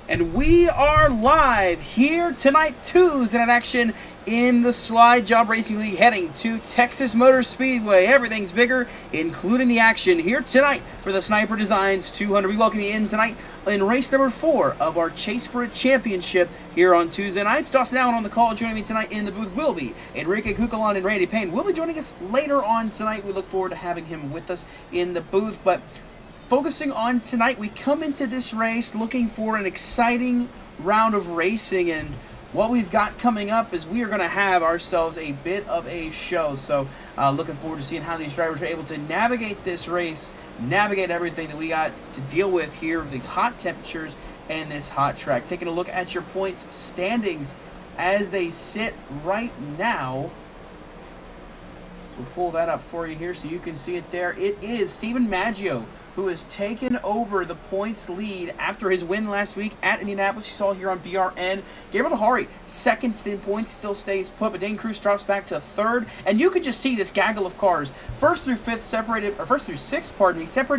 And we are live here tonight, Tuesday night action in the Slide Job Racing League, heading to Texas Motor Speedway. Everything's bigger, including the action here tonight for the Sniper Designs 200. We welcome you in tonight in race number 4 of our Chase for a Championship here on Tuesday nights. Dawson Allen on the call. Joining me tonight in the booth will be Enrique Cucalan and Randy Payne. Will be joining us later on tonight. We look forward to having him with us in the booth. But focusing on tonight, we come into this race looking for an exciting round of racing, and what we've got coming up is we are going to have ourselves a bit of a show. So looking forward to seeing how these drivers are able to navigate this race, navigate everything that we got to deal with here with these hot temperatures and this hot track. Taking a look at your points standings as they sit right now. So we'll pull that up for you here so you can see it there. It is Stephen Maggio who has taken over the points lead after his win last week at Indianapolis. You saw here on BRN. Gabriel Dehari, second in points, still stays put, but Dane Cruz drops back to third. And you could just see this gaggle of cars. First through sixth, separated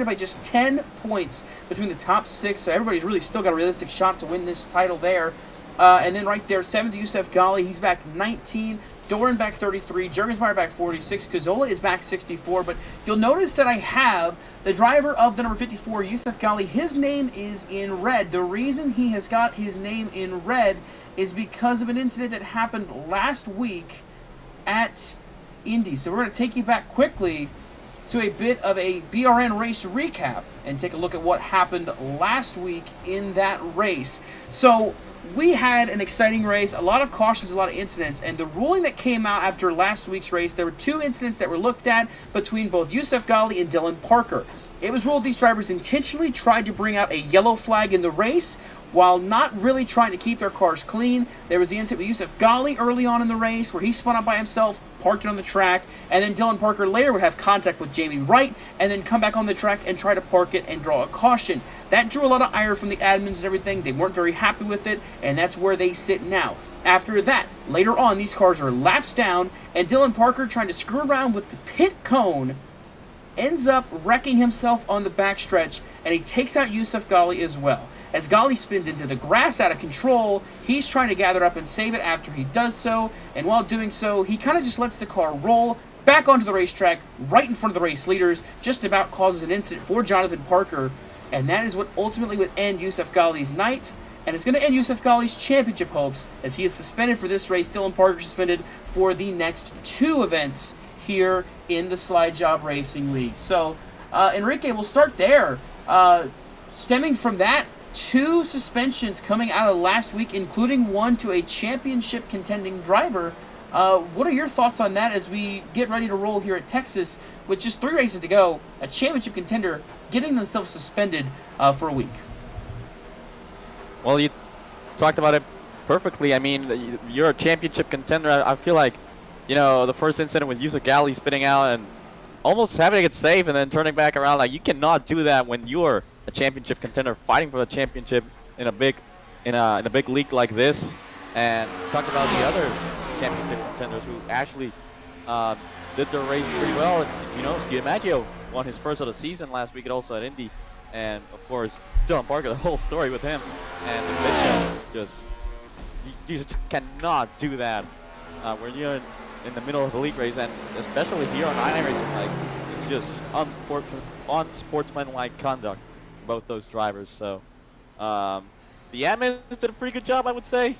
by just 10 points between the top 6. So everybody's really still got a realistic shot to win this title there. And then right there, 7th, Youssef Ghali. He's back 19. Doran back 33, Jurgensmeyer back 46, Cazzola is back 64, but you'll notice that I have the driver of the number 54, Youssef Ghali. His name is in red. The reason he has got his name in red is because of an incident that happened last week at Indy. So we're going to take you back quickly to a bit of a BRN race recap and take a look at what happened last week in that race. So we had an exciting race, a lot of cautions, a lot of incidents, and the ruling that came out after last week's race, there were 2 incidents that were looked at between both Youssef Ghali and Dylan Parker. It was ruled these drivers intentionally tried to bring out a yellow flag in the race while not really trying to keep their cars clean. There was the incident with Youssef Ghali early on in the race where he spun out by himself, parked it on the track, and then Dylan Parker later would have contact with Jamie Wright and then come back on the track and try to park it and draw a caution. That drew a lot of ire from the admins and everything. They weren't very happy with it, and that's where they sit now. After that, later on, these cars are laps down, and Dylan Parker, trying to screw around with the pit cone, ends up wrecking himself on the backstretch, and he takes out Youssef Ghali as well. As Ghali spins into the grass out of control, he's trying to gather up and save it after he does so, and while doing so, he kind of just lets the car roll back onto the racetrack, right in front of the race leaders, just about causes an incident for Jonathan Parker, and that is what ultimately would end Youssef Ghali's night, and it's going to end Youssef Ghali's championship hopes, as he is suspended for this race. Dylan Parker suspended for the next 2 events here in the Slide Job Racing League. So, Enrique, we'll start there. Stemming from that, 2 suspensions coming out of last week, including one to a championship contending driver. What are your thoughts on that as we get ready to roll here at Texas with just 3 races to go, a championship contender getting themselves suspended for a week? Well, you talked about it perfectly. I mean, you're a championship contender. I feel like, you know, the first incident with Youssef Ghali spinning out and almost having to get safe and then turning back around, like, you cannot do that when you're a championship contender fighting for the championship in a big league like this. And talk about the other championship contenders who actually did their race pretty well. It's, you know, Steve Maggio won his first of the season last week, and also at Indy, and of course Dylan Parker, the whole story with him and the video, just you just cannot do that when you're in the middle of the league race, and especially here on iRacing, like, it's just unsportsmanlike conduct for both those drivers. So the admins did a pretty good job, I would say.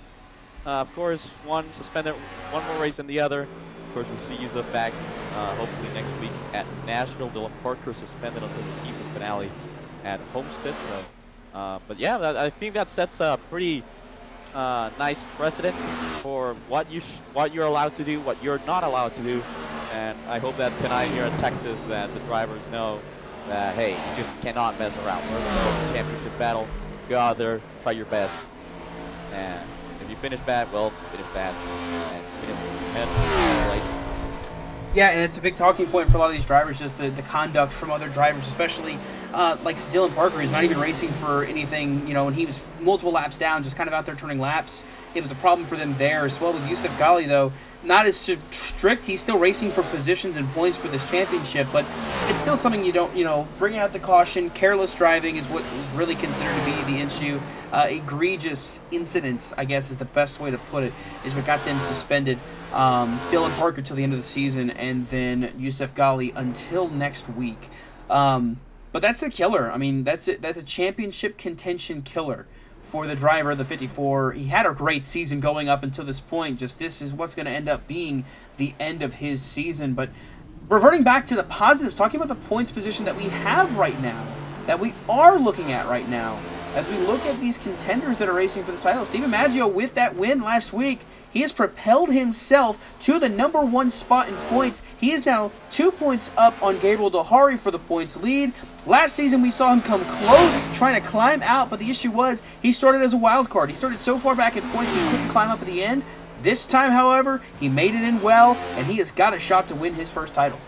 Of course, one suspended one more race than the other. Of course, we'll see Youssef back hopefully next week at Nashville. Dylan Parker suspended until the season finale at Homestead. So, but yeah, I think that sets a pretty nice precedent for what you're allowed to do, what you're not allowed to do. And I hope that tonight here in Texas that the drivers know that, hey, you just cannot mess around. We're in the championship battle. Go out there, try your best, and if you finish bad, well, finish bad, and finish. Yeah, and it's a big talking point for a lot of these drivers, just the conduct from other drivers, especially like Dylan Parker is not even racing for anything, and he was multiple laps down, just kind of out there turning laps. It was a problem for them there as well. With Youssef Ghali, though, not as strict. He's still racing for positions and points for this championship, but it's still something you don't, bringing out the caution. Careless driving is what is really considered to be the issue. Egregious incidents, I guess, is the best way to put it, is what got them suspended. Dylan Parker till the end of the season, and then Youssef Ghali until next week. But that's the killer. I mean, that's it. That's a championship contention killer for the driver, the 54. He had a great season going up until this point. Just this is what's going to end up being the end of his season. But reverting back to the positives, talking about the points position that we have right now, that we are looking at right now, as we look at these contenders that are racing for the title. Stephen Maggio, with that win last week, he has propelled himself to the #1 spot in points. He is now 2 points up on Gabriel Dahari for the points lead. Last season, we saw him come close, trying to climb out, but the issue was he started as a wild card. He started so far back in points he couldn't climb up at the end. This time, however, he made it in well, and he has got a shot to win his first title.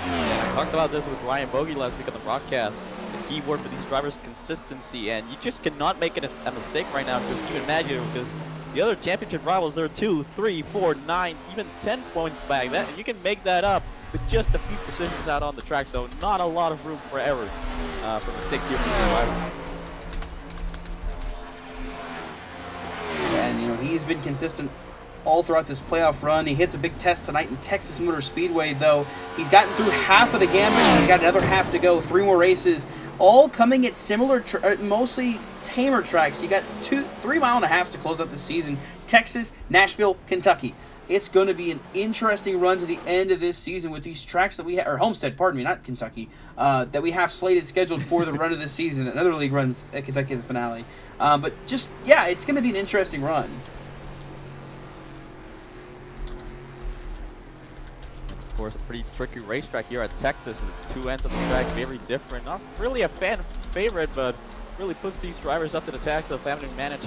Yeah, I talked about this with Ryan Bogey last week on the broadcast. The key word for these drivers, consistency, and you just cannot make a mistake right now because Stephen Maggio, because the other championship rivals, they're 2, 3, 4, 9, even 10 points back. And you can make that up with just a few positions out on the track, so not a lot of room for error for mistakes here from the drivers. And he's been consistent all throughout this playoff run. He hits a big test tonight in Texas Motor Speedway, though. He's gotten through half of the gambit. He's got another half to go. 3 more races, all coming at similar, mostly tamer tracks. You got 3.5 miles to close out the season. Texas, Nashville, Kentucky. It's going to be an interesting run to the end of this season with these tracks that we have, or Homestead, pardon me, not Kentucky, that we have slated scheduled for the run of this season. Another league runs at Kentucky at the finale. But just, yeah, it's going to be an interesting run. Of course, a pretty tricky racetrack here at Texas, and the 2 ends of the track very different. Not really a fan favorite, but really puts these drivers up to the task of having to manage 2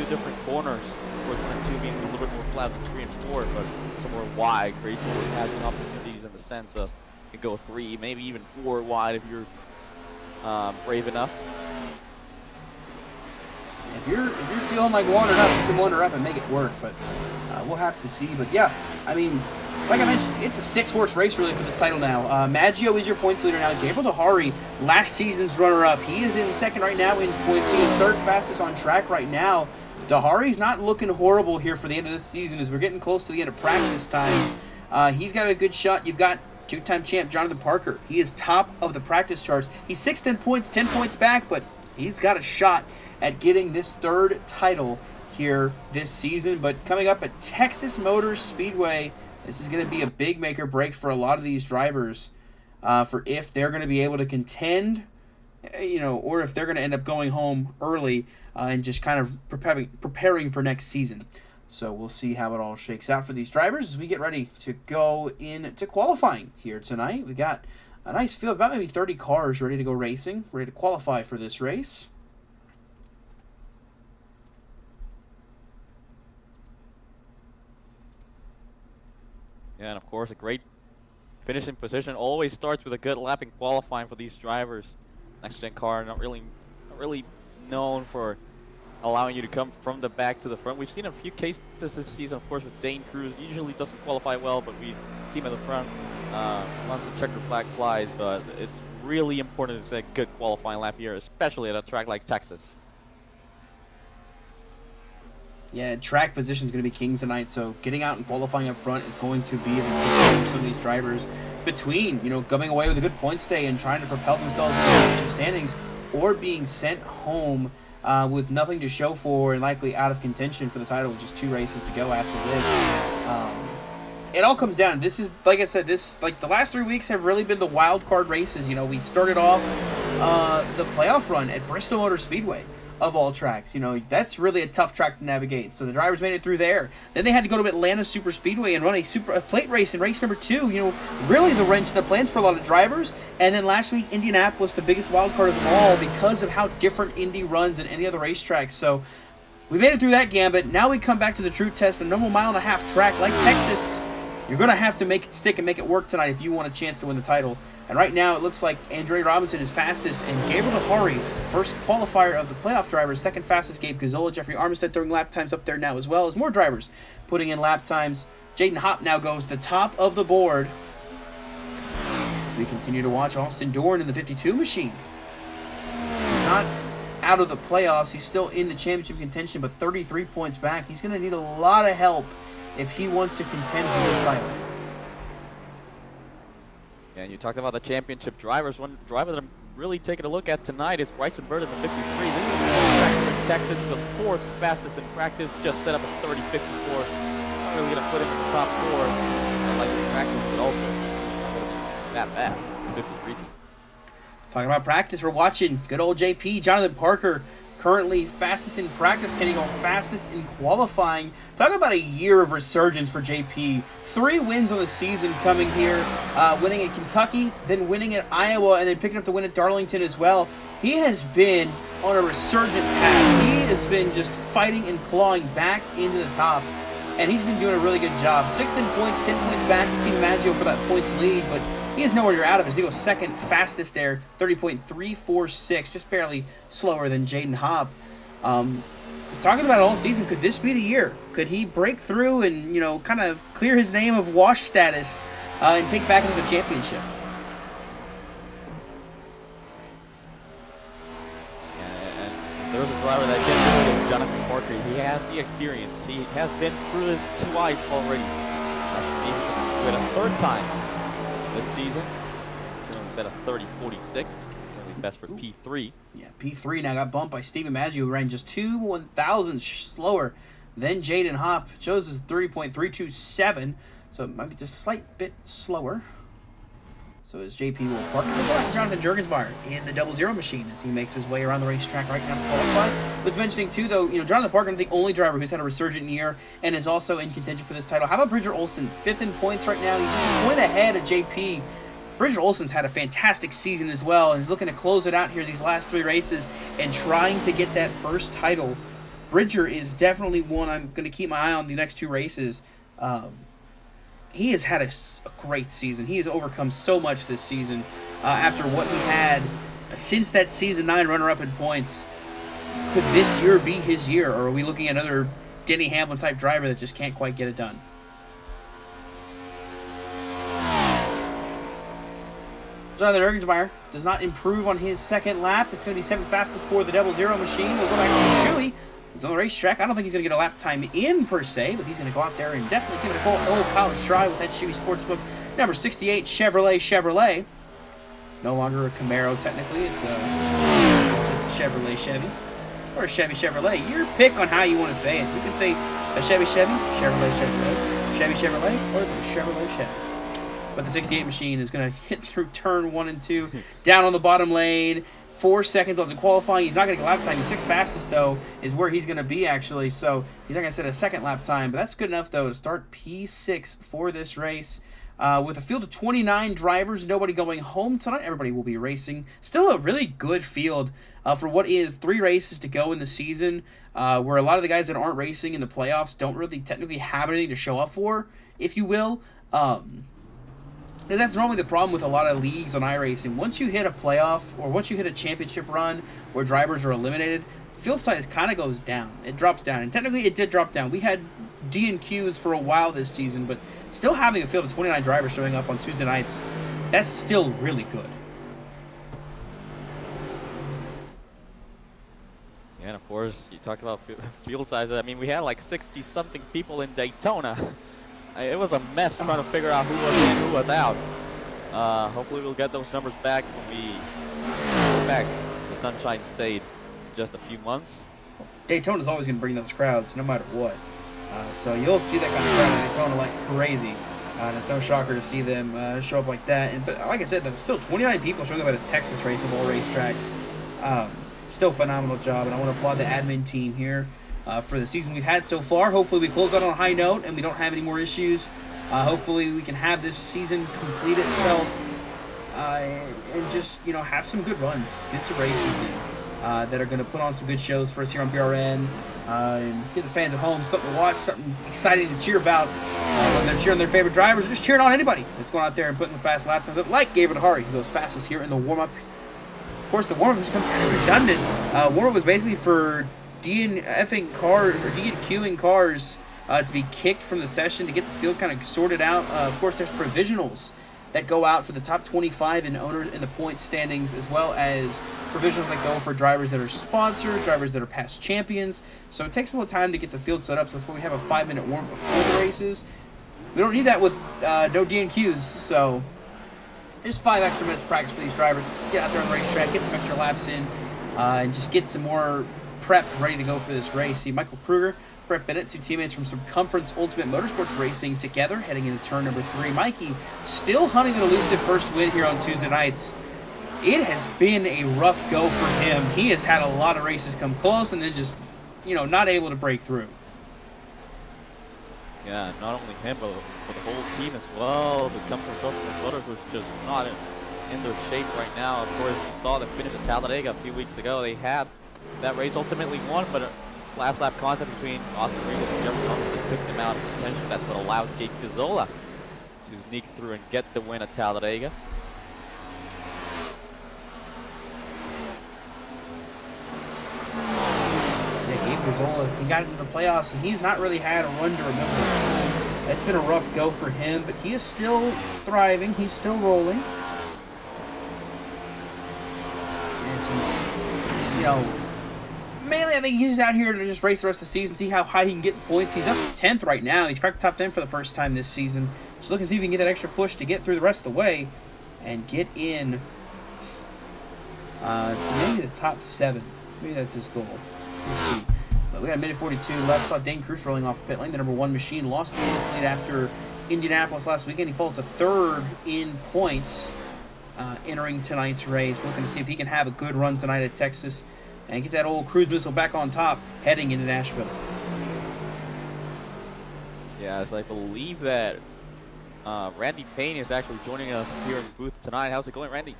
different corners. Of course, 1 and 2 being a little bit more flat than 3 and 4, but somewhere wide. Great tour has opportunities in the sense of you can go 3, maybe even 4 wide if you're brave enough. If you're feeling like wandering up, you can wander up and make it work, but we'll have to see. But yeah, I mean, like I mentioned, it's a 6-horse race really for this title now. Maggio is your points leader now. Gabriel Dahari, last season's runner-up. He is in second right now in points. He is 3rd fastest on track right now. Dahari's not looking horrible here for the end of this season as we're getting close to the end of practice times. He's got a good shot. You've got 2-time champ Jonathan Parker. He is top of the practice charts. He's 6th in points, 10 points back, but he's got a shot at getting this 3rd title here this season. But coming up at Texas Motor Speedway, this is going to be a big make or break for a lot of these drivers for if they're going to be able to contend, or if they're going to end up going home early and just kind of preparing for next season. So we'll see how it all shakes out for these drivers as we get ready to go into qualifying here tonight. We got a nice field, about maybe 30 cars ready to go racing, ready to qualify for this race. Yeah, and of course, a great finishing position always starts with a good lap in qualifying for these drivers. Next gen car, not really known for allowing you to come from the back to the front. We've seen a few cases this season, of course, with Dane Cruz. Usually doesn't qualify well, but we see him at the front once the checkered flag flies. But it's really important to set a good qualifying lap here, especially at a track like Texas. Yeah, track position is going to be king tonight, so getting out and qualifying up front is going to be a big for some of these drivers between, coming away with a good points day and trying to propel themselves in the championship standings, or being sent home with nothing to show for and likely out of contention for the title with just 2 races to go after this. It all comes down. This is, like I said, the last 3 weeks have really been the wild card races. We started off the playoff run at Bristol Motor Speedway. Of all tracks, that's really a tough track to navigate. So the drivers made it through there. Then they had to go to Atlanta Super Speedway and run a plate race in race number 2. Really the wrench in the plans for a lot of drivers. And then last week, Indianapolis, the biggest wild card of them all because of how different Indy runs than any other racetracks. So we made it through that gambit. Now we come back to the true test, a normal 1.5 mile track like Texas. You're going to have to make it stick and make it work tonight if you want a chance to win the title. And right now, it looks like Andre Robinson is fastest, and Gabriel Nahari, first qualifier of the playoff drivers, second fastest. Gabe Gazzola, Jeffrey Armistead throwing lap times up there now as well, as more drivers putting in lap times. Jaden Hopp now goes the top of the board. As we continue to watch Austin Dorn in the 52 machine. Not out of the playoffs. He's still in the championship contention, but 33 points back. He's going to need a lot of help if he wants to contend for this title. Yeah, and you talked about the championship drivers. One driver that I'm really taking a look at tonight is Bryson Bird in the 53. This is in Texas, the fourth fastest in practice. Just set up a 30.54. Not really going to put him in the top four. I like his practice, but also not going to be that bad. 53 team. Talking about practice, we're watching good old JP, Jonathan Parker, currently fastest in practice. Can he go fastest in qualifying? Talk about a year of resurgence for JP. 3 wins on the season coming here, winning at Kentucky, then winning at Iowa, and then picking up the win at Darlington as well. He has been on a resurgent path. He has been just fighting and clawing back into the top, and he's been doing a really good job. 6th in points, 10 points back to Steve Maggio for that points lead, but he is nowhere near out of it. He goes second fastest there, 30.346, just barely slower than Jaden Hopp. Talking about all season, could this be the year? Could he break through and, kind of clear his name of wash status and take back into the championship? And there's a driver that can do it, Jonathan Parker. He has the experience. He has been through this twice already. Let's see if he can do it a third time this season. Currently set a 30.46. Currently best for P3. Yeah, P3 now got bumped by Stephen Maggio, who ran just 2/1000 slower than Jaden Hopp. Shows is 30.327, so it might be just a slight bit slower. So as JP will park. Jonathan Jurgensmeyer in the 00 machine as he makes his way around the racetrack right now to qualify. Was mentioning too, though, Jonathan Parker is the only driver who's had a resurgent year and is also in contention for this title. How about Bridger Olson? 5th in points right now. He's just a point ahead of JP. Bridger Olson's had a fantastic season as well, and he's looking to close it out here these last 3 races and trying to get that first title. Bridger is definitely one I'm going to keep my eye on the next 2 races. He has had a great season. He has overcome so much this season after what he had since that season 9 runner-up in points. Could this year be his year, or are we looking at another Denny Hamlin type driver that just can't quite get it done? Jonathan Jurgensmeyer does not improve on his second lap. It's going to be 7th fastest for the 00 machine. We'll go back to Shuey. He's on the racetrack. I don't think he's going to get a lap time in, per se, but he's going to go out there and definitely give it a old college try with that Shuey Sportsbook. Number 68, Chevrolet. No longer a Camaro, technically. It's just a Chevy. Or a Chevrolet. Your pick on how you want to say it. You can say a Chevy, Chevrolet, or the Chevrolet Chevy. But the 68 machine is going to hit through turn 1 and 2, down on the bottom lane. 4 seconds left in qualifying. He's not going to get lap time. He's 6th fastest, though, is where he's going to be, actually. So he's not going to set a second lap time. But that's good enough, though, to start P6 for this race. With a field of 29 drivers, nobody going home tonight. Everybody will be racing. Still a really good field for what is 3 races to go in the season, where a lot of the guys that aren't racing in the playoffs don't really technically have anything to show up for, if you will. And that's normally the problem with a lot of leagues on iRacing. Once you hit a playoff, or once you hit a championship run where drivers are eliminated, field size kind of goes down. It drops down. And technically it did drop down. We had D&Qs for a while this season, but still having a field of 29 drivers showing up on Tuesday nights, that's still really good. Yeah, and of course, you talked about field size. I mean, we had like 60-something people in Daytona. It was a mess trying to figure out who was in, who was out. Hopefully we'll get those numbers back when we go back to Sunshine State in just a few months. Daytona's always going to bring those crowds, no matter what. So you'll see that kind of crowd in Daytona like crazy. And it's no shocker to see them show up like that. But like I said, though, still 29 people showing up at a Texas race of all racetracks. Still phenomenal job, and I want to applaud the admin team here. For the season we've had so far. Hopefully we close out on a high note and we don't have any more issues. Hopefully we can have this season complete itself and just, have some good runs, get some races in. that are going to put on some good shows for us here on BRN. And give the fans at home something to watch, something exciting to cheer about. Whether they're cheering their favorite drivers or just cheering on anybody that's going out there and putting the fast lap times up, like Gabriel Hari, who goes fastest here in the warm-up. Of course, the warm-up has become kind of redundant. Warm-up was basically for DNFing cars or DNQing cars to be kicked from the session to get the field kind of sorted out. Of course, there's provisionals that go out for the top 25 in owners in the point standings, as well as provisionals that go for drivers that are sponsored, drivers that are past champions. So it takes a little time to get the field set up. So that's why we have a 5-minute warm before the races. We don't need that with no DNQs. So just 5 extra minutes of practice for these drivers. Get out there on the racetrack, get some extra laps in, and just get some more prep ready to go for this race. See Michael Kruger, Brett Bennett, 2 teammates from Circumference Ultimate Motorsports Racing together, heading into turn number 3. Mikey still hunting an elusive first win here on Tuesday nights. It has been a rough go for him. He has had a lot of races come close and then just, not able to break through. Yeah, not only him, but for the whole team as well. Circumference Ultimate Motors was just not in their shape right now. Of course, we saw the finish at Talladega a few weeks ago. They had that race ultimately won, but last lap contact between Oscar Regal and Jeffrey Thompson took them out of contention. That's what allowed Gabe Gazzola to sneak through and get the win at Talladega. Yeah, Gabe Gazzola, he got into the playoffs, and he's not really had a run to remember. It's been a rough go for him, but he is still thriving. He's still rolling. Yes, mainly I think he's out here to just race the rest of the season, see how high he can get points. He's up to 10th right now. He's cracked the top 10 for the first time this season. Just looking to see if he can get that extra push to get through the rest of the way and get in to maybe the top 7. Maybe that's his goal. We'll see. But we got a minute 42 left. Saw Dane Cruz rolling off pit lane. The number 1 machine lost the minutes lead after Indianapolis last weekend. He falls to 3rd in points entering tonight's race. Looking to see if he can have a good run tonight at Texas and get that old cruise missile back on top heading into Nashville. Yeah, as I believe that Randy Payne is actually joining us here in the booth tonight. How's it going, Randy?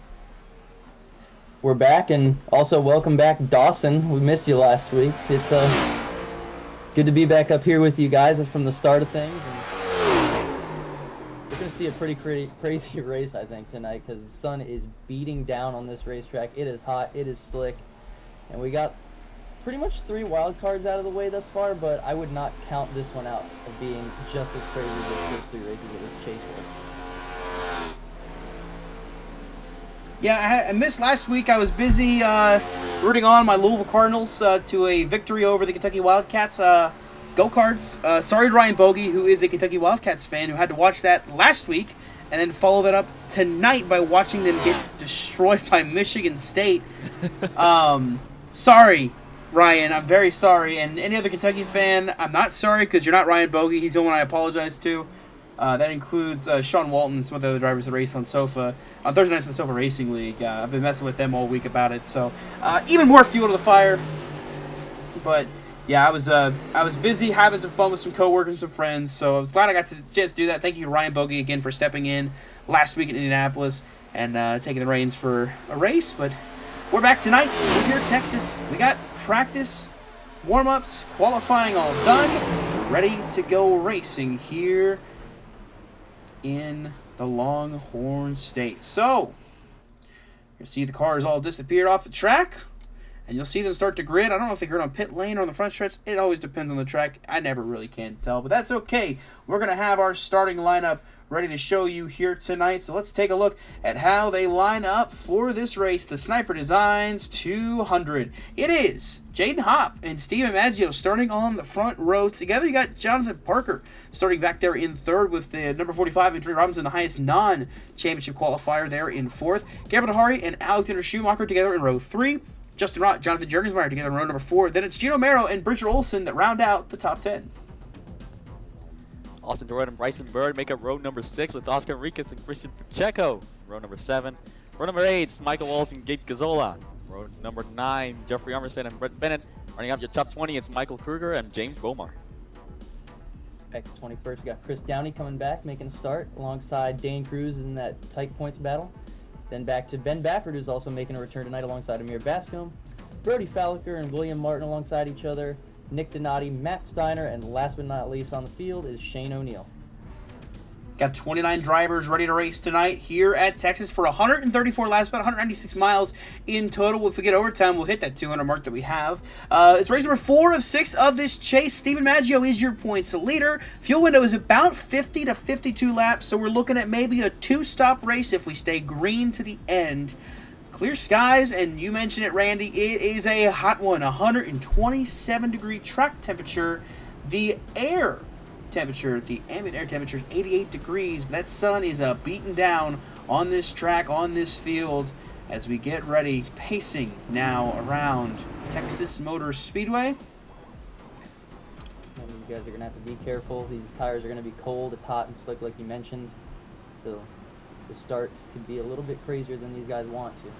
We're back, and also welcome back, Dawson. We missed you last week. It's good to be back up here with you guys from the start of things. And we're going to see a pretty crazy race, I think, tonight, because the sun is beating down on this racetrack. It is hot. It is slick. And we got pretty much 3 wild cards out of the way thus far, but I would not count this one out of being just as crazy as the first 3 races of this chase was. Yeah, I missed last week. I was busy rooting on my Louisville Cardinals to a victory over the Kentucky Wildcats. Go Cards. Sorry to Ryan Bogey, who is a Kentucky Wildcats fan, who had to watch that last week and then follow that up tonight by watching them get destroyed by Michigan State. Sorry, Ryan. I'm very sorry. And any other Kentucky fan, I'm not sorry because you're not Ryan Bogey. He's the one I apologize to. That includes Sean Walton and some of the other drivers that race on Thursday nights in the SOFA Racing League. I've been messing with them all week about it. So even more fuel to the fire. But yeah, I was busy having some fun with some coworkers and some friends. So I was glad I got the chance to do that. Thank you to Ryan Bogey again for stepping in last week in Indianapolis and taking the reins for a race. But we're back tonight. We're here at Texas. We got practice, warm-ups, qualifying all done. Ready to go racing here in the Longhorn State. So, you'll see the cars all disappeared off the track, and you'll see them start to grid. I don't know if they grid on pit lane or on the front stretch. It always depends on the track. I never really can tell, but that's okay. We're going to have our starting lineup ready to show you here tonight. So let's take a look at how they line up for this race. The Sniper Designs 200. It is Jaden Hopp and Steven Maggio starting on the front row together. You got Jonathan Parker starting back there in 3rd with the number 45 and Dre Robinson, the highest non-championship qualifier there in 4th. Gabriel Hari and Alexander Schumacher together in row 3. Justin Rott, Jonathan Jurgensmeyer together in row number 4. Then it's Gino Mero and Bridger Olson that round out the top 10. Austin Dorett and Bryson Bird make up row number 6 with Oscar Enriquez and Christian Pacheco. Row number 7. Row number 8 is Michael Walls and Gabe Gazzola. Row number 9, Jeffrey Armisen and Brett Bennett. Running up your top 20, it's Michael Kruger and James Bomar. Back to 21st, we got Chris Downey coming back, making a start alongside Dane Cruz in that tight points battle. Then back to Ben Baffert, who's also making a return tonight alongside Amir Bascom. Brody Falliker and William Martin alongside each other, Nick Donati, Matt Steiner, and last but not least on the field is Shane O'Neill. Got 29 drivers ready to race tonight here at Texas for 134 laps, about 196 miles in total. If we get overtime, we'll hit that 200 mark that we have. It's race number 4 of 6 of this chase. Stephen Maggio is your points leader. Fuel window is about 50 to 52 laps, so we're looking at maybe a 2-stop race if we stay green to the end. Clear skies, and you mentioned it, Randy. It is a hot one, 127-degree track temperature. The air temperature, the ambient air temperature is 88 degrees, but that sun is beaten down on this track, on this field, as we get ready, pacing now around Texas Motor Speedway. And you guys are going to have to be careful. These tires are going to be cold. It's hot and slick, like you mentioned. So the start could be a little bit crazier than these guys want to.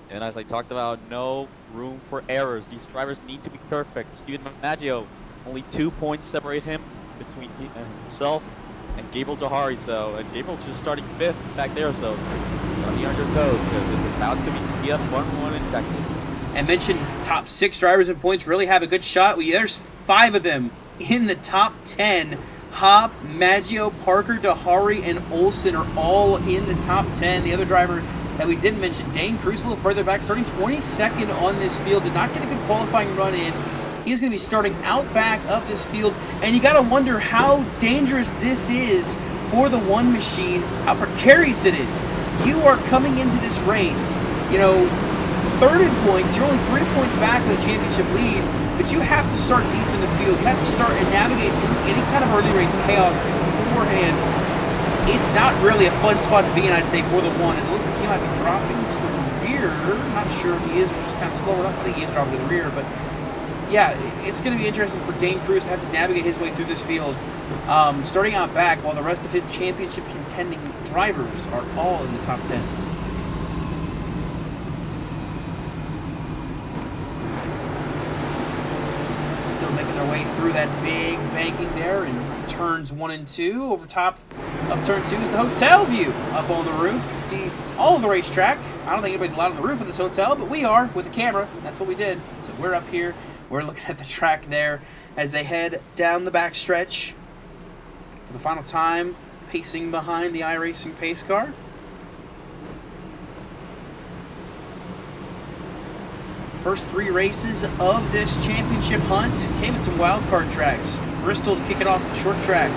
And as I talked about, no room for errors. These drivers need to be perfect. Steven Maggio, only 2 points separate him between himself and Gabriel Jahari. So, and Gabriel's just starting 5th back there, so be on your toes because it's about to be a fun one in Texas. And mentioned top 6 drivers in points really have a good shot. There's 5 of them in the top 10. Hop, Maggio, Parker, Dahari, and Olsen are all in the top 10. The other driver that we didn't mention, Dane Cruz, a little further back, starting 22nd on this field. Did not get a good qualifying run in. He's going to be starting out back of this field. And you got to wonder how dangerous this is for the one machine, how precarious it is. You are coming into this race, you know, 3rd in points. You're only 3 points back of the championship lead, but you have to start deep in the field. You have to start and navigate through any kind of early race chaos beforehand. It's not really a fun spot to be in, I'd say, for the one, as it looks like he might be dropping to the rear. Not sure if he is, or just kind of slowing up. I think he is dropping to the rear, but yeah, it's going to be interesting for Dane Cruz to have to navigate his way through this field, starting out back, while the rest of his championship contending drivers are all in the top 10. Still making their way through that big banking there, and turns 1 and 2. Over top of turn 2 is the hotel view up on the roof. You can see all of the racetrack. I don't think anybody's allowed on the roof of this hotel, but we are with the camera. That's what we did. So we're up here. We're looking at the track there as they head down the backstretch for the final time, pacing behind the iRacing pace car. First 3 races of this championship hunt came in some wild card tracks. Bristol to kick it off the short track.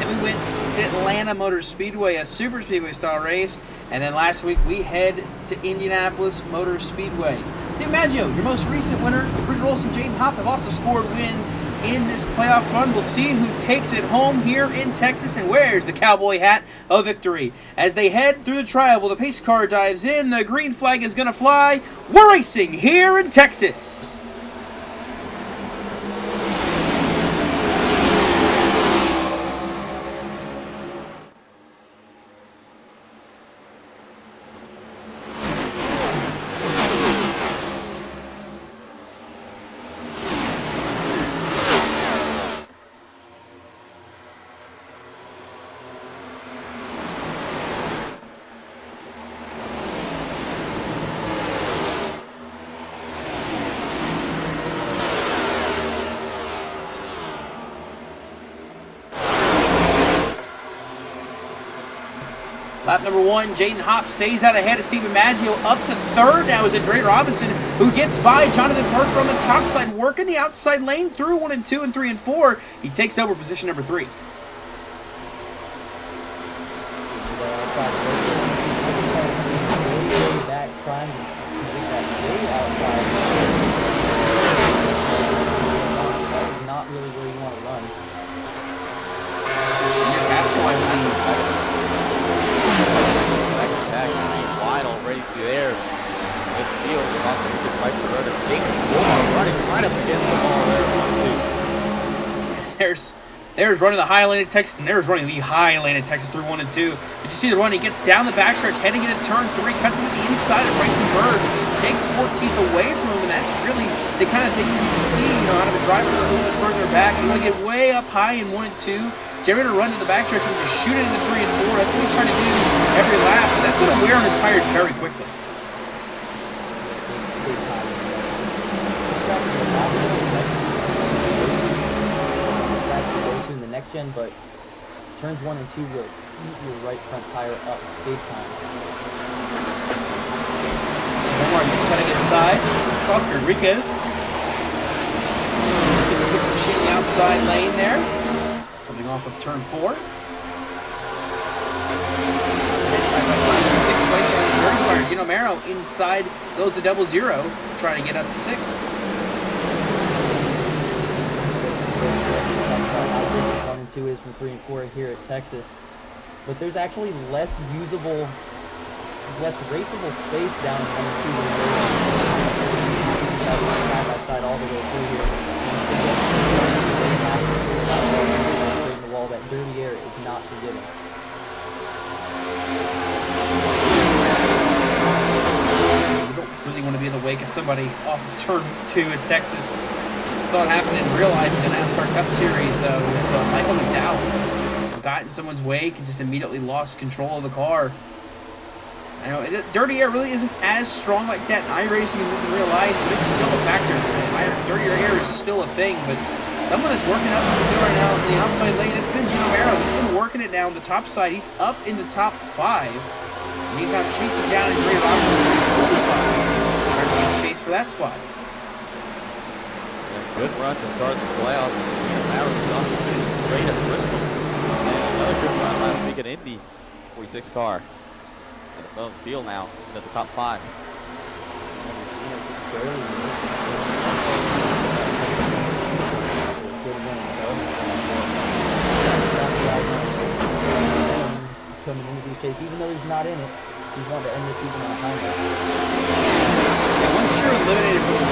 Then we went to Atlanta Motor Speedway, a super speedway style race. And then last week we head to Indianapolis Motor Speedway. Steve Maggio, your most recent winner. Bridger Olson, Jaden Hopp have also scored wins in this playoff run. We'll see who takes it home here in Texas and wears the cowboy hat of victory. As they head through the tri-oval, the pace car dives in. The green flag is going to fly. We're racing here in Texas. Lap number 1, Jaden Hopp stays out ahead of Stephen Maggio. Up to 3rd now is Dre Robinson, who gets by Jonathan Parker on the top side, working the outside lane through 1 and 2 and 3 and 4. He takes over position number 3. Not really where you want to run. Back wide already there. Midfield, about to get right to the road. James running right up against the ball there. There's running the high lane of Texas, and there's running the high lane of Texas through 1 and 2. Did you see the run? He gets down the backstretch, heading into turn 3, cuts into the inside of Bryson Bird, takes 14th away from him, and that's really the kind of thing you can see, out of a driver a little bit further back. You want to get way up high in 1 and 2. Jerry to run to the backstretch and just shoot it into 3 and 4. That's what he's trying to do every lap. But that's going to wear on his tires very quickly. suspension, but turns 1 and 2 will heat your right front tire up big time. Cutting inside. Oscar Enriquez. 56 machine the outside lane there. Coming off of turn 4. Side by side, 6th place on the Jordan car. Gino Mero inside goes to 0-0, trying to get up to 6th. 1 and 2 is from 3 and 4 here at Texas. But there's actually less raceable space down in 1 and 2 than there is side by side all the way through here. The wall, that dirty air is not forgiven. You don't really want to be in the wake of somebody off of turn 2 in Texas. Saw it happen in real life in the NASCAR Cup Series with Michael McDowell. Got in someone's wake and just immediately lost control of the car. I know dirty air really isn't as strong like that in iRacing as it is in real life, but it's still a factor. Dirtier air is still a thing, but someone that's working up in the field right now in the outside lane, it's been Gino Mero. He's been working it now on the top side. He's up in the top 5. And he's now chasing down in Ray Robinson at 45. Trying to get a chase for that spot. Yeah, good run to start the playoffs. Maro's off to finish great at Bristol. And another good run last week at Indy. 46 car. And the field now into the top 5. Coming into these chase, even though he's not in it, he's wanting to end the season on a high note. Yeah, once you're eliminated from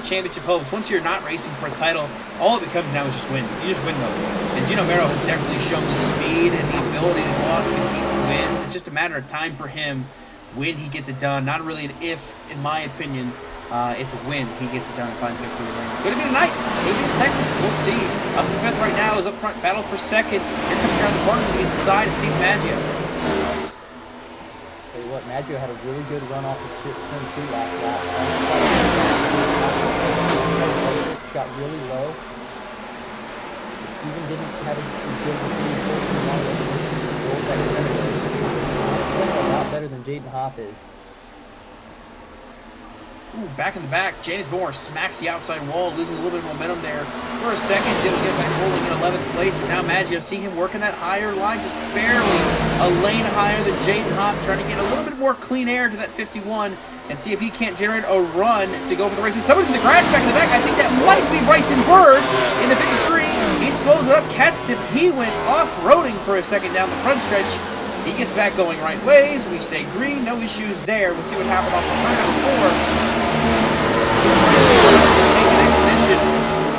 championship hopes, once you're not racing for a title, all it becomes now is just win. You just win mode. And Gino Mero has definitely shown the speed and the ability to go out and compete for wins. It's just a matter of time for him when he gets it done. Not really an if, in my opinion. It's a win. He gets it done and finds victory lane. Could have been tonight. Could have been Texas. We'll see. Up to 5th right now is up front. Battle for 2nd. Here comes around the corner to the inside of Steve Maggio. Tell you what, Maggio had a really good run off of turn 2 last lap. Got really low. Steven didn't have a good routine. A lot better than Jaden Hopp is. Ooh, back in the back, James Moore smacks the outside wall, losing a little bit of momentum there. For a second, didn't get back rolling in 11th place. Now Maggio, see him working that higher line, just barely a lane higher than Jaden Hopp, trying to get a little bit more clean air to that 51 and see if he can't generate a run to go for the race. And someone's in the grass back in the back. I think that might be Bryson Bird in the 53. He slows it up, catches him. He went off-roading for a second down the front stretch. He gets back going right ways. We stay green. No issues there. We'll see what happens off of turn number 4. Take an expedition.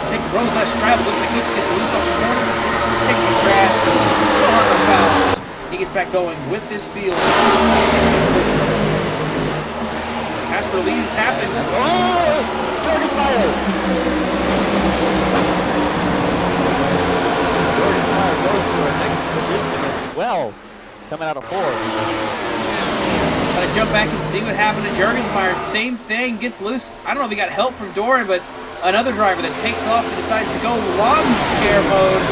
Take the road less traveled. Looks like Hicks gets loose off the corner. Take the grass. No harm, no foul. He gets back going with this field. Pass for lead has happened. Oh! Jordan Meyer! Jordan Meyer goes for a next position as well. Coming out of 4. Gotta jump back and see what happened to Jurgensmeyer. Same thing, gets loose. I don't know if he got help from Doran, but another driver that takes off and decides to go lawn care mode.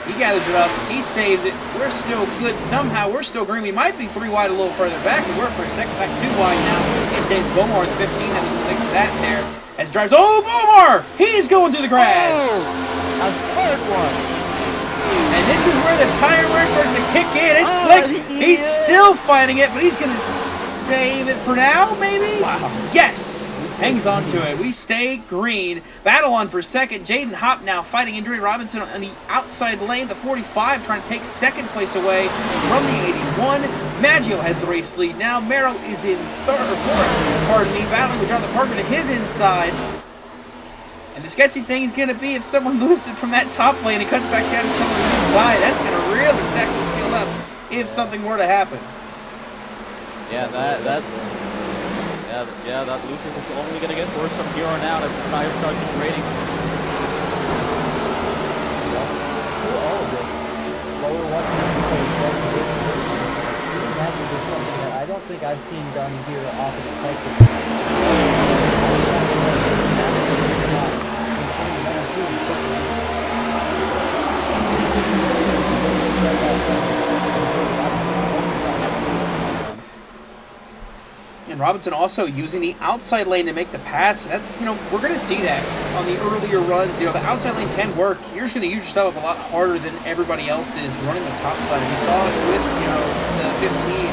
He gathers it up, he saves it. We're still good somehow. We're still green. We might be 3 wide a little further back. We were for a second, back 2 wide now. It's James Beaumont at the 15. That was the mix of that there. As drives, oh, Beaumont! He's going through the grass. Oh, a 3rd one. And this is where the tire wear starts to kick in. It's slick. He's still fighting it, but he's going to save it for now, maybe? Wow. Yes. Hangs on to it. We stay green. Battle on for 2nd. Jaden Hopp now fighting Andrea Robinson on the outside lane. The 45 trying to take 2nd place away from the 81. Maggio has the race lead now. Mero is in 3rd or 4th. Pardon me. Battling with Jonathan Parker to his inside. And the sketchy thing is going to be if someone loses it from that top lane and cuts back down to someone's inside. That's going to really stack this field up if something were to happen. Yeah, that Lucius is only going to get worse from here on out as the tires start degrading. Through all of this, while we're watching this, is something that I don't think I've seen done here off of the Texas. Robinson also using the outside lane to make the pass. That's, you know, we're going to see that on the earlier runs. You know, the outside lane can work. You're just going to use your stuff up a lot harder than everybody else is running the top side. We saw it with, you know, the 15.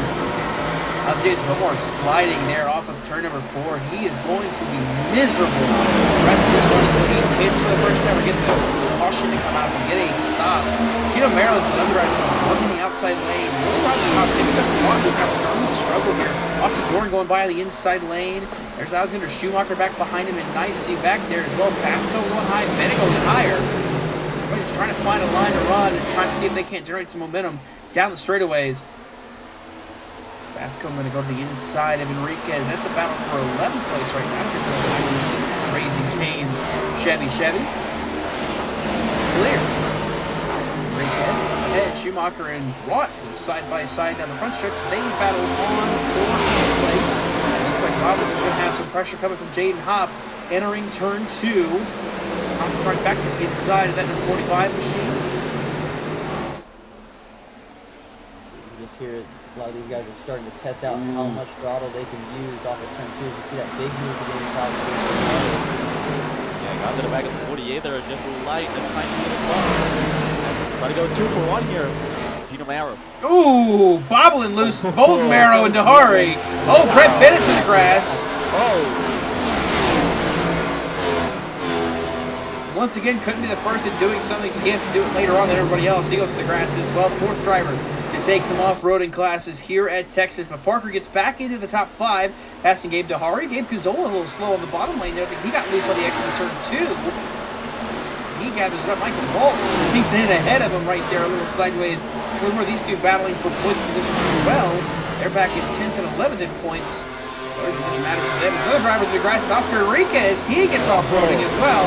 James Bowmore sliding there off of turn number 4. He is going to be miserable the rest of this run until he hits for the first time or gets a caution to come out to get a stop. Gino Merrill's an underwriter working the outside lane. Really around the top 10. Just a lot of guys starting to struggle here. Austin Dorn going by on the inside lane. There's Alexander Schumacher back behind him, and Knight is he back there as well. Basco going high, Bennett going higher. They're just trying to find a line to run and trying to see if they can't generate some momentum down the straightaways. Basco going to go to the inside of Enriquez. That's a battle for 11th place right now. Raising Canes. Chevy. Clear. Enriquez ahead. Schumacher and Watt side by side down the front stretch. They battle on for 4th place. It looks like Robinson's going to have some pressure coming from Jaden Hopp entering turn 2. Hopp trying back to the inside of that number 45 machine. You just hear it. A lot of these guys are starting to test out how much throttle they can use off of turn 2. You see that big move to get inside. Yeah, got to the back of the 48 there, just light and tiny little bump. Try to go 2 for 1 here. Gino Marrow. Ooh, bobbling loose both Marrow and Dahari. Oh, Brett Bennett's in the grass. Oh. Once again, couldn't be the first in doing something, so he has to do it later on than everybody else. He goes to the grass as well. The 4th driver to take some off-roading classes here at Texas. But Parker gets back into the top 5, passing Gabe Dahari. Gabe Cazzola a little slow on the bottom lane there. I think he got loose on the exit of turn 2. He gathers up Michael Waltz, sneaking in ahead of him right there, a little sideways. Remember these two battling for points position as well. They're back in 10th and 11th in points. Third position matters for them. Another driver to the grass is Oscar Enriquez. He gets off-roading as well.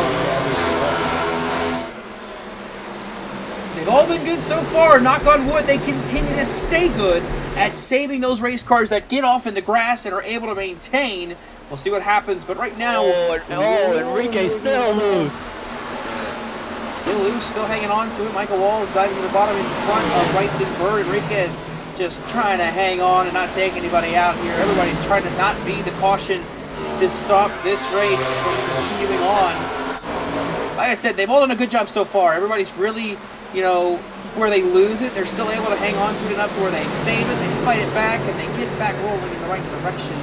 They've all been good so far. Knock on wood, they continue to stay good at saving those race cars that get off in the grass and are able to maintain. We'll see what happens, but right now... Enrique still loose. Still loose, still hanging on to it. Michael Walls diving to the bottom in front of Wrightson Burr. Enriquez just trying to hang on and not take anybody out here. Everybody's trying to not be the caution to stop this race from continuing on. Like I said, they've all done a good job so far. Everybody's really... You know, where they lose it, they're still able to hang on to it enough to where they save it, they fight it back, and they get back rolling in the right direction.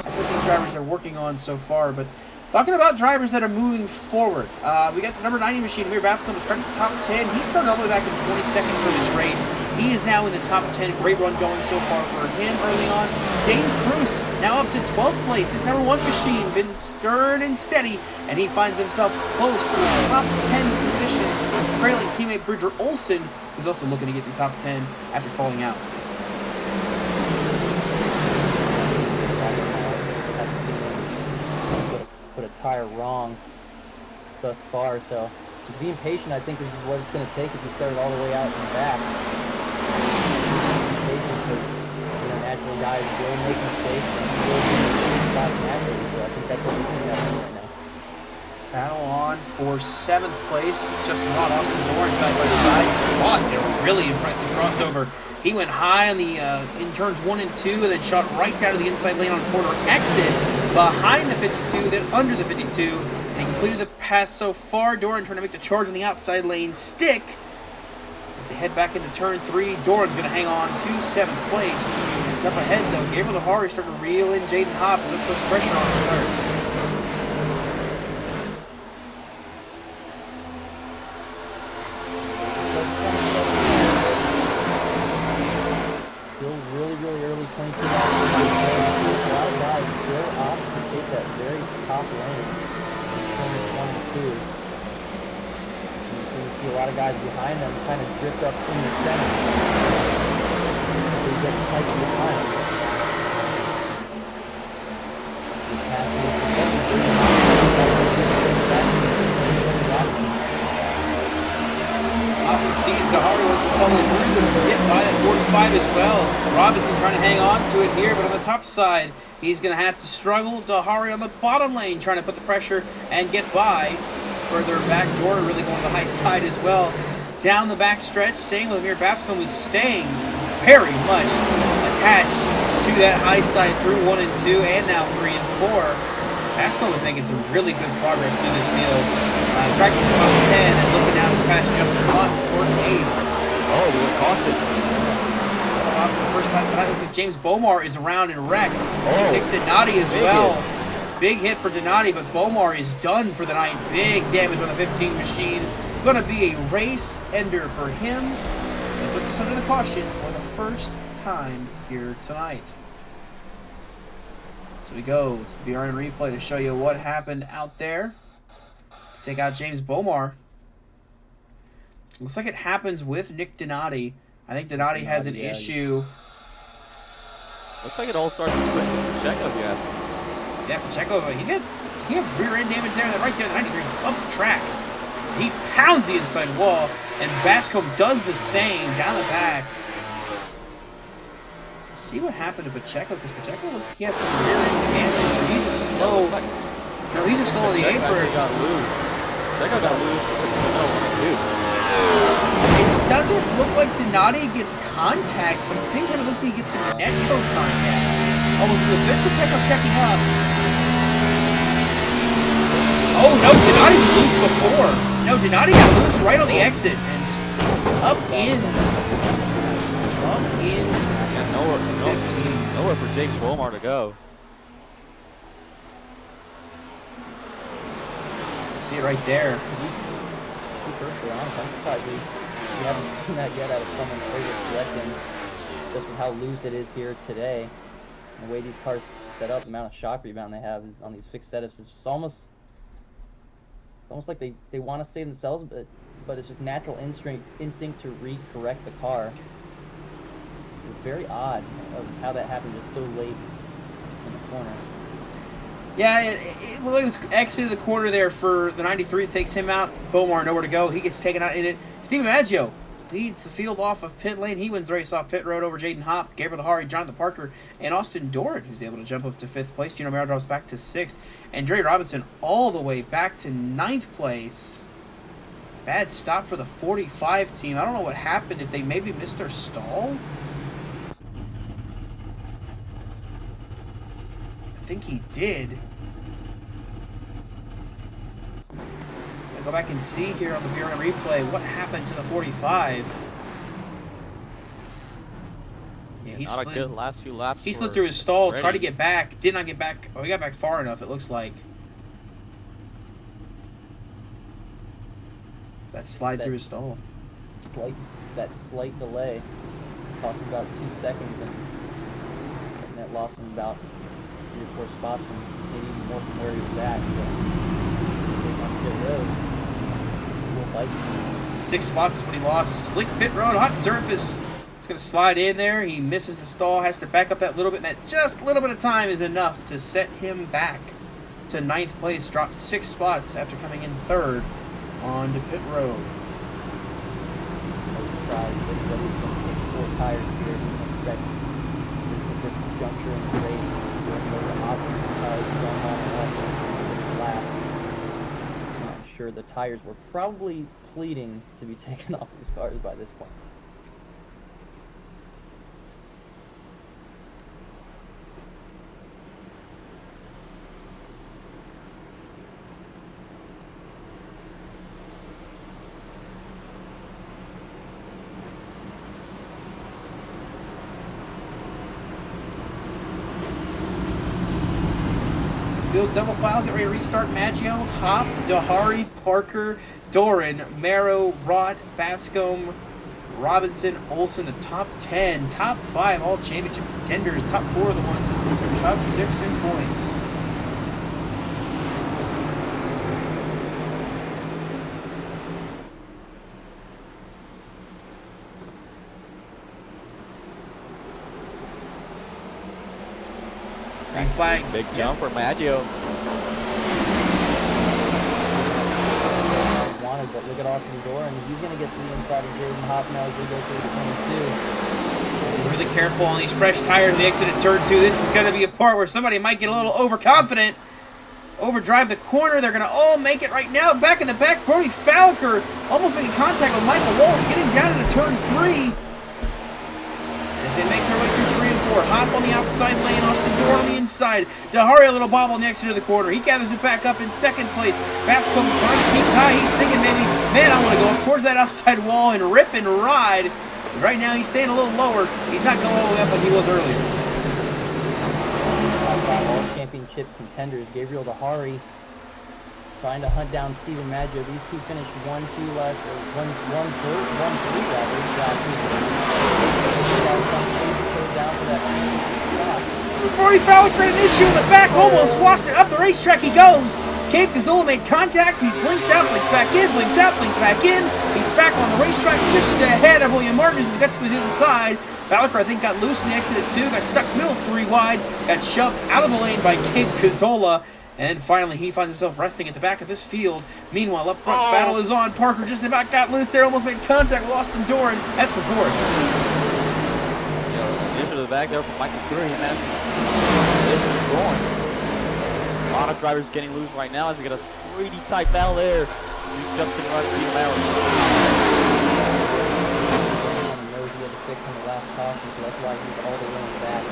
That's what these drivers are working on so far. But talking about drivers that are moving forward, we got the number 90 machine, Amir Bascom, starting at the top 10. He started all the way back in 22nd for this race. He is now in the top 10. Great run going so far for him early on. Dane Cruz now up to 12th place. This number 1 machine been stern and steady, and he finds himself close to a top 10 position, trailing teammate Bridger Olson, who's also looking to get in the top 10 after falling out. Put a tire wrong thus far, so just being patient, I think, is what it's going to take if you started all the way out and back. Patient, because, you know, naturally guys will make mistakes and will stop naturally, so I think that's what we're doing right now. Battle on for 7th place. Justin Watt, Austin Dorn side by side. Watt, a really impressive crossover. He went high on the in turns 1 and 2, and then shot right down to the inside lane on corner exit behind the 52, then under the 52, and he completed the pass so far. Doran trying to make the charge on the outside lane stick. As they head back into turn 3, Doran's going to hang on to 7th place. He's up ahead though. Gabriel Dahari starting to reel in Jaden Hopp and puts pressure on the third. Really early 22 laps. A lot of guys still opt to take that very top lane in turns 1 and 2. And you can see a lot of guys behind them kind of drift up in the center. They get tight behind them. Succeeds. Dahari wants to follow through, but hit by that 45 as well. Robinson trying to hang on to it here, but on the top side, he's going to have to struggle. Dahari on the bottom lane trying to put the pressure and get by. Further back door, really going to the high side as well. Down the back stretch, staying with Amir Bascom, who's staying very much attached to that high side through 1 and 2, and now 3 and 4. Bascom was making some really good progress through this field. Cracking the top 10 and looking out to pass Justin Hunt for 8th. Oh, we were caution. For the first time tonight, looks like James Bomar is around and wrecked. Oh, Nick Donati as big well. hit. Big hit for Donati, but Bomar is done for the night. Big damage on the 15 machine. Going to be a race ender for him. And puts us under the caution for the first time here tonight. So we go to the BRN replay to show you what happened out there. Take out James Bomar. Looks like it happens with Nick Donati. I think Donati has an issue. Looks like it all starts with Pacheco, if you ask me. Yeah, Pacheco, he got rear end damage there, right there, the 93, up the track. He pounds the inside wall, and Bascom does the same down the back. Let's see what happened to Pacheco, because Pacheco looks like he has some rear end damage. He's just slow. No, he's just slow on the apron. Got loose. Pacheco got loose. It doesn't look like Donati gets contact, but at the same time it looks like he gets some net code contact. Almost loose. There's Pacheco checking up. Oh no, Donati was loose before. No, Donati got loose right on the exit and just up in. Yeah, nowhere for James Bomar to go. See it right there. To be perfectly honest, I'm surprised we haven't seen that yet out of someone overcorrecting, just with how loose it is here today. And the way these cars set up, the amount of shock rebound they have is on these fixed setups, it's just almost like they want to save themselves, but it's just natural instinct to re-correct the car. It's very odd of how that happened just so late in the corner. Yeah, it looked like it was exited the corner there for the 93. It takes him out. Bomar nowhere to go. He gets taken out in it. Steven Maggio leads the field off of pit lane. He wins the race off pit road over Jaden Hopp, Gabriel Dahari, Jonathan Parker, and Austin Doran, who's able to jump up to 5th place. Gino Mero drops back to 6th. And Dre Robinson all the way back to 9th place. Bad stop for the 45 team. I don't know what happened, if they maybe missed their stall. I think he did. Go back and see here on the BRN replay what happened to the 45. Yeah, he Not slid. a good last few laps. He slid through his stall, Ready. tried to get back, did not get back. Oh, he got back far enough, it looks like. That slide through his stall. That slight delay cost him about 2 seconds, and that lost him about 3 or 4 spots from maybe even more from where he was at. So staying on pit road. 6 spots is what he lost. Slick pit road, hot surface. It's going to slide in there. He misses the stall, has to back up that little bit, and that just little bit of time is enough to set him back to 9th place. Dropped 6 spots after coming in 3rd onto pit road. No surprise, everybody's going to take 4 tires here. He expects this juncture in the race. There's no options for tires going on and off in 6 laps. I'm sure the tires were probably pleading to be taken off these cars by this point. Field double file, get ready to restart. Maggio, Hopp, Dahari, Parker, Doran, Mero, Rott, Bascom, Robinson, Olsen, the top 10, top 5 all championship contenders, top 4 of the ones top 6 in points. Green flag. Big jump for Maggio. Wanted, but look at Austin Doran. He's going to get to the inside of Jaden Hopp now as we go through the 22. Really careful on these fresh tires on the exit at turn 2. This is going to be a part where somebody might get a little overconfident. Overdrive the corner. They're going to all make it right now. Back in the back, Brody Falker almost making contact with Michael Walsh, getting down into turn 3. As they make their way through 3 and 4 4. Hop on the outside lane, Austin Dorn on the inside. Dahari a little bobble on the exit of the corner. He gathers it back up in second place. Bascom trying to peek high. He's thinking maybe, man, I want to go up towards that outside wall and rip and ride. But right now he's staying a little lower. He's not going all the way up like he was earlier. All championship contenders, Gabriel Dahari trying to hunt down Steven Maggio. These two finished 1-2 last, or 1-3 rather. Down for that spot. Rory Fowler created an issue in the back, almost lost it. Up the racetrack he goes. Gabe Gazzola made contact. He blinks out, blinks back in, blinks out, blinks back in. He's back on the racetrack just ahead of William Martin as he got to his inside. Fowler, I think, got loose in the exit at 2, got stuck middle 3 wide, got shoved out of the lane by Gabe Gazzola. And finally, he finds himself resting at the back of this field. Meanwhile, up front, battle is on. Parker just about got loose there, almost made contact with Austin Doran. That's for 4th. Into the back there for Michael Curry, man. This is going. A lot of drivers getting loose right now as we get a pretty tight battle there. Justin Run, Peter Maurer. He knows he had to fix on the last caution, so that's why he's all the way in the back.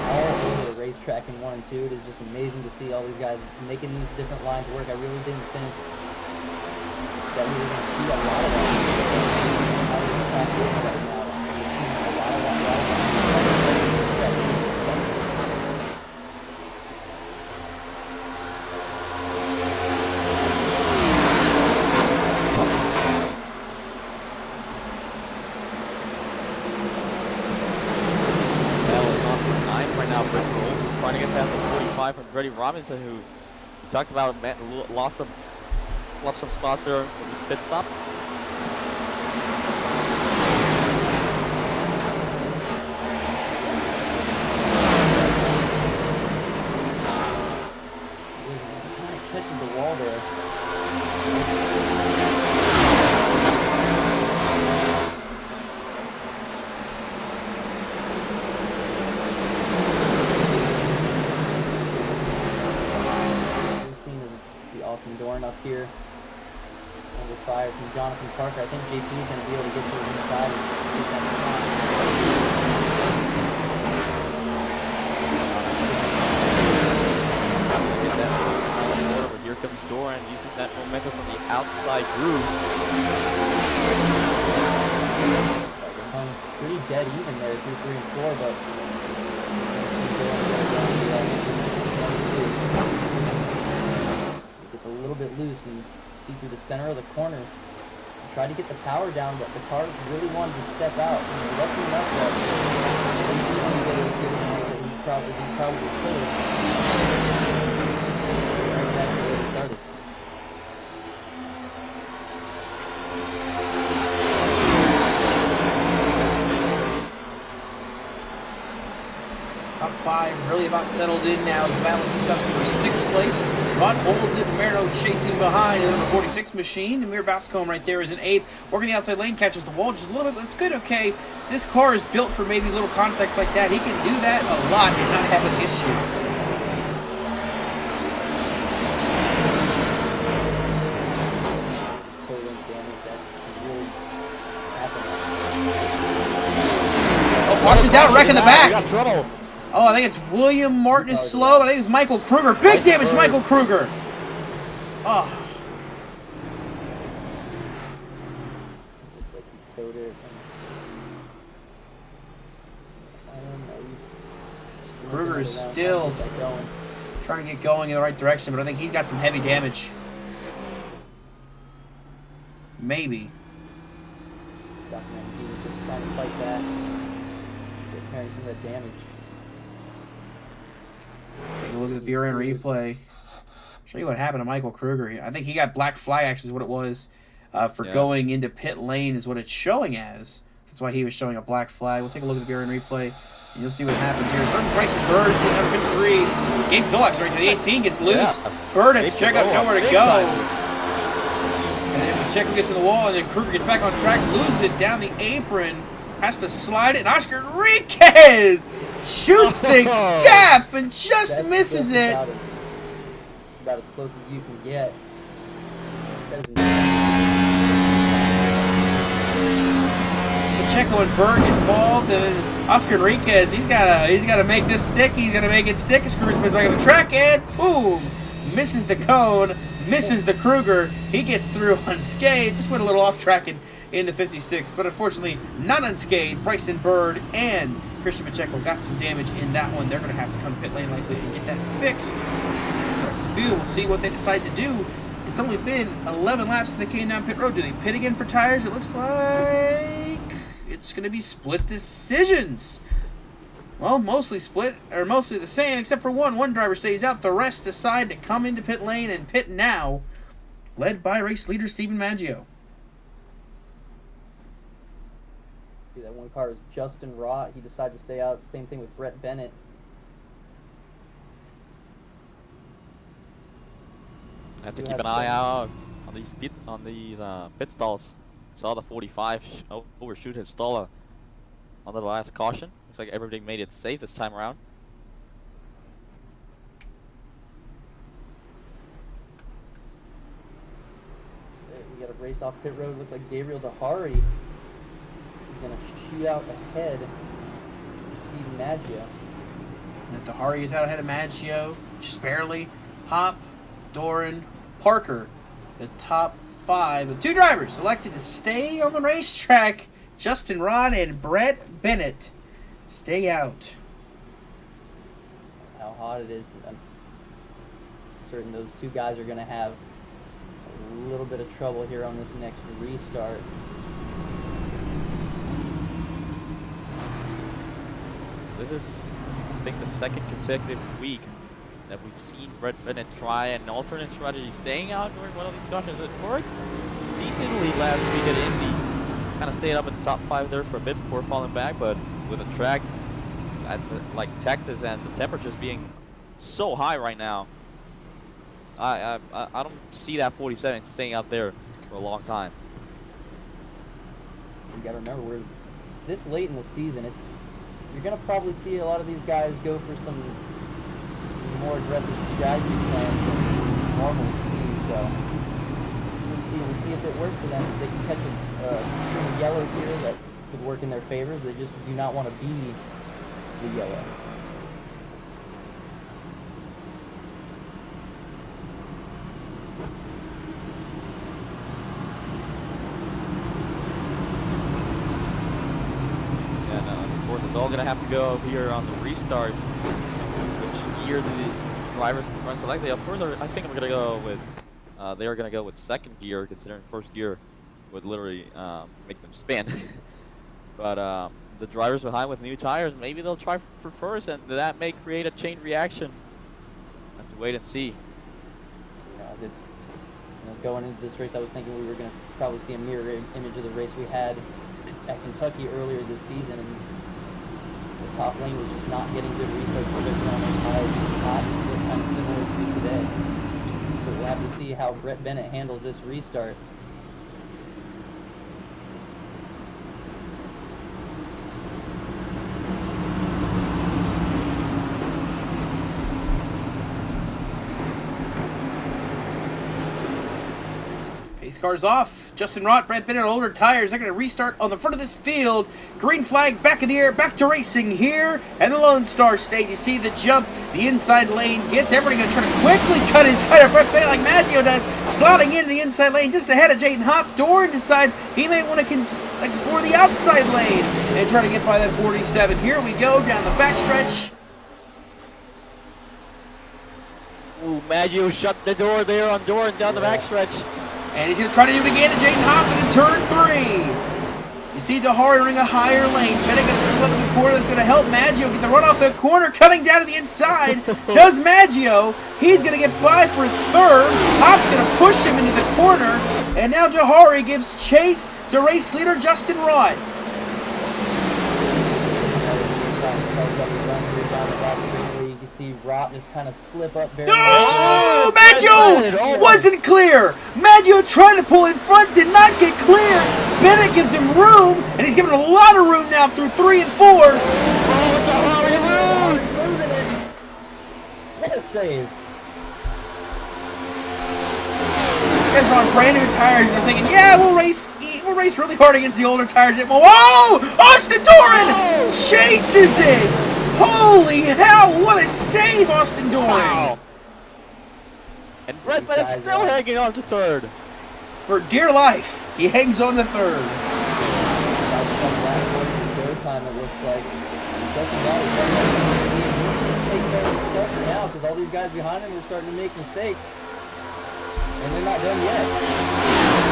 All over the racetrack in 1 and 2. It is just amazing to see all these guys making these different lines work. I really didn't think that we were going to see a lot of that. How is the track working right now? A lot of trying to get past the 45 from Freddie Robinson, who we talked about lost some spots there with his pit stop. kind of catching the wall there. Dorn up here under fire from Jonathan Parker. I think JP is going to be able to get to his inside and get that spot. Get that. But here comes Doran using that momentum from the outside groove. Hung pretty dead even there through 3 and 4, but a little bit loose and see through the center of the corner. Tried to get the power down, but the car really wanted to step out. Lucky enough that he probably could have. Right back to where he started. Top 5 really about settled in now as the battle heats up for 6th place. Ron holds it, Merno chasing behind in the number 46 machine. Amir Bascom right there is in 8th. Working the outside lane, catches the wall just a little bit. That's good, okay. This car is built for maybe little context like that. He can do that a lot and not have an issue. Oh, caution down, wreck in the back. We got trouble. Oh, I think it's William Martin is slow. I think it's Michael Kruger. Big damage to Michael Kruger. Oh. Kruger is still trying to get going in the right direction, but I think he's got some heavy damage. Maybe. Just trying to fight that. Repairing some of that damage. Take a look at the BRN replay. Show you what happened to Michael Kruger. I think he got black flag action is what it was for going into pit lane is what it's showing as. That's why he was showing a black flag. We'll take a look at the BRN replay and you'll see what happens here. Starts Bryson Bird, number 53. Gabe Zolak's right to the 18, gets loose. Yeah. Bird has to check out nowhere to go. And then Pacheco gets in the wall and then Kruger gets back on track, loses it down the apron, has to slide it, and Oscar Enriquez shoots the gap and just misses it. About as close as you can get. Pacheco and Berg involved, and Oscar Enriquez, he's gotta make this stick. He's gonna make it stick. Screws Smith back on the track, and boom, misses the cone, misses the Kruger. He gets through unscathed. Just went a little off track in the 56, but unfortunately not unscathed. Bryson Bird and Christian Pacheco got some damage in that one. They're gonna have to come to pit lane likely and get that fixed. The rest of the field, we'll see what they decide to do. It's only been 11 laps since they came down pit road. Do they pit again for tires? It looks like it's going to be split decisions. Well, mostly split, or mostly the same, except for one. One driver stays out. The rest decide to come into pit lane and pit now, led by race leader Stephen Maggio. See, that one car is Justin Rott. He decides to stay out. Same thing with Brett Bennett. I have to keep an eye out on these pit stalls. Saw the 45 overshoot his stall on the last caution. Looks like everything made it safe this time around. So we got a race off pit road. Looks like Gabriel Dahari is going to shoot out ahead of Steve Maggio. And Dahari is out ahead of Maggio, just barely. Hop, Doran, Parker, the top 5 with 2 drivers elected to stay on the racetrack. Justin Rod and Brett Bennett stay out. How hot it is. I'm certain those 2 guys are going to have a little bit of trouble here on this next restart. This is, I think, the second consecutive week that we've seen Brett Bennett try an alternate strategy, staying out during one of these cautions. It worked decently last week at Indy. Kind of stayed up in the top 5 there for a bit before falling back, but with a track like Texas and the temperatures being so high right now, I don't see that 47 staying out there for a long time. You got to remember, we're this late in the season. You're going to probably see a lot of these guys go for some more aggressive strategy plans than we normally see. So we'll see if it works for them. If they can catch a string of yellows here that could work in their favors. They just do not want to be the yellow. And of course, it's all going to have to go here on the restart. Which gear do the drivers run selectly? Of course, I think I'm going to go with. They are going to go with second gear, considering first gear would literally make them spin. But the drivers behind with new tires, maybe they'll try for first, and that may create a chain reaction. Have to wait and see. Going into this race, I was thinking we were going to probably see a mirror image of the race we had at Kentucky earlier this season, and the top lane was just not getting good restart production on those tires. It was hot and slick, kind of similar to today. So we'll have to see how Brett Bennett handles this restart. Pace car's off. Justin Rott, Brett Bennett on older tires. They're going to restart on the front of this field. Green flag back in the air. Back to racing here. And the Lone Star State. You see the jump. The inside lane gets everybody going to try to quickly cut inside of Brett Bennett like Maggio does. Slotting into the inside lane just ahead of Jaden Hop. Doran decides he may want to explore the outside lane and try to get by that 47. Here we go down the backstretch. Ooh, Maggio shut the door there on Doran down the backstretch. And he's going to try to do it again to Jaden Hoffman in turn 3. You see Dahari running a higher lane. Bennett going to slip up in the corner. That's going to help Maggio get the run off the corner, cutting down to the inside. Does Maggio. He's going to get by for third. Hop's going to push him into the corner. And now Dahari gives chase to race leader Justin Rott. You see Rott just kind of slip up very Oh, Maggio wasn't clear. Maggio trying to pull in front, did not get clear. Bennett gives him room, and he's given a lot of room now through 3 and 4. What a save. These guys are on brand new tires, and they're thinking, yeah, we'll race race really hard against the older tires. Whoa! Austin Doran chases it! Holy hell, what a save, Austin Doran! Wow. And Brett Bennett's still hanging on to third. For dear life, he hangs on to third. Third time it looks like. It doesn't matter. Take care of the stuff for now because all these guys behind him are starting to make mistakes. And they're not done yet.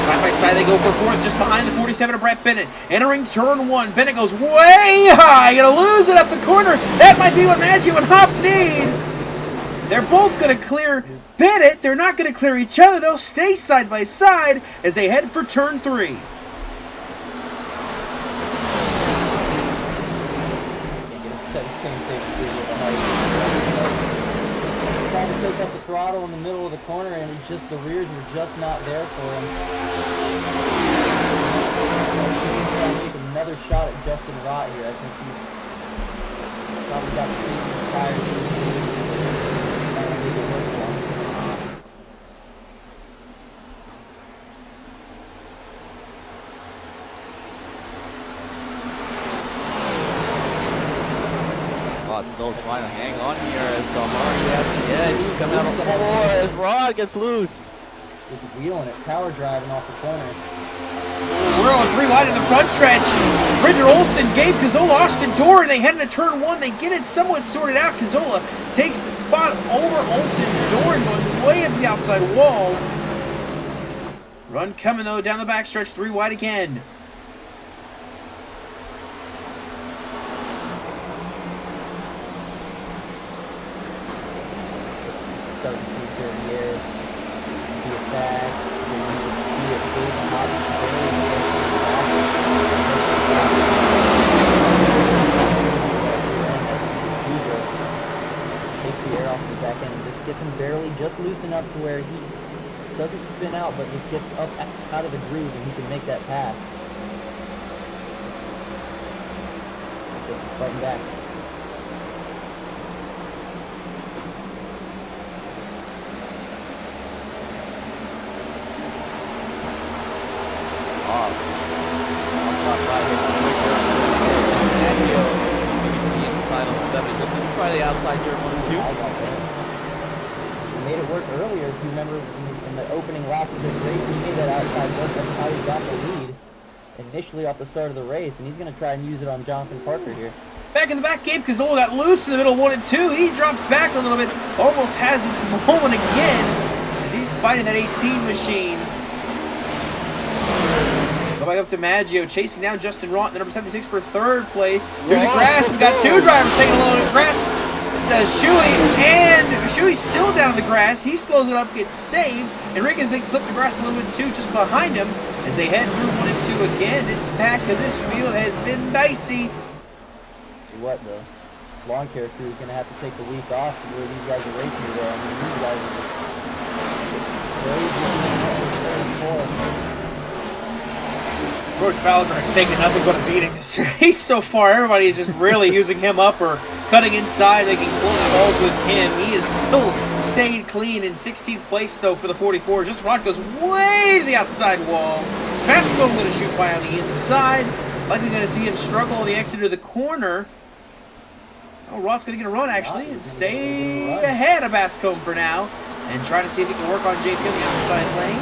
Side by side, they go for fourth, just behind the 47 of Brett Bennett. Entering turn one, Bennett goes way high, gonna lose it up the corner. That might be what Maggio and Hop need. They're both gonna clear Bennett. They're not gonna clear each other. They'll stay side by side as they head for turn three. Trying to take up the throttle in the middle of the corner, and it's just the rears were just not there for him. Trying to take another shot at Justin Rott here. I think he's probably got the previous tires. Trying to make it work for him. Still trying to hang on here as Almari has the edge. Coming out on the floor as Rod gets loose. Just wheeling it, power driving off the corner. We're on three wide in the front stretch. Bridger Olsen, Gabe Cazola, Austin Doran. They head into turn one. They get it somewhat sorted out. Cazola takes the spot over Olsen. Doran going way into the outside wall. Run coming though down the backstretch. Three wide again. Starting to see it here in the air. Be it back. You see it big and hot. Takes the air off the back end and just gets him barely just loose enough to where he doesn't spin out, but just gets up out of the groove and he can make that pass. Just fighting back. Try the outside here, 1 and 2. He made it work earlier. If you remember in the opening lap of this race, he made that outside work. That's how he got the lead initially off the start of the race, and he's going to try and use it on Jonathan Parker here. Back in the back, Gabe Cazola got loose in the middle, 1 and 2. He drops back a little bit, almost has it moment again as he's fighting that 18 machine. Go back up to Maggio, chasing down Justin Rott, the number 76 for third place. Through the grass, we got two drivers taking a little grass. It says Shuey, and Shuey's still down in the grass. He slows it up, gets saved. Enriquez, they clip the grass a little bit too, just behind him as they head through 1 and 2 again. This back of this field has been dicey. What the lawn care crew is going to have to take the week off to where these guys are racing today. I mean, these guys are just very George Falkenberg's taking nothing but a beating this race so far. Everybody is just really using him up or cutting inside, making close calls with him. He is still stayed clean in 16th place, though, for the 44. Just Rod goes way to the outside wall. Bascom going to shoot by on the inside. Likely going to see him struggle on the exit of the corner. Oh, Rod's going to get a run, actually, and stay ahead of Bascom for now. And try to see if he can work on JP on the outside lane.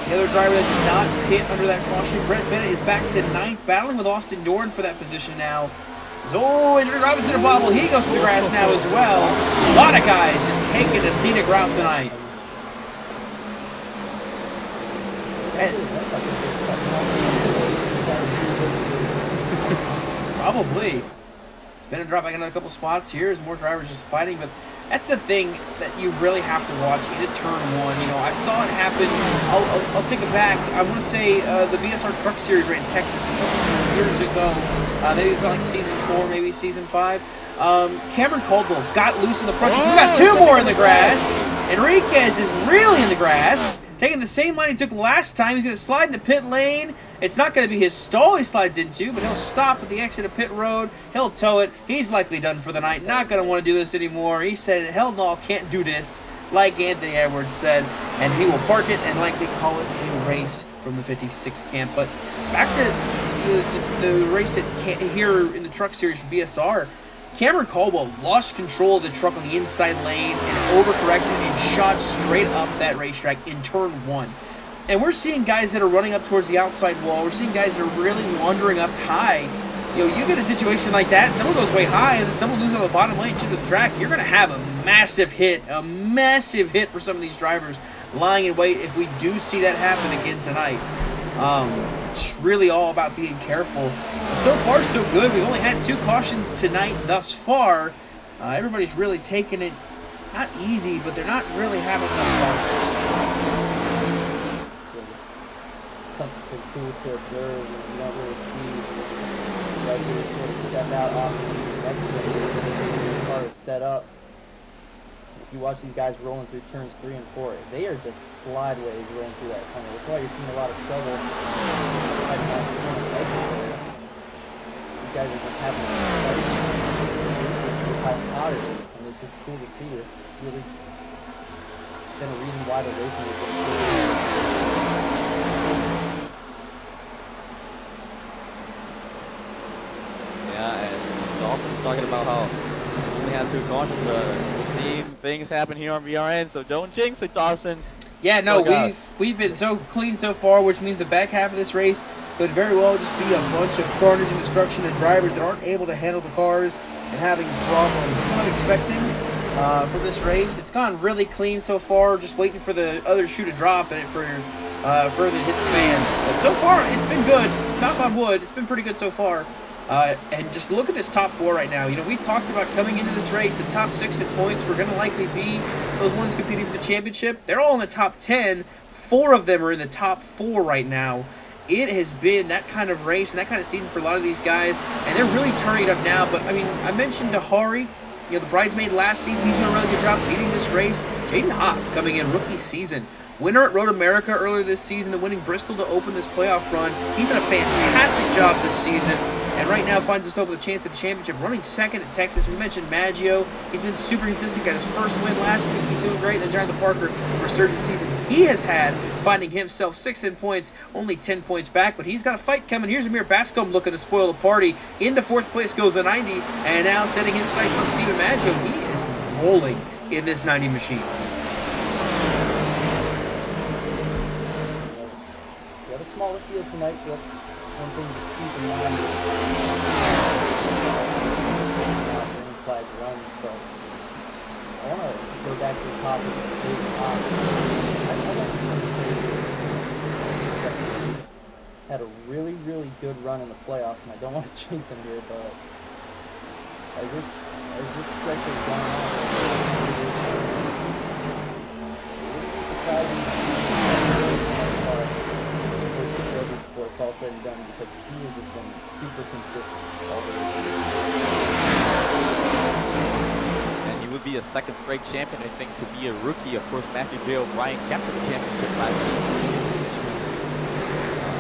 The other driver that did not pit under that caution, Brett Bennett, is back to 9th, battling with Austin Doran for that position now. Oh, and Robinson a bobble. He goes to the grass now as well. A lot of guys just taking the scenic route tonight. Probably. Spin and drop back another couple spots here as more drivers just fighting, but that's the thing that you really have to watch into turn one. You know, I saw it happen. I'll take it back. I want to say the BSR Truck Series right in Texas a couple years ago. Maybe it was about like season 4, maybe season 5. Cameron Caldwell got loose in the front. We got two more in the grass. Enriquez is really in the grass. Taking the same line he took last time. He's going to slide into pit lane. It's not going to be his stall he slides into, but he'll stop at the exit of pit road. He'll tow it. He's likely done for the night. Not going to want to do this anymore. He said, hell no, can't do this, like Anthony Edwards said. And he will park it and likely call it a race from the 56 camp. But back to the race here in the truck series for BSR. Cameron Caldwell lost control of the truck on the inside lane and overcorrected and shot straight up that racetrack in turn 1. And we're seeing guys that are running up towards the outside wall. We're seeing guys that are really wandering up high. You know, you get a situation like that, someone goes way high, and then someone loses on the bottom lane, chip to the track, you're going to have a massive hit for some of these drivers lying in wait if we do see that happen again tonight. It's really all about being careful. But so far, so good. We've only had 2 cautions tonight thus far. Everybody's really taking it, not easy, but they're not really having enough fun. Something cool to observe, and you don't really see like you sort of step out off the next one. The car is set up. If you watch these guys rolling through turns 3 and 4, they are just slideways rolling through that tunnel. That's why you're seeing a lot of trouble. These guys are just having a fight with how hot it is, and it's just cool to see. It's really been a reason why the racing is so Yeah, and Dawson's talking about how we only had 2 cautions, but we've seen things happen here on VRN, so don't jinx it, Dawson. Yeah, no, So we've been so clean so far, which means the back half of this race could very well just be a bunch of carnage and destruction and drivers that aren't able to handle the cars and having problems. That's what I'm expecting for this race. It's gone really clean so far, just waiting for the other shoe to drop and it for further to hit the fan. But so far, it's been good. Knock on wood, it's been pretty good so far. And just look at this top 4 right now. You know, we talked about coming into this race, the top 6 in points were going to likely be those ones competing for the championship. They're all in the top 10. 4 of them are in the top 4 right now. It has been that kind of race and that kind of season for a lot of these guys, and they're really turning it up now. But, I mean, I mentioned Dahari, you know, the bridesmaid last season. He's doing a really good job leading this race. Jaden Hopp coming in rookie season. Winner at Road America earlier this season and winning Bristol to open this playoff run. He's done a fantastic job this season. And right now finds himself with a chance at the championship, running second at Texas. We mentioned Maggio. He's been super consistent, got his first win last week. He's doing great. And then Jonathan Parker, resurgent season he has had, finding himself 6th in points, only 10 points back. But he's got a fight coming. Here's Amir Bascom looking to spoil the party. Into 4th place goes the 90, and now setting his sights on Steven Maggio. He is rolling in this 90 machine. We have a smaller field tonight, so that's one thing to keep in mind. Green flag run, but I want to go back to the top of the big top. He's had a really, really good run in the playoffs, and I don't want to jinx him here, but as this stretch has gone on, before it's all said and done, because he has just been super consistent all the way. And he would be a 2nd straight champion, I think, to be a rookie. Of course, Matthew J. O'Brien captured the championship last season.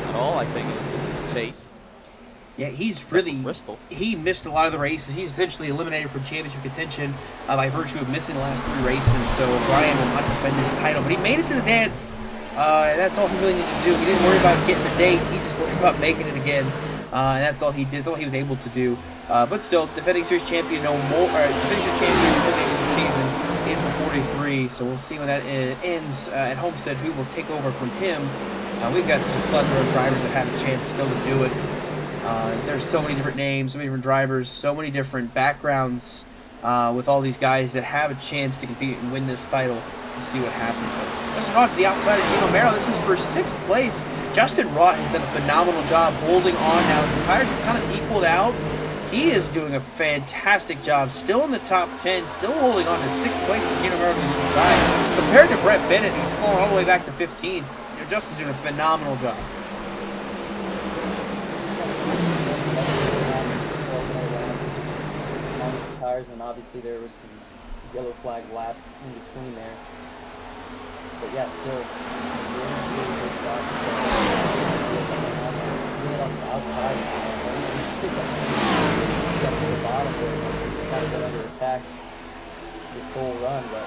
At all, I think, is Chase. Yeah, he's really, Bristol. he missed a lot of the races. He's essentially eliminated from championship contention by virtue of missing the last 3 races. So O'Brien will not defend his title. But he made it to the dance. That's all he really needed to do. He didn't worry about getting the date. He just worried about making it again. And that's all he did. That's all he was able to do. But still, defending series champion defending series champion until the end of the season is the 43. So we'll see when that ends at Homestead, who will take over from him. We've got such a plethora of drivers that have a chance still to do it. There's so many different names, so many different drivers, so many different backgrounds with all these guys that have a chance to compete and win this title. We'll see what happens. Justin Rott to the outside of Gino Merrill. This is for 6th place. Justin Rott has done a phenomenal job holding on now. As the tires have kind of equaled out, he is doing a fantastic job. Still in the top 10, still holding on to 6th place with Gino Merrill to the inside. Compared to Brett Bennett, who's fallen all the way back to 15. Justin's doing a phenomenal job. Tires, and obviously there was some yellow flag laps in between there. But yeah, still really good job. Doing it on the outside. Got to the bottom there, kind of got under attack this whole run, but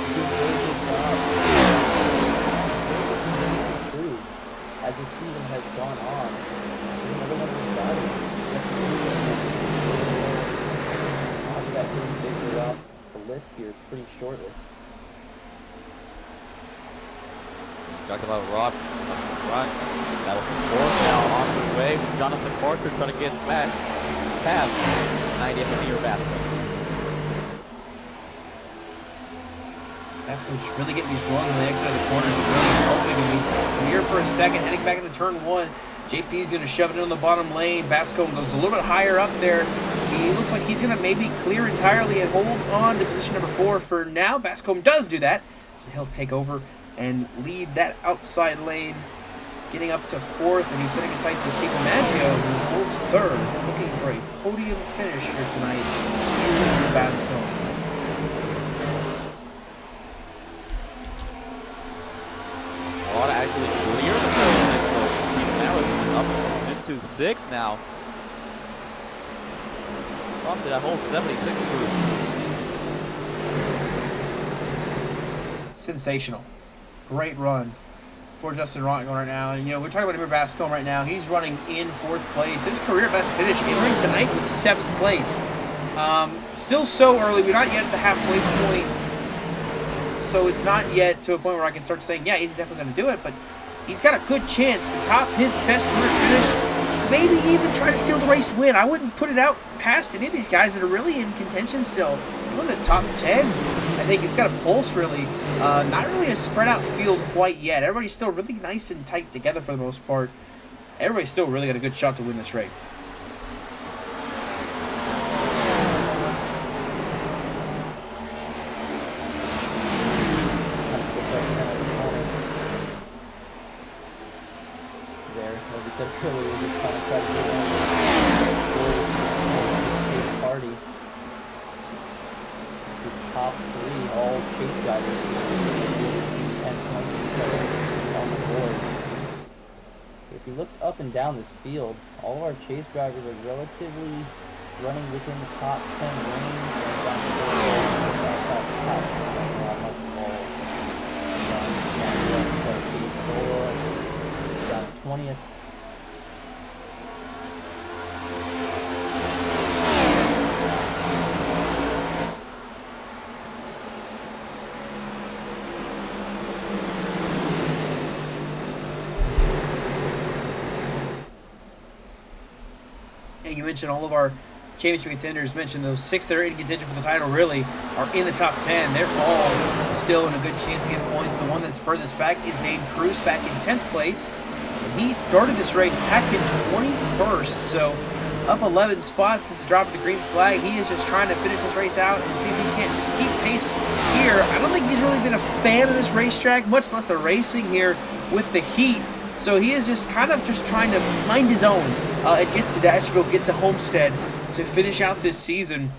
he did a really good job. as the season has gone on. There's another one of these drivers. I'll get that pretty big off the list here pretty shortly. Talked about Rock up in front. That was fourth now on the way with Jonathan Parker trying to get back past 90th and near Vasco. Vasco's really getting these runs on the exit of the corners and really helping him. He's clear for a second, heading back into turn 1. JP is going to shove it in the bottom lane. Vasco goes a little bit higher up there. He looks like he's going to maybe clear entirely and hold on to position number 4 for now. Vasco does do that, so he'll take over and lead that outside lane, getting up to 4th, and he's setting his sights on Steve Maggio, who holds 3rd, looking for a podium finish here tonight. He's in Vasco. Rod actually cleared the first, so Steve Maggio up into 6th now. Obviously that whole 76 group. Sensational. Great run for Justin Rott going right now. And, you know, we're talking about Amir Bascombe right now. He's running in 4th place. His career best finish in ring tonight was 7th place. Still so early. We're not yet at the halfway point. So it's not yet to a point where I can start saying, yeah, he's definitely going to do it. But he's got a good chance to top his best career finish. Maybe even try to steal the race win. I wouldn't put it out past any of these guys that are really in contention still. In the top 10, I think it's got a pulse really. Not really a spread out field quite yet. Everybody's still really nice and tight together for the most part. Everybody's still really got a good shot to win this race. There, like we said earlier, we just kind of try to get on the party. Top 3, all chase drivers, 10 points on the board. If you look up and down this field, all of our chase drivers are relatively running within the top 10 range and down the board, not much more. Down 20th. You mentioned all of our championship contenders, mentioned those 6 that are in contention for the title really are in the top 10. They're all still in a good chance to get points. The one that's furthest back is Dane Cruz back in 10th place. And he started this race back in 21st, so up 11 spots since the drop of the green flag. He is just trying to finish this race out and see if he can't just keep pace here. I don't think he's really been a fan of this racetrack, much less the racing here with the heat. So he is just kind of just trying to mind his own and get to Nashville, get to Homestead to finish out this season.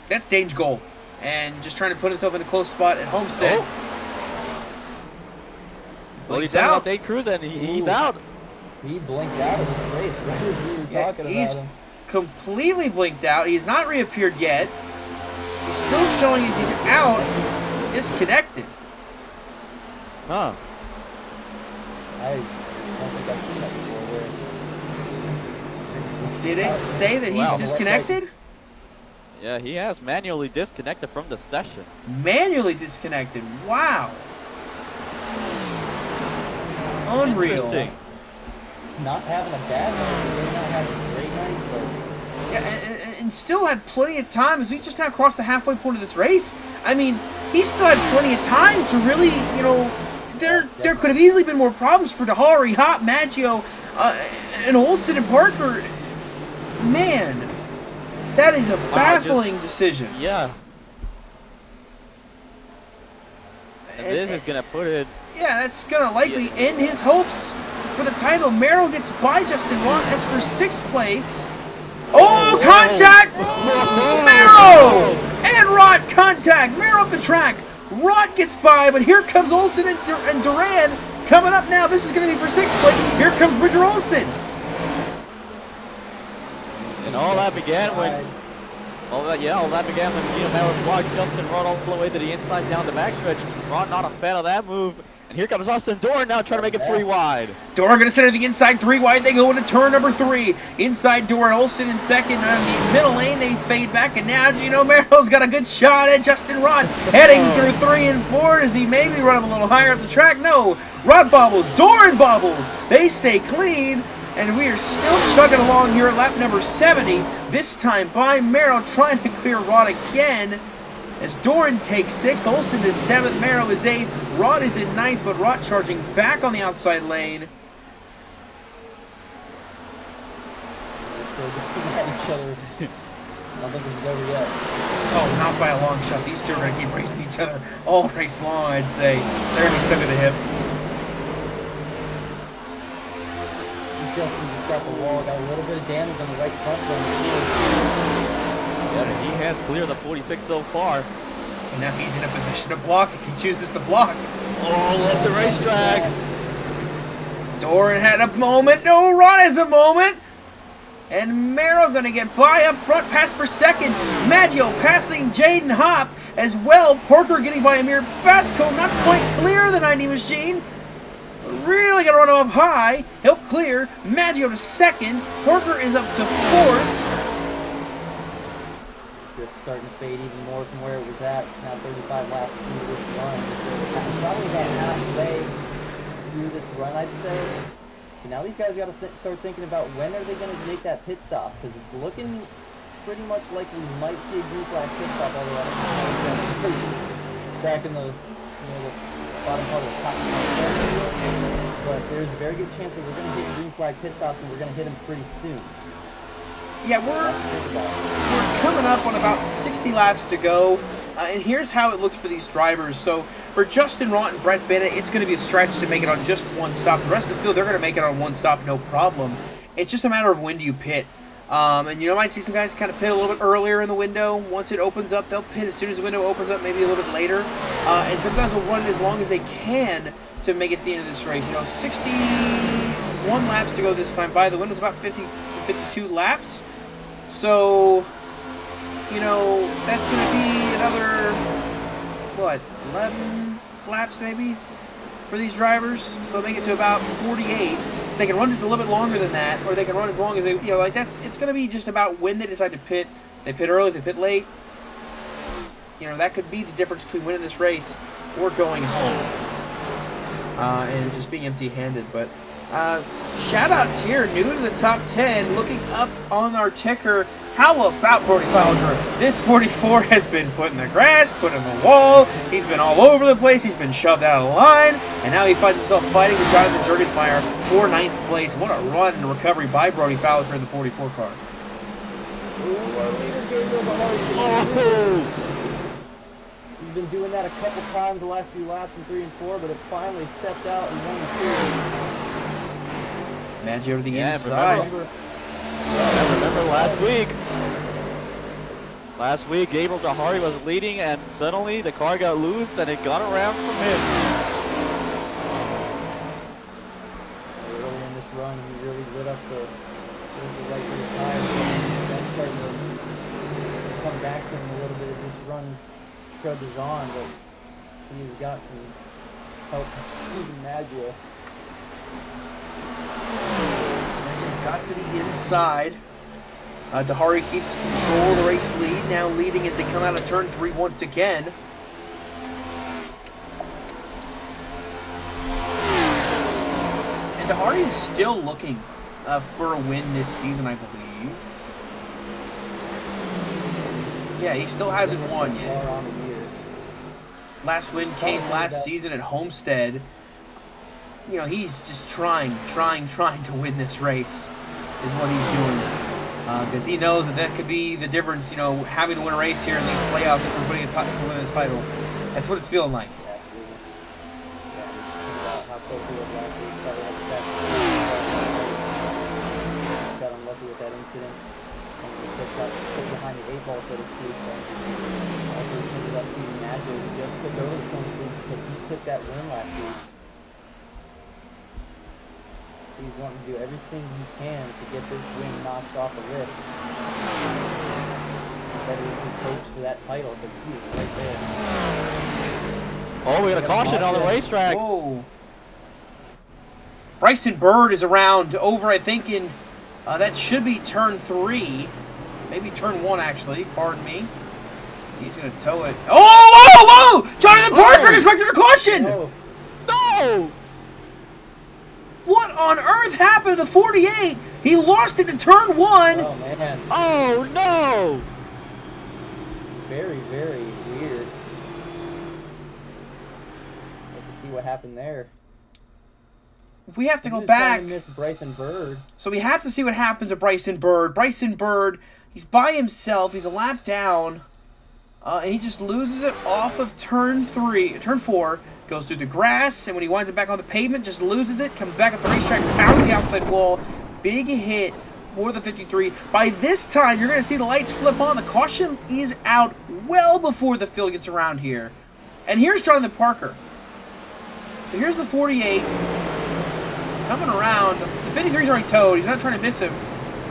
That's Dane's goal. And just trying to put himself in a close spot at Homestead. Well, he's out. About Dane Cruz, and he's out. He blinked out of this race. We were talking about he's him. completely blinked out. He's not reappeared yet. He's still showing as he's out, disconnected. Huh. I don't think I've seen that before. Did it say that he's disconnected? Yeah, he has manually disconnected from the session. Manually disconnected. Wow. Unreal. Interesting. Not having a bad night, he may not have a great night, but Yeah, and still had plenty of time as we just now crossed the halfway point of this race. I mean, he still had plenty of time to really, you know, there could have easily been more problems for Dahari, Hop, Maggio, and Olsen and Parker. Man, that is a baffling decision. Yeah. And this is going to put it... Yeah, that's going to likely end his hopes for the title. Merrill gets by Justin Rott. That's for 6th place. Oh, contact! Merrill! And Rott contact. Merrill up the track. Rott gets by, but here comes Olsen and Duran coming up now. This is going to be for 6th place. Here comes Bridger Olsen. And all that began when... all that began when Gino Mauer blocked Justin Rott all the way to the inside down the backstretch. Rott not a fan of that move And here comes Austin Dorn now trying to make it 3 wide. Dorn going to center the inside 3 wide. They go into turn number 3. Inside Dorn, Olsen in second. On the middle lane, they fade back. And now Gino Merrill's got a good shot at Justin Rod. Heading through 3 and 4. Does he maybe run him a little higher up the track? No. Rod bobbles. Dorn bobbles. They stay clean. And we are still chugging along here at lap number 70. This time by Merrill trying to clear Rod again. As Dorn takes 6th, Olsen is 7th, Merrill is 8th, Rod is in 9th, but Rod charging back on the outside lane. Each other. Nothing is over yet. Oh, not by a long shot. These two are going to keep racing each other all race long, I'd say. They're going to be stuck at the hip. Justin just got the wall, got a little bit of damage on the right front end. Yeah, he has cleared the 46 so far. And now he's in a position to block if he chooses to block. Oh, left the racetrack. Dorn had a moment. No, Rod has a moment. And Merrill going to get by up front, pass for second. Maggio passing Jaden Hopp as well. Parker getting by Amir Basco, not quite clear the 90 machine. Really going to run him up high. He'll clear. Maggio to second. Parker is up to 4th. Drift starting to fade even more from where it was at. Now 35 laps into this run. Probably about halfway through this run, I'd say. So now these guys got to start thinking about when are they going to make that pit stop, because it's looking pretty much like we might see a green flag pit stop, although I don't know if back in the, the bottom part of the top. But there's a very good chance that we're going to hit green flag pit stops, and we're going to hit them pretty soon. Yeah, we're coming up on about 60 laps to go, and here's how it looks for these drivers. So for Justin Rott and Brett Bennett, it's going to be a stretch to make it on just one stop. The rest of the field, they're going to make it on one stop, no problem. It's just a matter of when do you pit. And you might see some guys kind of pit a little bit earlier in the window. Once it opens up, they'll pit as soon as the window opens up, maybe a little bit later. And some guys will run it as long as they can to make it to the end of this race. 61 laps to go this time by. The window's about 50 to 52 laps. So, that's going to be another, 11 laps maybe for these drivers. So they'll make it to about 48. So they can run just a little bit longer than that, or they can run as long as they, it's going to be just about when they decide to pit. If they pit early, if they pit late, that could be the difference between winning this race or going home. And just being empty-handed. But shout-outs here, new to the top 10, looking up on our ticker. How about Brody Fowler? This 44 has been put in the grass, put in the wall. He's been all over the place. He's been shoved out of the line. And now he finds himself fighting with Jonathan Jurgensmeyer for 9th place. What a run and recovery by Brody Fowler in the 44 car. He's been doing that a couple times the last few laps in 3 and 4, but it finally stepped out in 1 and 2. Maggio to the inside. Remember last week? Last week, Gabriel Jahari was leading, and suddenly the car got loose, and it got around from him. Early in this run, he really lit up the right rear tires. That's starting to come back to him a little bit as this run trudges on, but he's got some help from Steven Maggio. Got to the inside. Dahari keeps control of the race lead, now leading as they come out of turn 3 once again. And Dahari is still looking for a win this season, I believe. Yeah, he still hasn't won yet. Last win came last season at Homestead. He's just trying to win this race is what he's doing. Because he knows that could be the difference, having to win a race here in these playoffs for winning this title. That's what it's feeling like. Got unlucky with that incident. Put behind the 8 ball, so to speak. Also, thinking about Steven Maggio, who just took over the 26 because he took that win last week. He's wanting to do everything he can to get this win knocked off the list. Better his coach for that title because he is right there. Oh, we got a caution on the racetrack. Whoa. Bryson Bird is around over, I think, in that should be turn 3. Maybe turn 1, actually. Pardon me. He's going to tow it. Oh, whoa, whoa! Jonathan Parker just wrecked under caution! Oh. No! What on earth happened to the 48? He lost it in turn 1. Oh, man. Oh, no! Very, very weird. Let's see what happened there. We have to go Just back. trying to miss Bryson Bird. So we have to see what happens to Bryson Bird. Bryson Bird, he's by himself. He's a lap down. And he just loses it off of turn 4. Goes through the grass, and when he winds it back on the pavement, just loses it. Comes back up the racetrack, pounds the outside wall. Big hit for the 53. By this time, you're going to see the lights flip on. The caution is out well before the field gets around here. And here's Jonathan Parker. So here's the 48. Coming around. The 53's already towed. He's not trying to miss him.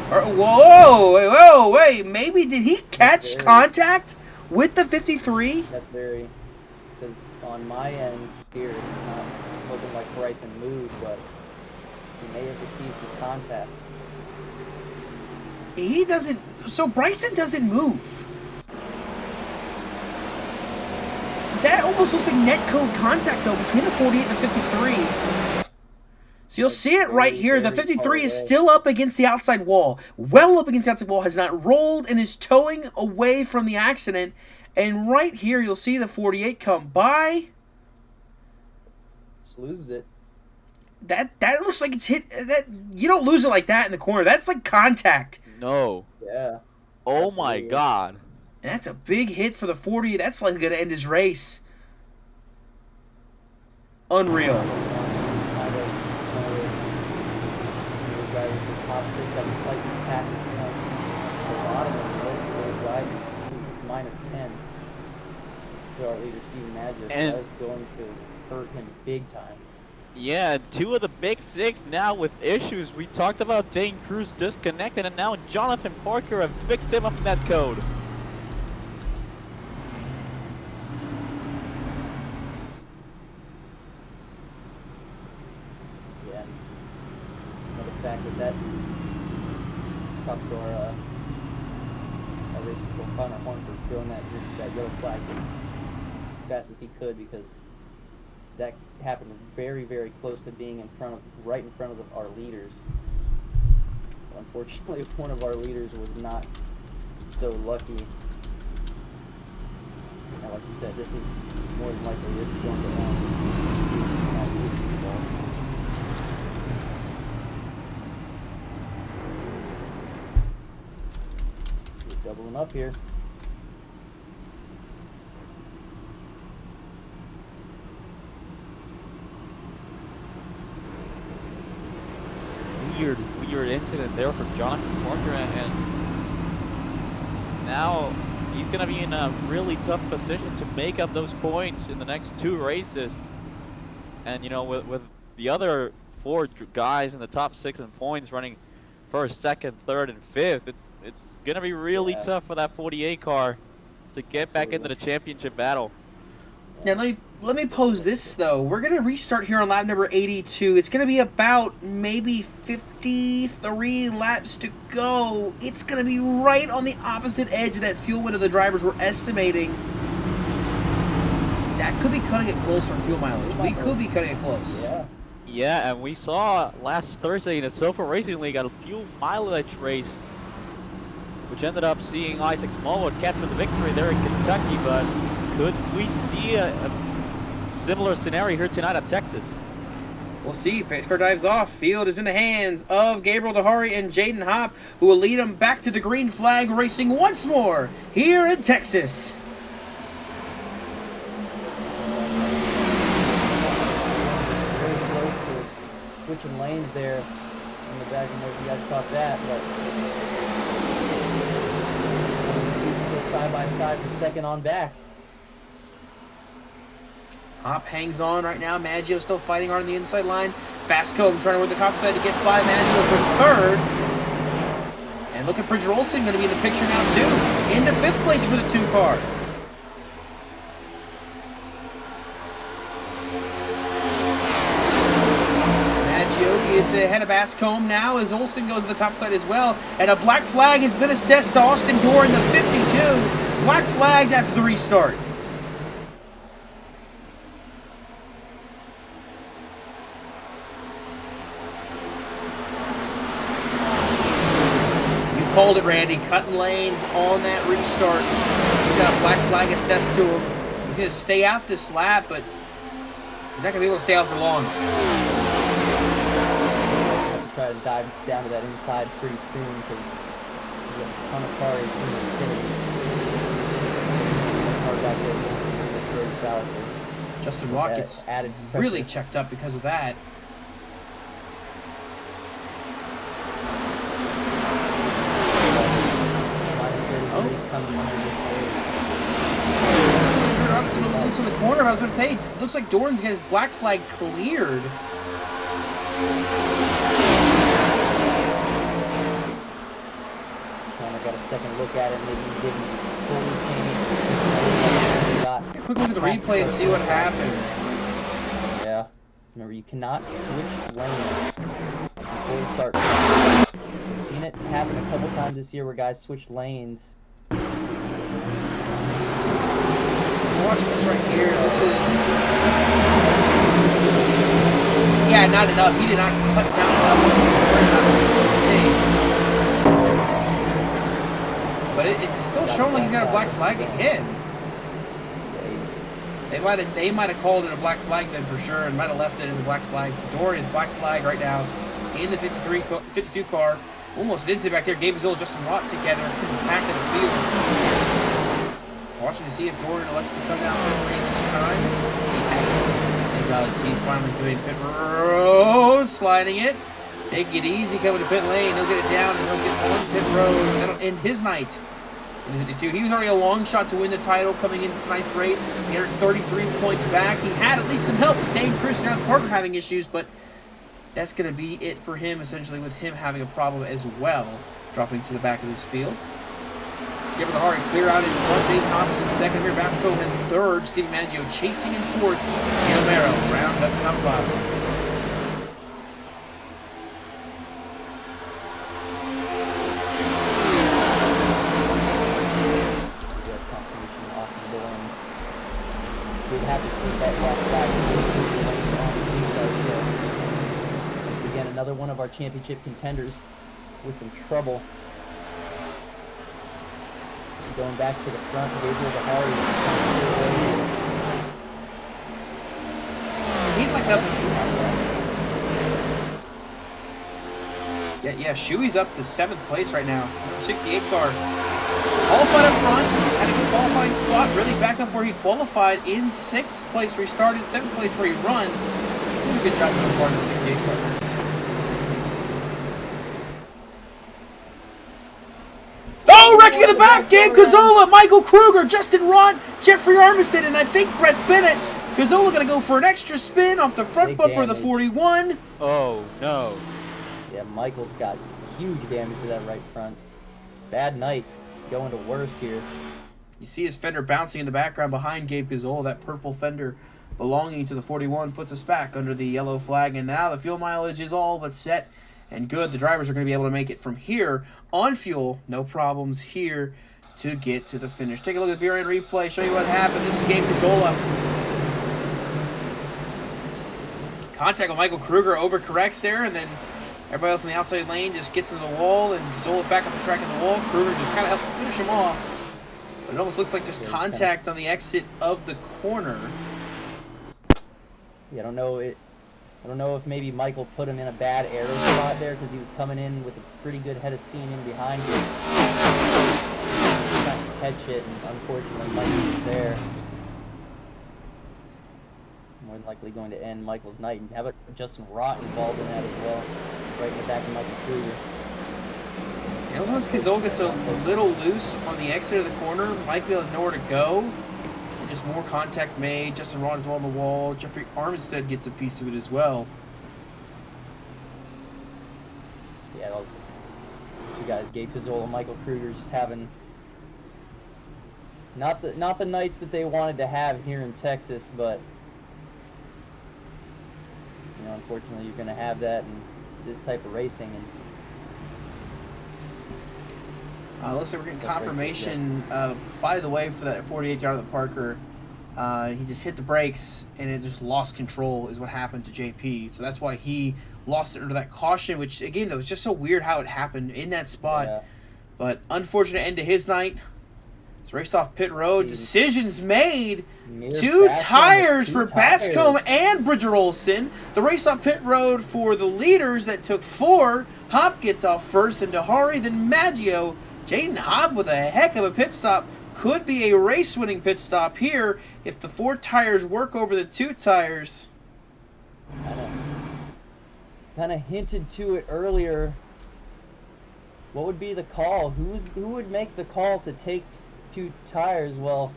Whoa, wait. Maybe did he catch contact with the 53? That's very... Because on my end here, it's not looking like Bryson moved, but he may have received his contact. He doesn't... So Bryson doesn't move. That almost looks like netcode contact, though, between the 48 and the 53. So you'll see it right here. The 53 is still up against the outside wall. Well up against the outside wall. Has not rolled and is towing away from the accident. And right here, you'll see the 48 come by. Just loses it. That looks like it's hit. That you don't lose it like that in the corner. That's like contact. No. Yeah. Oh my God. And that's a big hit for the 40. That's like going to end his race. Unreal. -10. So our leader, Steve Madger, And- is going to hurt him big time. Yeah, 2 of the big 6 now with issues. We talked about Dane Cruz disconnected, and now Jonathan Parker, a victim of that code. Yeah. Another fact that talks to our race control Connor Horn for throwing that yellow flag as fast as he could, because that happened very, very close to being right in front of our leaders. Unfortunately, one of our leaders was not so lucky. And like you said, this is more than likely this is going to We're doubling up here. Weird incident there for Jonathan Parker, and now he's going to be in a really tough position to make up those points in the next 2 races. And you know, with the other 4 guys in the top 6 in points running first, second, third, and fifth, it's going to be really tough for that 48 car to get back into the championship battle. Now let me pose this though. We're gonna restart here on lap number 82. It's gonna be about maybe 53 laps to go. It's gonna be right on the opposite edge of that fuel window the drivers were estimating. That could be cutting it close on fuel mileage. We could be cutting it close. Yeah. Yeah, and we saw last Thursday in the Silver Racing League a fuel mileage race, which ended up seeing Isaac Smallwood capture the victory there in Kentucky, but could we see a similar scenario here tonight at Texas? We'll see. Pace car dives off. Field is in the hands of Gabriel Dehari and Jaden Hopp, who will lead them back to the green flag racing once more here in Texas. Very close to switching lanes there in the back. I don't know if you guys caught that, but still side by side for second on back. Hopp hangs on right now. Maggio still fighting hard on the inside line. Bascombe trying to work the top side to get by Maggio for third. And look at Bridger Olsen going to be in the picture now too. Into 5th place for the 2 car. ahead of Bascombe now as Olsen goes to the top side as well. And a black flag has been assessed to Austin Dorr in the 52. Black flagged after the restart. You called it, Randy. Cutting lanes on that restart. He's got a black flag assessed to him. He's going to stay out this lap, but he's not going to be able to stay out for long. Try to dive down to that inside pretty soon because there's a ton of cars in the vicinity. Car back there very powerful. Justin Rockets added really checked up because of that. Robinson loose in the corner. I was going to say, looks like Dorn's getting his black flag cleared. Got a second look at it, maybe he didn't fully change. Quick look at the replay and see what happened. Yeah. Remember, you cannot switch lanes before you start. We've seen it happen a couple times this year where guys switch lanes. I'm watching this right here. This is... Yeah, not enough. He did not cut down enough. But it's still showing like he's got a black flag again. They might have called it a black flag then for sure, and might have left it in the black flag. So Dory is black flag right now in the 52 car. Almost into back there. Gabe Zilla, Justin Watt together in the back of the field. Watching to see if Dory elects to come down pit lane this time. He does. He's finally doing pit road, sliding it. Taking it easy, coming to pit lane. He'll get it down and he'll get one pit road. That'll end his night. In the 52. He was already a long shot to win the title coming into tonight's race. He earned 33 points back. He had at least some help with Dane Cruz and John Parker having issues, but that's going to be it for him, essentially, with him having a problem as well, dropping to the back of this field. Skipper the Hard clear out in front. Jay Thompson in second. Here, Basco has third. Steve Mangio chasing in fourth. Romero rounds up the top five. We'd have to see that black flag. Once again, another one of our championship contenders with some trouble. Going back to the front, Gabriel Bahari. He's like nothing. Yeah, Shuey's up to 7th place right now. 68 car. Qualified up front, had a good qualifying spot, really back up where he qualified in 6th place where he started, 7th place where he runs. He's doing a good job so far in the 68 car. Oh, wrecking in the back! Gabe Gazzola, Michael Kruger, Justin Rott, Jeffrey Armistead, and I think Brett Bennett. Gazzola gonna go for an extra spin off the front bumper of the 41. Oh, no. Yeah, Michael's got huge damage to that right front. Bad night. Going to worse here. You see his fender bouncing in the background behind Gabe Gazzola. That purple fender belonging to the 41 puts us back under the yellow flag. And now the fuel mileage is all but set and good. The drivers are going to be able to make it from here on fuel. No problems here to get to the finish. Take a look at the BRN replay. Show you what happened. This is Gabe Gazzola. Contact with Michael Kruger. Overcorrects there. And then everybody else in the outside lane just gets into the wall, and Zola back up the track in the wall. Kruger just kind of helps finish him off. But it almost looks like just contact on the exit of the corner. Yeah, I don't know if maybe Michael put him in a bad aero spot there because he was coming in with a pretty good head of steam in behind him. Trying to catch it, and unfortunately Michael was there. More than likely going to end Michael's night. And how about Justin Rott involved in that as well? Right in the back of Michael Kruger. Yeah, once Gazzola gets a little loose on the exit of the corner, Michael has nowhere to go. And just more contact made. Justin Rott as well on the wall. Jeffrey Armistead gets a piece of it as well. Yeah, you guys, Gabe Gazzola, Michael Kruger just having not the nights that they wanted to have here in Texas, but you know, unfortunately, you're going to have that, and this type of racing. And looks like we're getting confirmation, by the way, for that 48-yard of the Parker. He just hit the brakes, and it just lost control is what happened to JP. So that's why he lost it under that caution, which, again, though, was just so weird how it happened in that spot. Yeah. But unfortunate end to his night. It's raced off pit road. Decisions made. Two tires for Bascombe and Bridger Olsen. The race off pit road for the leaders that took 4. Hop gets off first, and Dahari, then Maggio. Jaden Hobb with a heck of a pit stop. Could be a race-winning pit stop here if the 4 tires work over the 2 tires. Kind of hinted to it earlier. What would be the call? Who would make the call to take 2 tires? Well,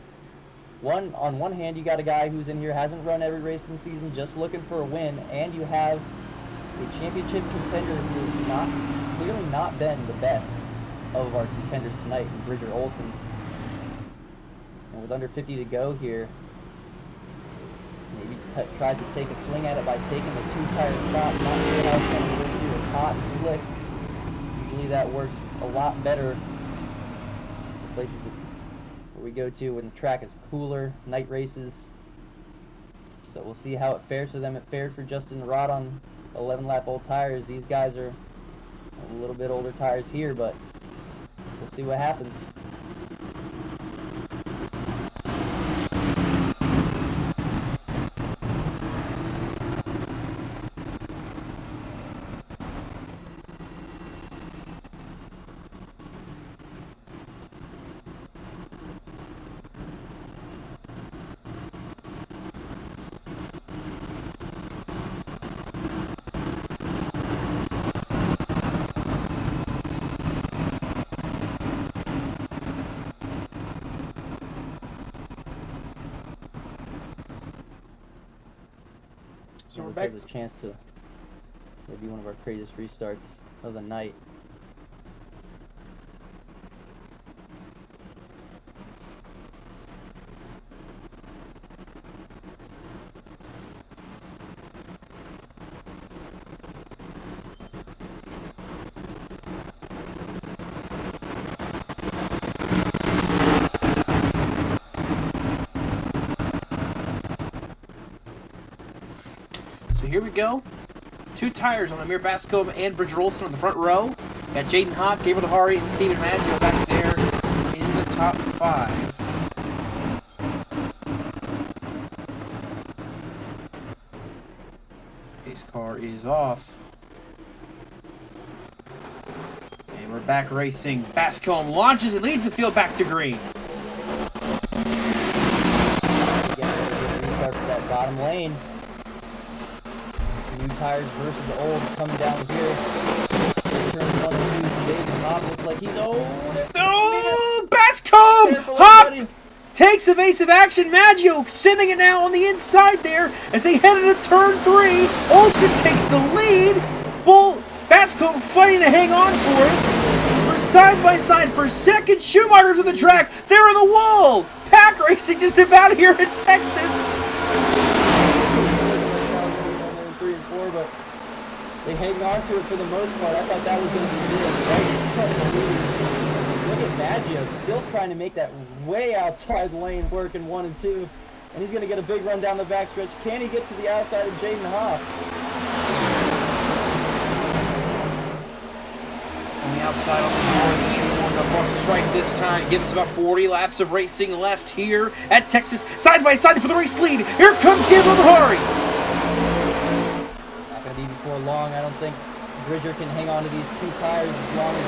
on one hand, you got a guy who's in here, hasn't run every race in the season, just looking for a win, and you have a championship contender who's clearly not been the best of our contenders tonight in Bridger Olsen. And with under 50 to go here, maybe tries to take a swing at it by taking the 2-tire stop. Not sure how it's going to work here. It's hot and slick. Usually that works a lot better in places where we go to when the track is cooler, night races. So we'll see how it fares for them. It fared for Justin Rod on 11-lap old tires. These guys are a little bit older tires here, but we'll see what happens. So we're this back. has a chance to maybe one of our craziest restarts of the night. So here we go. 2 tires on Amir Bascombe and Bridger Olsen on the front row. Got Jaden Hobb, Gabriel Dahari, and Steven Maggio back there in the top 5. Pace car is off. And we're back racing. Bascombe launches and leads the field back to green. Again, restart for that bottom lane. New tires versus the old coming down here. Turn 1 and 2. Jaden Hobb looks like he's Oh, Bascombe! Hop takes evasive action. Maggio sending it now on the inside there as they head into turn 3. Olsen takes the lead. Bascombe fighting to hang on for it. We're side by side for second. Schumacher's on the track. They're on the wall. Pack racing just about here in Texas. but they hang on to it for the most part. I thought that was going to be good. Look at Maggio still trying to make that way outside lane work in 1 and 2. And he's going to get a big run down the backstretch. Can he get to the outside of Jaden Hoff? On the outside on the board, Ian Warren across the stripe this time. Give us about 40 laps of racing left here at Texas. Side by side for the race lead. Here comes Gabriel Dahari. Not going to be before long. I don't think Bridger can hang on to these two tires as long as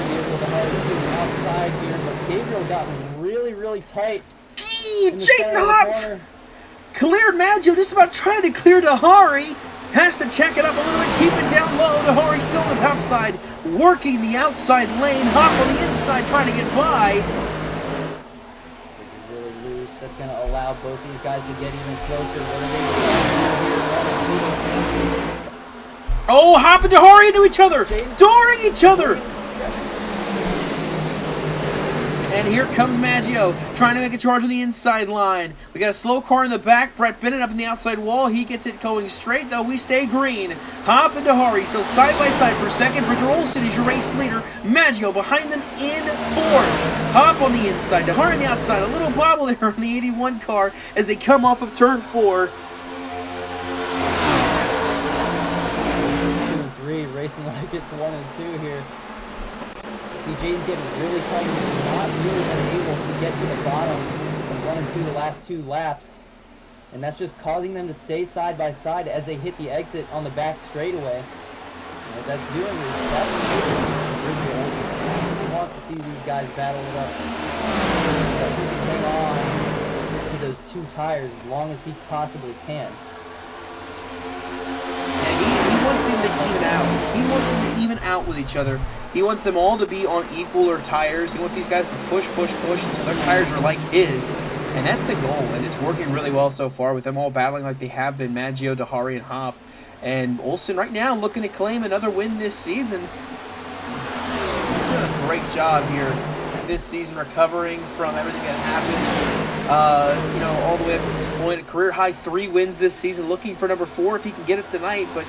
Gabriel Dahari is to the outside here. But Gabriel got really, really tight. Jaden Hoff cleared Maggio, just about trying to clear Dahari. Has to check it up a little bit, keep it down low. Dahari still on the top side, working the outside lane. Hoff on the inside, trying to get by. Really loose. That's going to allow both these guys to get even closer. Oh, Hoff and Dahari into each other, dooring each other. And here comes Maggio, trying to make a charge on the inside line. We got a slow car in the back. Brett Bennett up in the outside wall. He gets it going straight, though. We stay green. Hop and Dahari still side by side for second. Bridger Olsen is your race leader. Maggio behind them in fourth. Hop on the inside. Dahari on the outside. A little bobble there on the 81 car as they come off of turn 4. 2 and 3 racing like it's 1 and 2 here. CJ's getting really tight. He's not really been able to get to the bottom from 1 and 2 the last 2 laps. And that's just causing them to stay side by side as they hit the exit on the back straightaway. And what that's doing is that's Bridger Olsen. He wants to see these guys battle it up. But he can hang on to those 2 tires as long as he possibly can. And he wants them to even out. He wants them to even out with each other. He wants them all to be on equaler tires. He wants these guys to push until their tires are like his. And that's the goal, and it's working really well so far with them all battling like they have been, Maggio, Dahari, and Hop. And Olsen right now looking to claim another win this season. He's done a great job here this season recovering from everything that happened. You know, all the way up to this point. A career-high 3 wins this season, looking for number 4 if he can get it tonight. But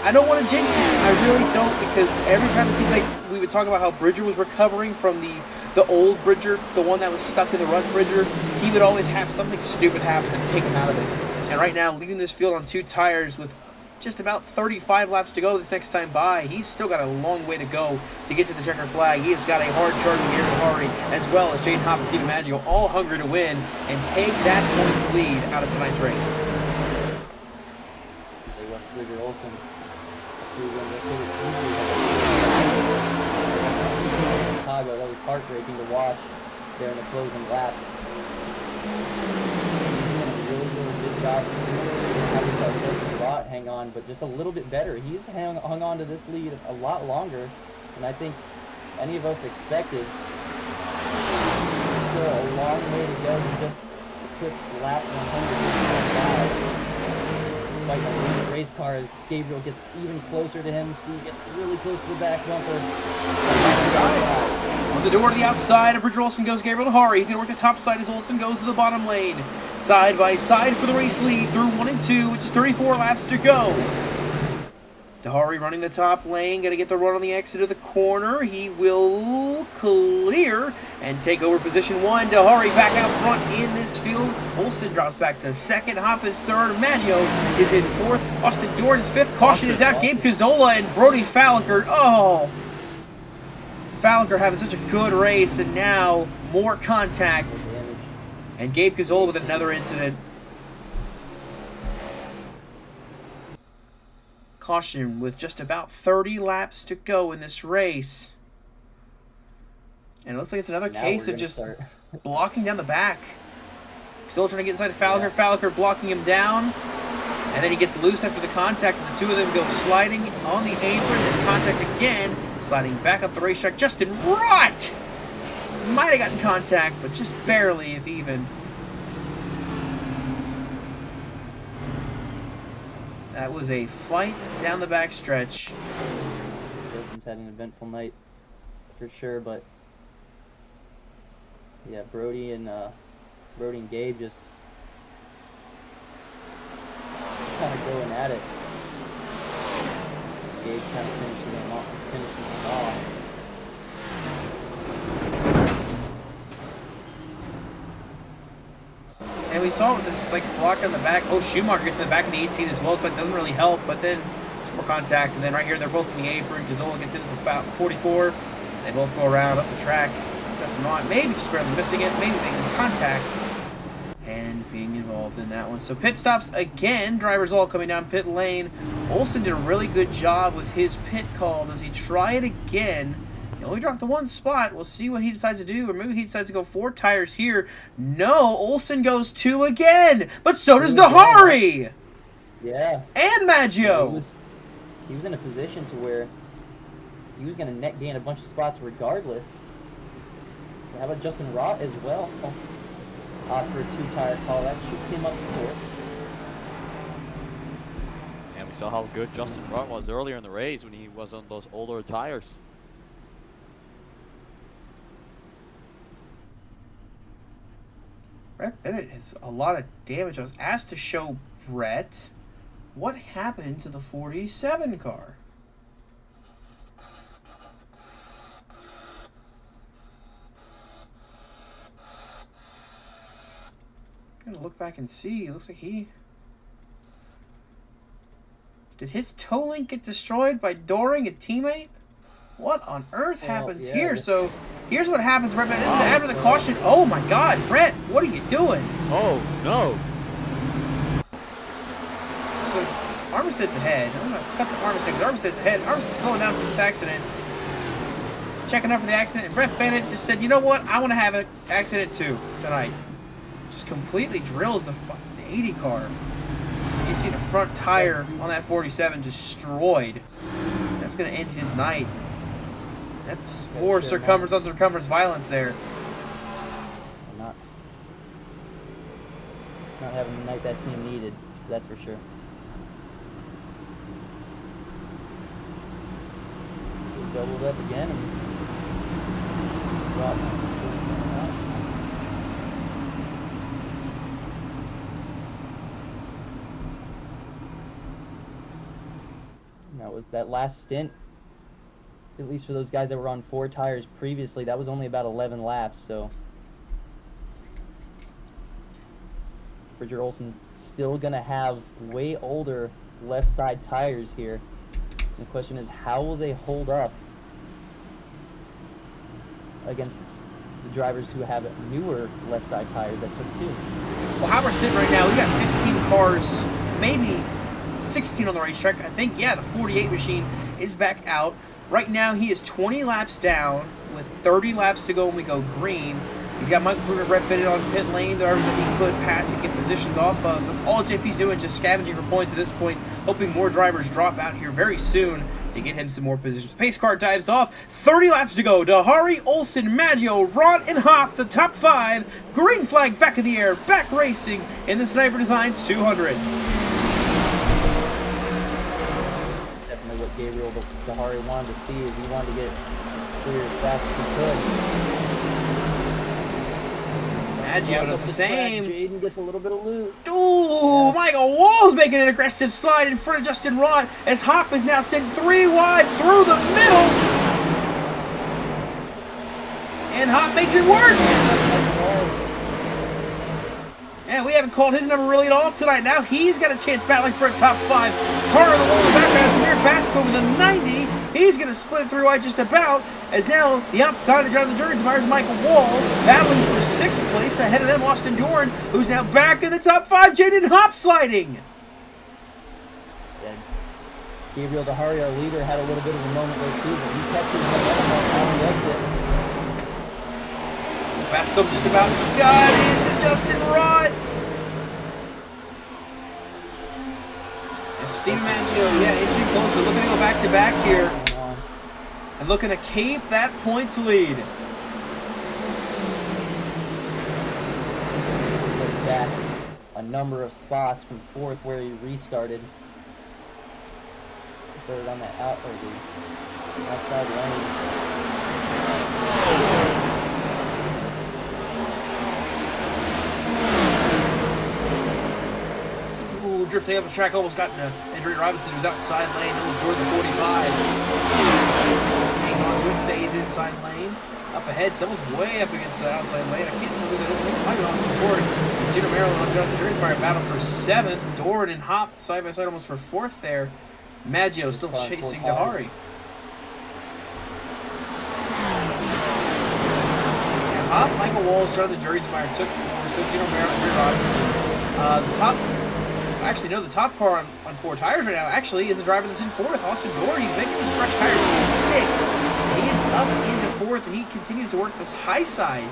I don't want to jinx it. I really don't, because every time it seems like we would talk about how Bridger was recovering from the old Bridger, the one that was stuck in the rut Bridger, he would always have something stupid happen and take him out of it. And right now, leading this field on 2 tires with just about 35 laps to go this next time by, he's still got a long way to go to get to the checker flag. He has got a hard charging Gary Dahari, as well as Jaden Hop and Steven Maggio, all hungry to win and take that points lead out of tonight's race. They left Bridger Olsen. Chicago. That was heartbreaking to watch there in the closing lap. He's doing a really, really good job, similar to how we saw Justin Rott hang on, but just a little bit better. He's hung on to this lead a lot longer than I think any of us expected. There's still a long way to go. He just eclipsed lap 100. Fighting a lead race car as Gabriel gets even closer to him. See, gets really close to the back bumper. On the door to the outside of Bridger Olsen goes Gabriel Dahari. He's going to work the top side as Olsen goes to the bottom lane. Side by side for the race lead through 1 and 2, which is 34 laps to go. Dahari running the top lane, going to get the run on the exit of the corner. He will clear and take over position 1. Dahari back out front in this field. Olsen drops back to second. Hop is third. Maggio is in fourth. Austin Dorn is fifth. Caution is out. Gabe Cazzola and Brody Falliker. Oh! Falliker having such a good race, and now more contact. And Gabe Cazzola with another incident. Caution with just about 30 laps to go in this race. And it looks like it's another case of just blocking down the back. Still trying to get inside Falliker. Falliker blocking him down. And then he gets loose after the contact, and the two of them go sliding on the apron and contact again. Sliding back up the racetrack. Justin Rott might have gotten contact, but just barely, if even. That was a fight down the backstretch. Justin's had an eventful night for sure, but yeah, Brody and Gabe just kind of going at it. Gabe kind of finishing them off. And we saw this like block on the back. Oh, Schumacher gets in the back of the 18 as well, so that doesn't really help. But then more contact, and then right here they're both in the apron. Cazzola gets into the 44. They both go around up the track. Justin Rott maybe just barely missing it, maybe making contact and being involved in that one. So pit stops again. Drivers all coming down pit lane. Olsen did a really good job with his pit call. Does he try it again? He only dropped the 1 spot. We'll see what he decides to do. Or maybe he decides to go 4 tires here. No, Olsen goes 2 again. But so does Dahari. Yeah. And Maggio. He was in a position to where he was going to net gain a bunch of spots regardless. How about Justin Rott as well? For a 2-tire call. That shoots him up to 4th. And we saw how good Justin Rott was earlier in the race when he was on those older tires. Brett Bennett has a lot of damage. I was asked to show Brett what happened to the 47 car. I'm gonna look back and see. It looks like he... Did his toe link get destroyed by dooring a teammate? What on earth happens here? So here's what happens, Brett Bennett. This is after the caution. Oh my God, Brett, what are you doing? Oh no! So Armstead's ahead. I'm gonna cut the Armstead because Armstead's ahead. Armstead's slowing down for this accident. Checking out for the accident, and Brett Bennett just said, "You know what? I want to have an accident too tonight." Just completely drills the 80 car. You see the front tire on that 47 destroyed. That's gonna end his night. That's more circumference on circumference violence there. Not having the night that team needed, that's for sure. He doubled up again and dropped. Now with that last stint, at least for those guys that were on 4 tires previously, that was only about 11 laps, so Bridger Olsen still gonna have way older left side tires here. And the question is, how will they hold up against the drivers who have newer left side tires that took 2? Well, how we're sitting right now, we got 15 cars, maybe 16 on the racetrack. I think, yeah, the 48 machine is back out. Right now, he is 20 laps down with 30 laps to go when we go green. He's got Michael Kruger, Brett Bennett on pit lane. There are that he could pass and get positions off of. So that's all JP's doing, just scavenging for points at this point, hoping more drivers drop out here very soon to get him some more positions. Pace car dives off. 30 laps to go. Dahari, Olsen, Maggio, Rod, and Hop, the top 5. Green flag back in the air, back racing in the Sniper Designs 200. Definitely what Gabriel Dahari wanted to see, is he wanted to get clear as fast as he could. Maggio does the same. Jaden gets a little bit of loot. Ooh, yeah. Michael Wall's making an aggressive slide in front of Justin Rod as Hop is now sent 3 wide through the middle. And Hop makes it work. And we haven't called his number really at all tonight. Now he's got a chance battling for a top 5. Car in the wall in the background, Samir Basco with a 90. He's going to split it 3 wide just about, as now the outside of Jonathan Jurgens is Michael Walls, battling for 6th place. Ahead of them, Austin Doran, who's now back in the top 5. Jaden Hop sliding. Yeah. Gabriel Dahari, our leader, had a little bit of a moment there too, but he kept his momentum on the exit. Basco just about got into Justin Rod. And Steve Maggio, yeah, inching closer, looking to go back to back here. And looking to keep that points lead. Slipped back a number of spots from 4th where he restarted. Started on that outside lane. Drifting up the track, almost got into Andrew Robinson, who's outside lane, almost toward the 45. Hangs on to it, stays inside lane. Up ahead, someone's way up against the outside lane. I can't tell who that is. I think it might be Austin Ford. It's Gino Maryland on Jonathan Jurgens battle for 7th. Doran and Hop side by side almost for 4th there. Maggio still chasing Dahari. Yeah, Hop, Michael Walls, Jonathan Jurgens took 4th. So Gino Maryland, Andrew Robinson. The top car on 4 tires right now actually is the driver that's in 4th, Austin Doran. He's making his fresh tires stick. He is up into 4th, and he continues to work this high side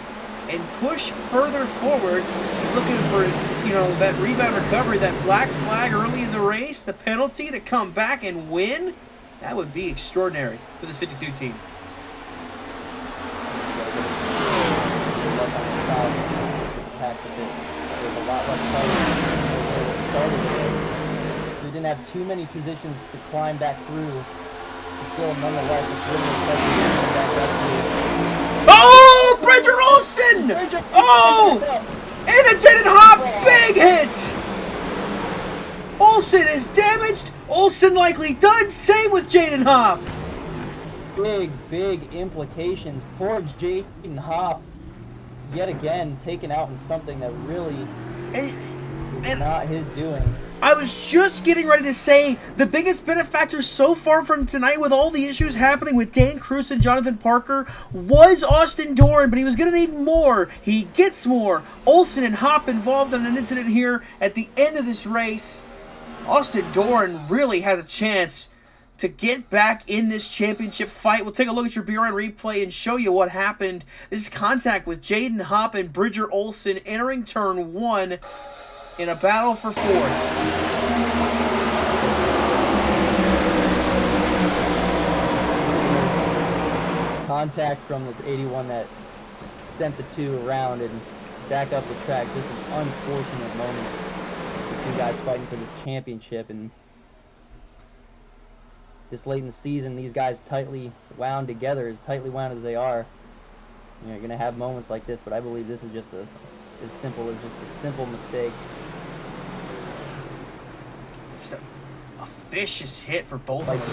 and push further forward. He's looking for, that rebound recovery, that black flag early in the race, the penalty to come back and win. That would be extraordinary for this 52 team. There's a lot less started. We didn't have too many positions to climb back through. Still, nonetheless, it's really impressive. Oh, Bridger Olsen! Oh! And a Jaden Hop, big hit! Olsen is damaged. Olsen likely done. Same with Jaden Hop. Big implications. Poor Jaden Hop, yet again, taken out in something that really is not his doing. I was just getting ready to say the biggest benefactor so far from tonight, with all the issues happening with Dan Cruz and Jonathan Parker, was Austin Doran, but he was going to need more. He gets more. Olsen and Hop involved in an incident here at the end of this race. Austin Doran really has a chance to get back in this championship fight. We'll take a look at your BRN replay and show you what happened. This is contact with Jaden Hop and Bridger Olsen entering turn 1 in a battle for 4th. Contact from the 81 that sent the 2 around and back up the track. Just an unfortunate moment. The 2 guys fighting for this championship, and this late in the season, these guys tightly wound together, as tightly wound as they are. You know, you're gonna have moments like this, but I believe this is just as simple as just a simple mistake. It's a vicious hit for both of them.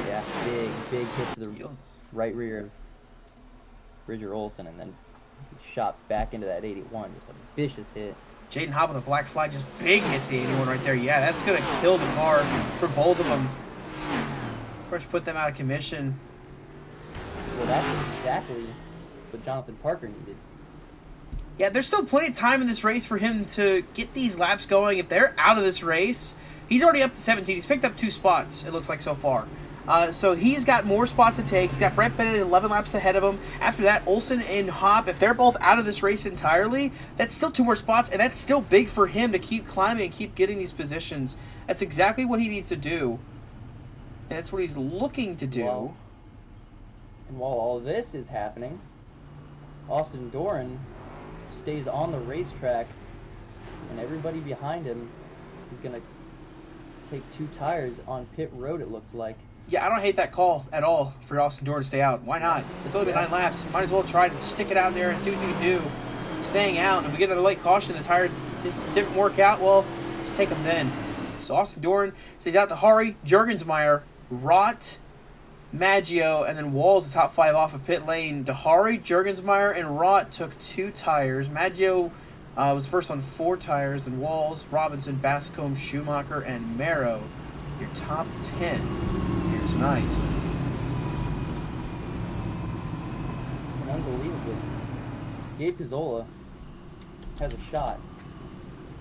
Yeah, big hit to the right rear of Bridger Olsen, and then he shot back into that 81. Just a vicious hit. Jaden Hop with a black flag, just big hit to the 81 right there. Yeah, that's going to kill the car for both of them. Of course, put them out of commission. Well, that's exactly what Jonathan Parker needed. Yeah, there's still plenty of time in this race for him to get these laps going. If they're out of this race, he's already up to 17. He's picked up 2 spots, it looks like, so far. So he's got more spots to take. He's got Brett Bennett 11 laps ahead of him. After that, Olsen and Hop, if they're both out of this race entirely, that's still 2 more spots, and that's still big for him to keep climbing and keep getting these positions. That's exactly what he needs to do, and that's what he's looking to do. And while all this is happening, Austin Doran stays on the racetrack, and everybody behind him is going to take 2 tires on pit road, it looks like. Yeah, I don't hate that call at all for Austin Doran to stay out. Why not? It's only been 9 laps. Might as well try to stick it out there and see what you can do. Staying out, and if we get another late caution, the tire didn't work out, well, let's take them then. So Austin Doran stays out to Hari, Jurgensmeyer, Rott, Maggio, and then Walls, the top 5 off of pit lane. Dahari, Jurgensmeyer, and Rott took 2 tires. Maggio was first on 4 tires, then Walls, Robinson, Bascombe, Schumacher, and Marrow. Your top 10 here tonight. And unbelievably, Gabe Pizzola has a shot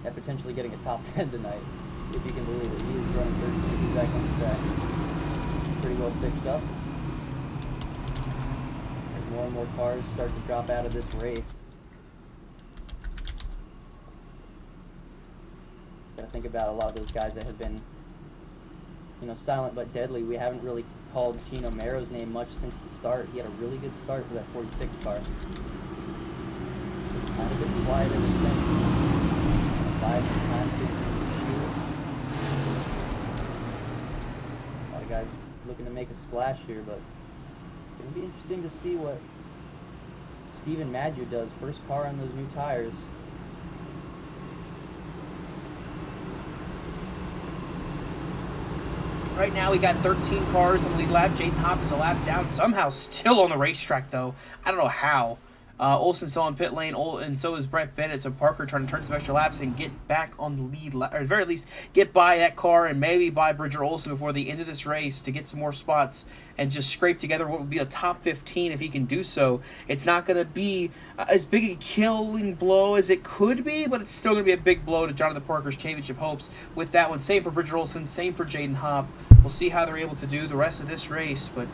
at potentially getting a top 10 tonight, if you can believe it. He is running 13. He's back on the track. Pretty well fixed up. As more and more cars start to drop out of this race. Gotta think about a lot of those guys that have been, you know, silent but deadly. We haven't really called Gino Marrow's name much since the start. He had a really good start for that 46 car. It's kind of been quiet ever since. 5 times in a lot of guys looking to make a splash here, but it's going to be interesting to see what Steven Maggio does. First car on those new tires. Right now, we got 13 cars on the lead lap. Jaden Hop is a lap down. Somehow still on the racetrack, though. I don't know how. Olsen still in pit lane, and so is Brett Bennett. So Parker trying to turn some extra laps and get back on the lead, or at the very least, get by that car and maybe by Bridger Olsen before the end of this race to get some more spots and just scrape together what would be a top 15 if he can do so. It's not going to be as big a killing blow as it could be, but it's still going to be a big blow to Jonathan Parker's championship hopes with that one. Same for Bridger Olsen, same for Jaden Hop. We'll see how they're able to do the rest of this race, but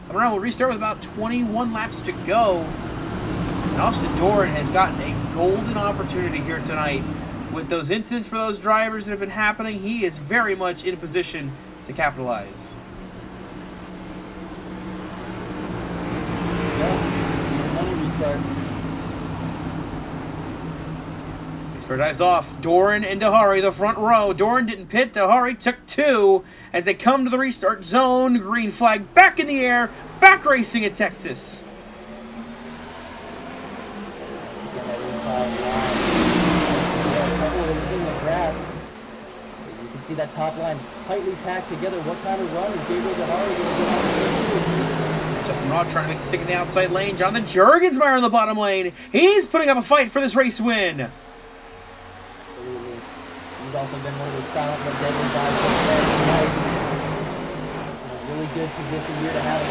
coming around, we'll restart with about 21 laps to go. And Austin Doran has gotten a golden opportunity here tonight. With those incidents for those drivers that have been happening, he is very much in a position to capitalize. Restart eyes off. Doran and Dahari, the front row. Doran didn't pit. Dahari took 2 as they come to the restart zone. Green flag back in the air. Back racing at Texas. Again, that that top line tightly packed together. What kind of run is Gabriel Dehari going to get on? Justin Roth trying to make a stick in the outside lane. Jonathan Jurgensmeyer in the bottom lane. He's putting up a fight for this race win. Absolutely. He's also been one of those silent but deadly guys tonight. In a really good position here to have a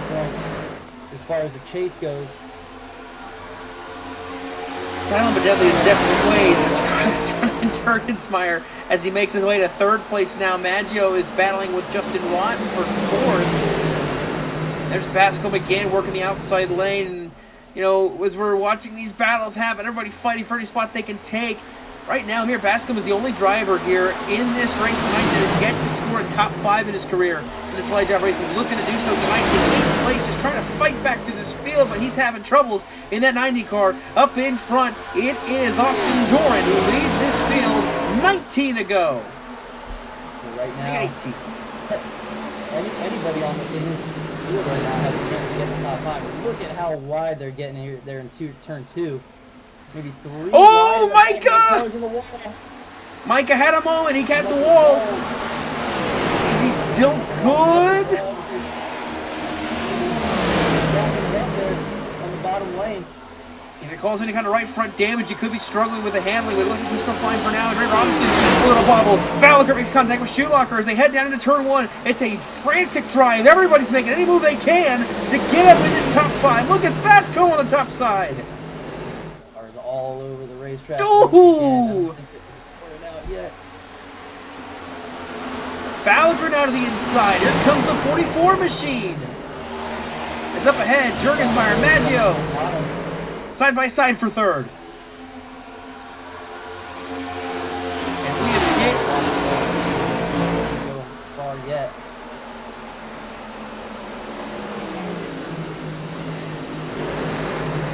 points as far as the chase goes. Silent but deadly is definitely way to describe Jonathan Jurgensmeyer as he makes his way to third place now. Maggio is battling with Justin Rotten for fourth. There's Bascombe again working the outside lane. And, you know, as we're watching these battles happen, everybody fighting for any spot they can take. Right now, here, Bascombe is the only driver here in this race tonight that has yet to score a top 5 in his career in the slide job racing. Looking to do so tonight in 8th place, just trying to fight back through this field, but he's having troubles in that 90 car. Up in front, it is Austin Doran who leads this field. 19 to go. Right now, 18. Anybody in this field right now has a chance to get in the top 5. Look at how wide they're getting here. They're in turn 2. Maybe 3. Oh, Micah! Micah had a moment. He kept the wall. Is he still good? On the bottom lane. If it calls any kind of right front damage, he could be struggling with the handling, but it looks like he's still fine for now. Ray Robinson, a little bobble. Falliker makes contact with Schumacher as they head down into turn 1. It's a frantic drive. Everybody's making any move they can to get up in this top 5. Look at Bascombe on the top side. All over the racetrack. Ooh! Yet. Falliker now to the inside. Here comes the 44 machine. It's up ahead. Jurgensmeyer, Maggio. Side by side for third. And we have hit. Go far yet.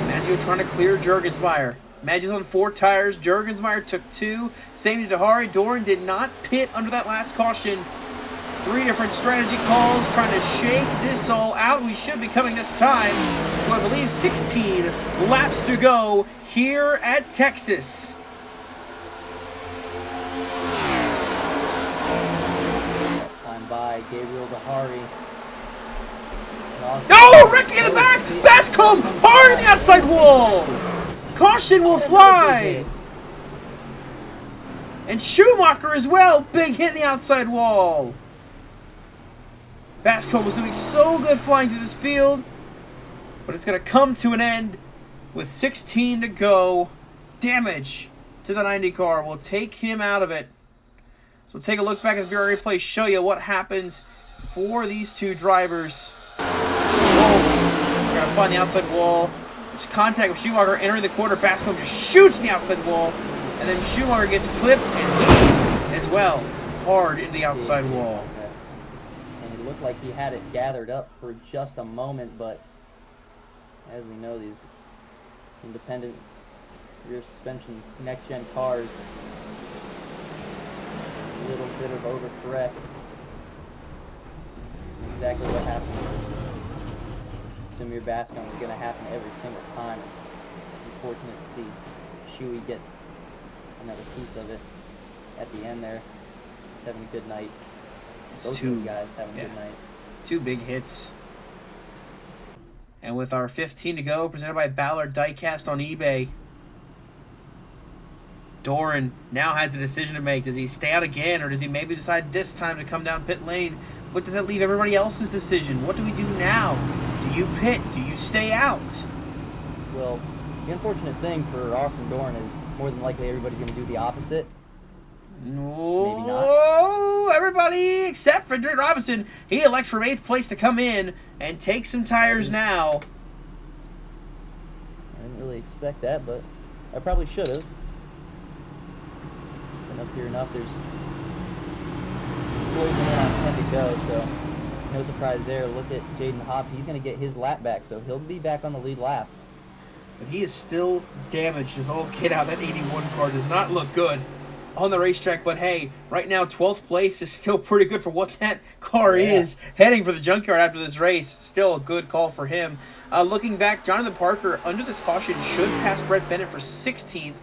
Maggio trying to clear Jurgensmeyer. Maggio's on 4 tires. Jurgensmeyer took 2. Same to Dehari. Doran did not pit under that last caution. 3 different strategy calls trying to shake this all out. We should be coming this time to, I believe, 16 laps to go here at Texas. Time by Gabriel Dehari. No! Ricky in the back! Bascombe hard on the outside wall! Caution will fly! And Schumacher as well. Big hit in the outside wall. Bascombe was doing so good flying through this field, but it's going to come to an end with 16 to go. Damage to the 90 car will take him out of it. So we'll take a look back at the Bureau replay, show you what happens for these two drivers. We're going to find the outside wall. There's contact with Schumacher entering the corner. Bascombe just shoots the outside wall. And then Schumacher gets clipped and hit as well. Hard in the outside wall. And it looked like he had it gathered up for just a moment, but as we know, these independent rear suspension next-gen cars, a little bit of overcorrect. Exactly what happened to Samir Bascombe is going to happen every single time. It's unfortunate to see Shuey get another piece of it at the end there. Having a good night. Both two guys having a good night. 2 big hits. And with our 15 to go, presented by Ballard Diecast on eBay, Doran now has a decision to make. Does he stay out again, or does he maybe decide this time to come down pit lane? What does that leave everybody else's decision? What do we do now? Do you pit? Do you stay out? Well, the unfortunate thing for Austin Doran is more than likely everybody's going to do the opposite. No, Maybe not. Everybody except for Ray Robinson. He elects from 8th place to come in and take some tires now. I didn't really expect that, but I probably should have. Been up here enough. There's closing in on 10 to go, so no surprise there. Look at Jaden Hopp. He's going to get his lap back, so he'll be back on the lead lap. But he is still damaged as all get out. That 81 car does not look good on the racetrack, but hey, right now 12th place is still pretty good for what that car is. Heading for the junkyard after this race, still a good call for him. Looking back, Jonathan Parker under this caution should pass Brett Bennett for 16th.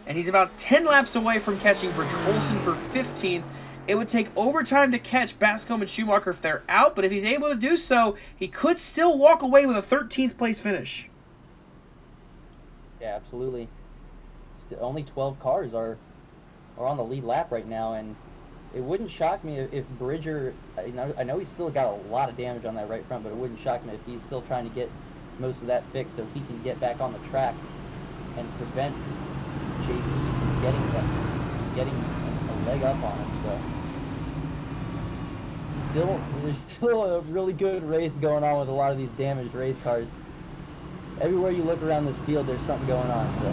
and he's about 10 laps away from catching Bridger Olsen for 15th. It would take overtime to catch Bascombe and Schumacher if they're out, but if he's able to do so, he could still walk away with a 13th place finish. Yeah, absolutely. Only 12 cars are on the lead lap right now, and it wouldn't shock me if Bridger, I know he's still got a lot of damage on that right front, but it wouldn't shock me if he's still trying to get most of that fixed so he can get back on the track and prevent JP from getting a leg up on him. So there's still a really good race going on with a lot of these damaged race cars. Everywhere you look around this field, there's something going on. So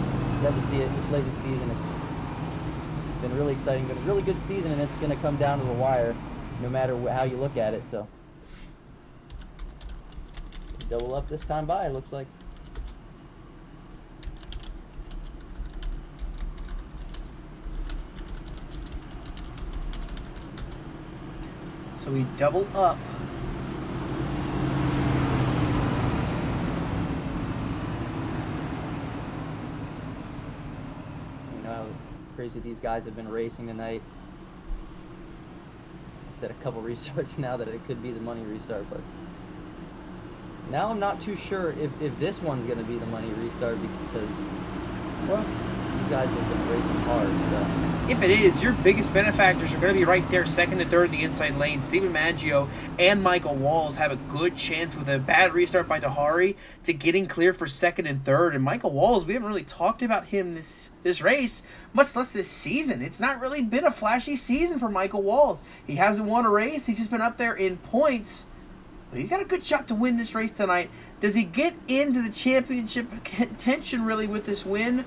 love to see it this late in the season. It's been really exciting, been a really good season, and it's going to come down to the wire, no matter how you look at it. So double up this time by, it looks like. So we double up. You know how crazy these guys have been racing tonight. I said a couple restarts now that it could be the money restart, but now I'm not too sure if this one's going to be the money restart because, well, these guys have been racing hard, so. If it is, your biggest benefactors are going to be right there, second and third in the inside lane. Stephen Maggio and Michael Walls have a good chance with a bad restart by Dahari to getting clear for second and third. And Michael Walls, we haven't really talked about him this race, much less this season. It's not really been a flashy season for Michael Walls. He hasn't won a race. He's just been up there in points. But he's got a good shot to win this race tonight. Does he get into the championship contention really with this win?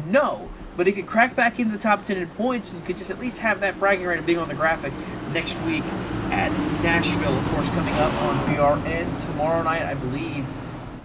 No. But he could crack back into the top 10 in points and could just at least have that bragging right of being on the graphic next week at Nashville, of course, coming up on BRN tomorrow night. I believe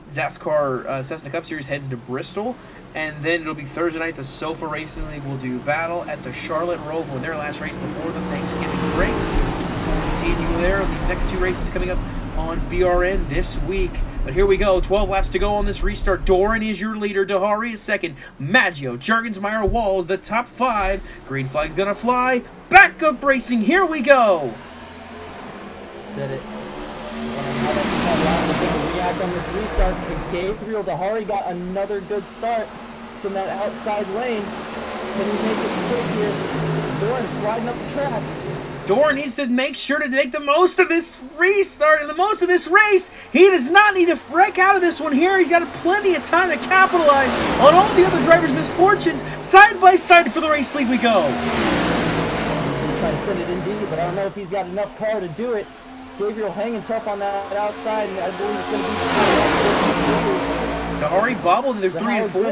Zascar Cessna Cup Series heads to Bristol, and then it'll be Thursday night. The Sofa Racing League will do battle at the Charlotte Roval in their last race before the Thanksgiving break. We'll see you there. These next two races coming up on BRN this week. But here we go, 12 laps to go on this restart. Doran is your leader, Dahari is second, Maggio, Juergensmeyer, Walls, the top five. Green flag's gonna fly, backup racing, here we go. Did it. And react on this restart. Gabriel Dahari got another good start from that outside lane. Can he make it stick here? Doran sliding up the track. Doran needs to make sure to make the most of this restart and the most of this race. He does not need to wreck out of this one here. He's got plenty of time to capitalize on all the other drivers' misfortunes. Side by side for the race lead we go. He's trying to send it in deep, but I don't know if he's got enough car to do it. Gabriel hanging tough on that outside, and I believe it's going to be Dahari bobbled in the 3 and 4.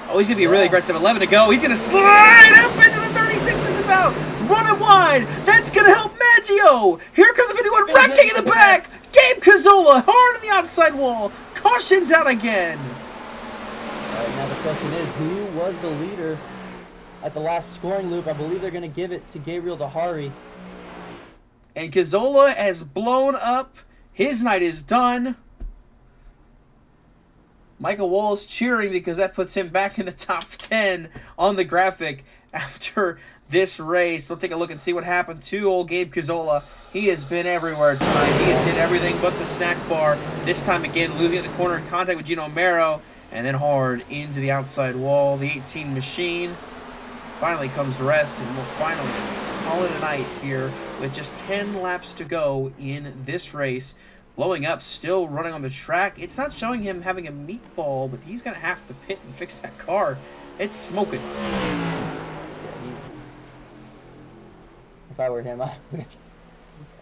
Oh, he's going to be really aggressive. 11 to go. He's going to slide up into the 36 just about. Running wide. That's going to help Maggio. Here comes the 51. Wrecking in the back. Gabe Cazzola hard on the outside wall. Caution's out again. All right, now the question is, who was the leader at the last scoring loop? I believe they're going to give it to Gabriel Dahari. And Cazzola has blown up. His night is done. Michael Walls cheering because that puts him back in the top 10 on the graphic after this race. We'll take a look and see what happened to old Gabe Cazzola. He has been everywhere tonight. He has hit everything but the snack bar. This time again, losing at the corner in contact with Gino Mero, and then hard into the outside wall. The 18 machine finally comes to rest, and we'll finally call it a night here with just 10 laps to go in this race. Blowing up, still running on the track. It's not showing him having a meatball, but he's going to have to pit and fix that car. It's smoking. Yeah, if I were him, I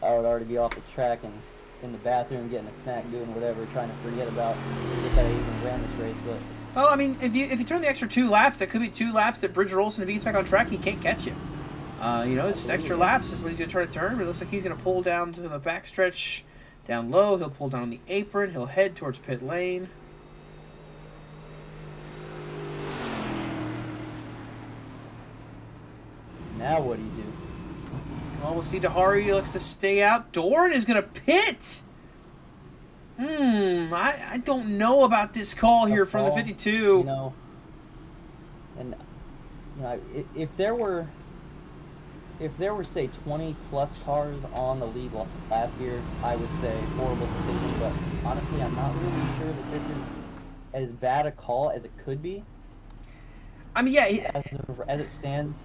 would already be off the track and in the bathroom getting a snack, doing whatever, trying to forget about that I even ran this race. But well, I mean, if you turn the extra 2 laps, that could be 2 laps that Bridger Olsen, if he gets back on track, he can't catch you. You know, just extra laps is what he's going to try to turn, but it looks like he's going to pull down to the backstretch. Down low, he'll pull down on the apron, he'll head towards pit lane. now what do you do? Well, we'll see. Dahari looks to stay out. Doran is going to pit. I don't know about this call here from the 52. You know, And you know, if there were say 20 plus cars on the lead lap here, I would say horrible decision. But honestly, I'm not really sure that this is as bad a call as it could be. I mean, yeah, as it stands,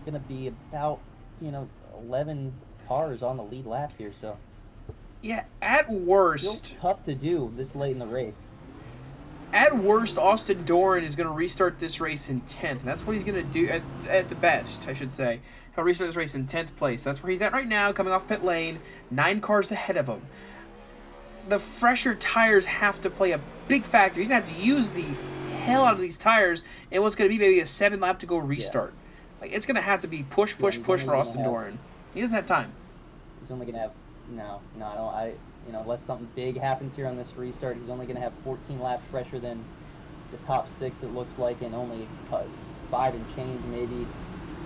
gonna be about 11 cars on the lead lap here, so yeah. At worst, still tough to do this late in the race. At worst, Austin Doran is going to restart this race in 10th. And that's what he's going to do at the best, I should say. He'll restart this race in 10th place. That's where he's at right now, coming off pit lane, 9 cars ahead of him. The fresher tires have to play a big factor. He's going to have to use the hell out of these tires in what's going to be maybe a 7 lap to go restart. Yeah. Like, it's going to have to be push for Austin Doran. He doesn't have time. He's only going to have unless something big happens here on this restart, he's only going to have 14 laps fresher than the top 6, it looks like, and only 5 and change maybe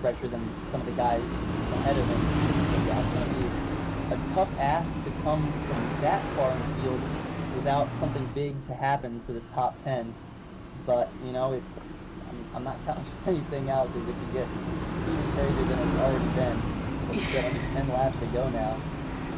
fresher than some of the guys ahead of him. So yeah, it's going to be a tough ask to come from that far in the field without something big to happen to this top 10. But, I'm not counting anything out, because it could get even crazier than it's already been. Let's get only 10 laps to go now.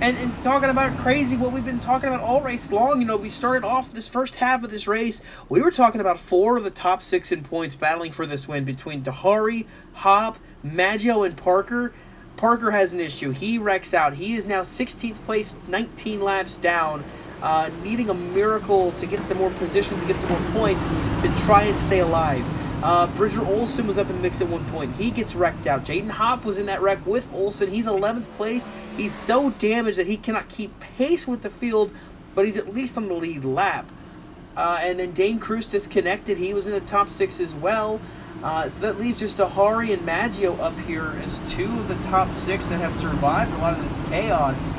And talking about crazy, what we've been talking about all race long, we started off this first half of this race, we were talking about 4 of the top 6 in points battling for this win between Dahari, Jawb, Maggio, and Parker. Parker has an issue. He wrecks out. He is now 16th place, 19 laps down, needing a miracle to get some more positions, to get some more points, to try and stay alive. Bridger Olsen was up in the mix at one point. He gets wrecked out. Jaden Hopp was in that wreck with Olsen. He's 11th place. He's so damaged that he cannot keep pace with the field, but he's at least on the lead lap. And then Dane Cruz disconnected. He was in the top 6 as well. So that leaves just Dahari and Maggio up here as 2 of the top 6 that have survived a lot of this chaos.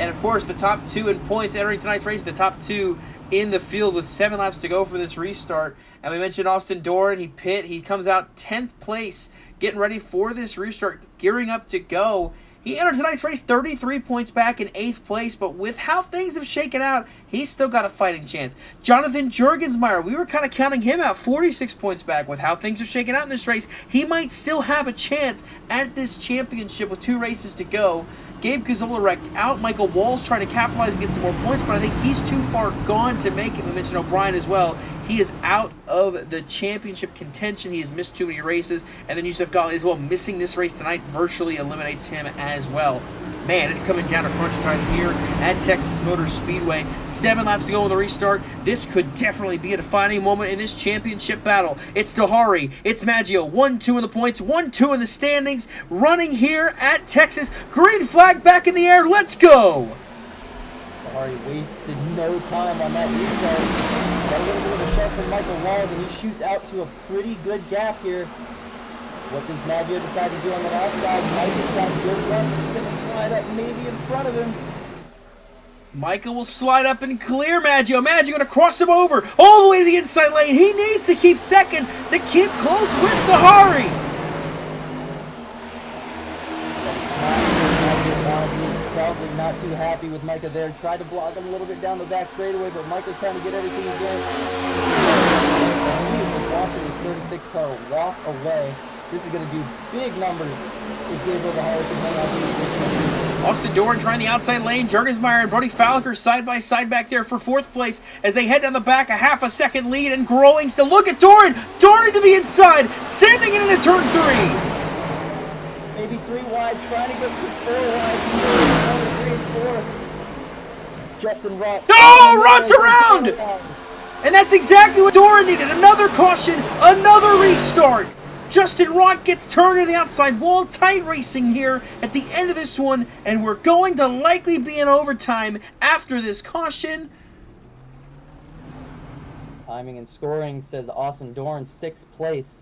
And of course, the top 2 in points entering tonight's race, the top 2 in the field with 7 laps to go for this restart. And we mentioned Austin Doran. He comes out 10th place, getting ready for this restart, gearing up to go. He entered tonight's race 33 points back in 8th place, but with how things have shaken out, he's still got a fighting chance. Jonathan Jurgensmeyer, we were kind of counting him out 46 points back. With how things have shaken out in this race, he might still have a chance at this championship with 2 races to go. Gabe Gazzola wrecked out. Michael Wall's trying to capitalize and get some more points, but I think he's too far gone to make it. We mentioned O'Brien as well. He is out of the championship contention. He has missed too many races. And then Yusuf Ghali as well, missing this race tonight, virtually eliminates him as well. Man, it's coming down to crunch time here at Texas Motor Speedway. 7 laps to go in the restart. This could definitely be a defining moment in this championship battle. It's Dahari, it's Maggio, 1-2 in the points, 1-2 in the standings, running here at Texas. Green flag back in the air, let's go! Dahari wasted no time on that restart. Got a little bit of a shot from Michael Wald, and he shoots out to a pretty good gap here. What does Maggio decide to do on the outside? Michael's got a good run. He's going to slide up maybe in front of him. Michael will slide up and clear Maggio. Maggio going to cross him over all the way to the inside lane. He needs to keep second to keep close with Dahari. Probably not too happy with Micah there. Tried to block him a little bit down the back straightaway, but Micah's trying to get everything again. He is watching his 36 car walk away. This is going to do big numbers if Gabriel Dahari can hang on to. Austin Doran trying the outside lane. Jurgensmeyer and Brody Falker side by side back there for 4th place as they head down the back, a half a second lead and growing still. Look at Doran! Doran to the inside, sending it into turn 3. Maybe 3 wide, trying to get to 4 wide. 3 and 4. Justin Rotz. Oh, Rotz around! And that's exactly what Doran needed. Another caution, another restart. Justin Rott gets turned to the outside wall. Tight racing here at the end of this one, and we're going to likely be in overtime after this caution. Timing and scoring says Austin Doran 6th place.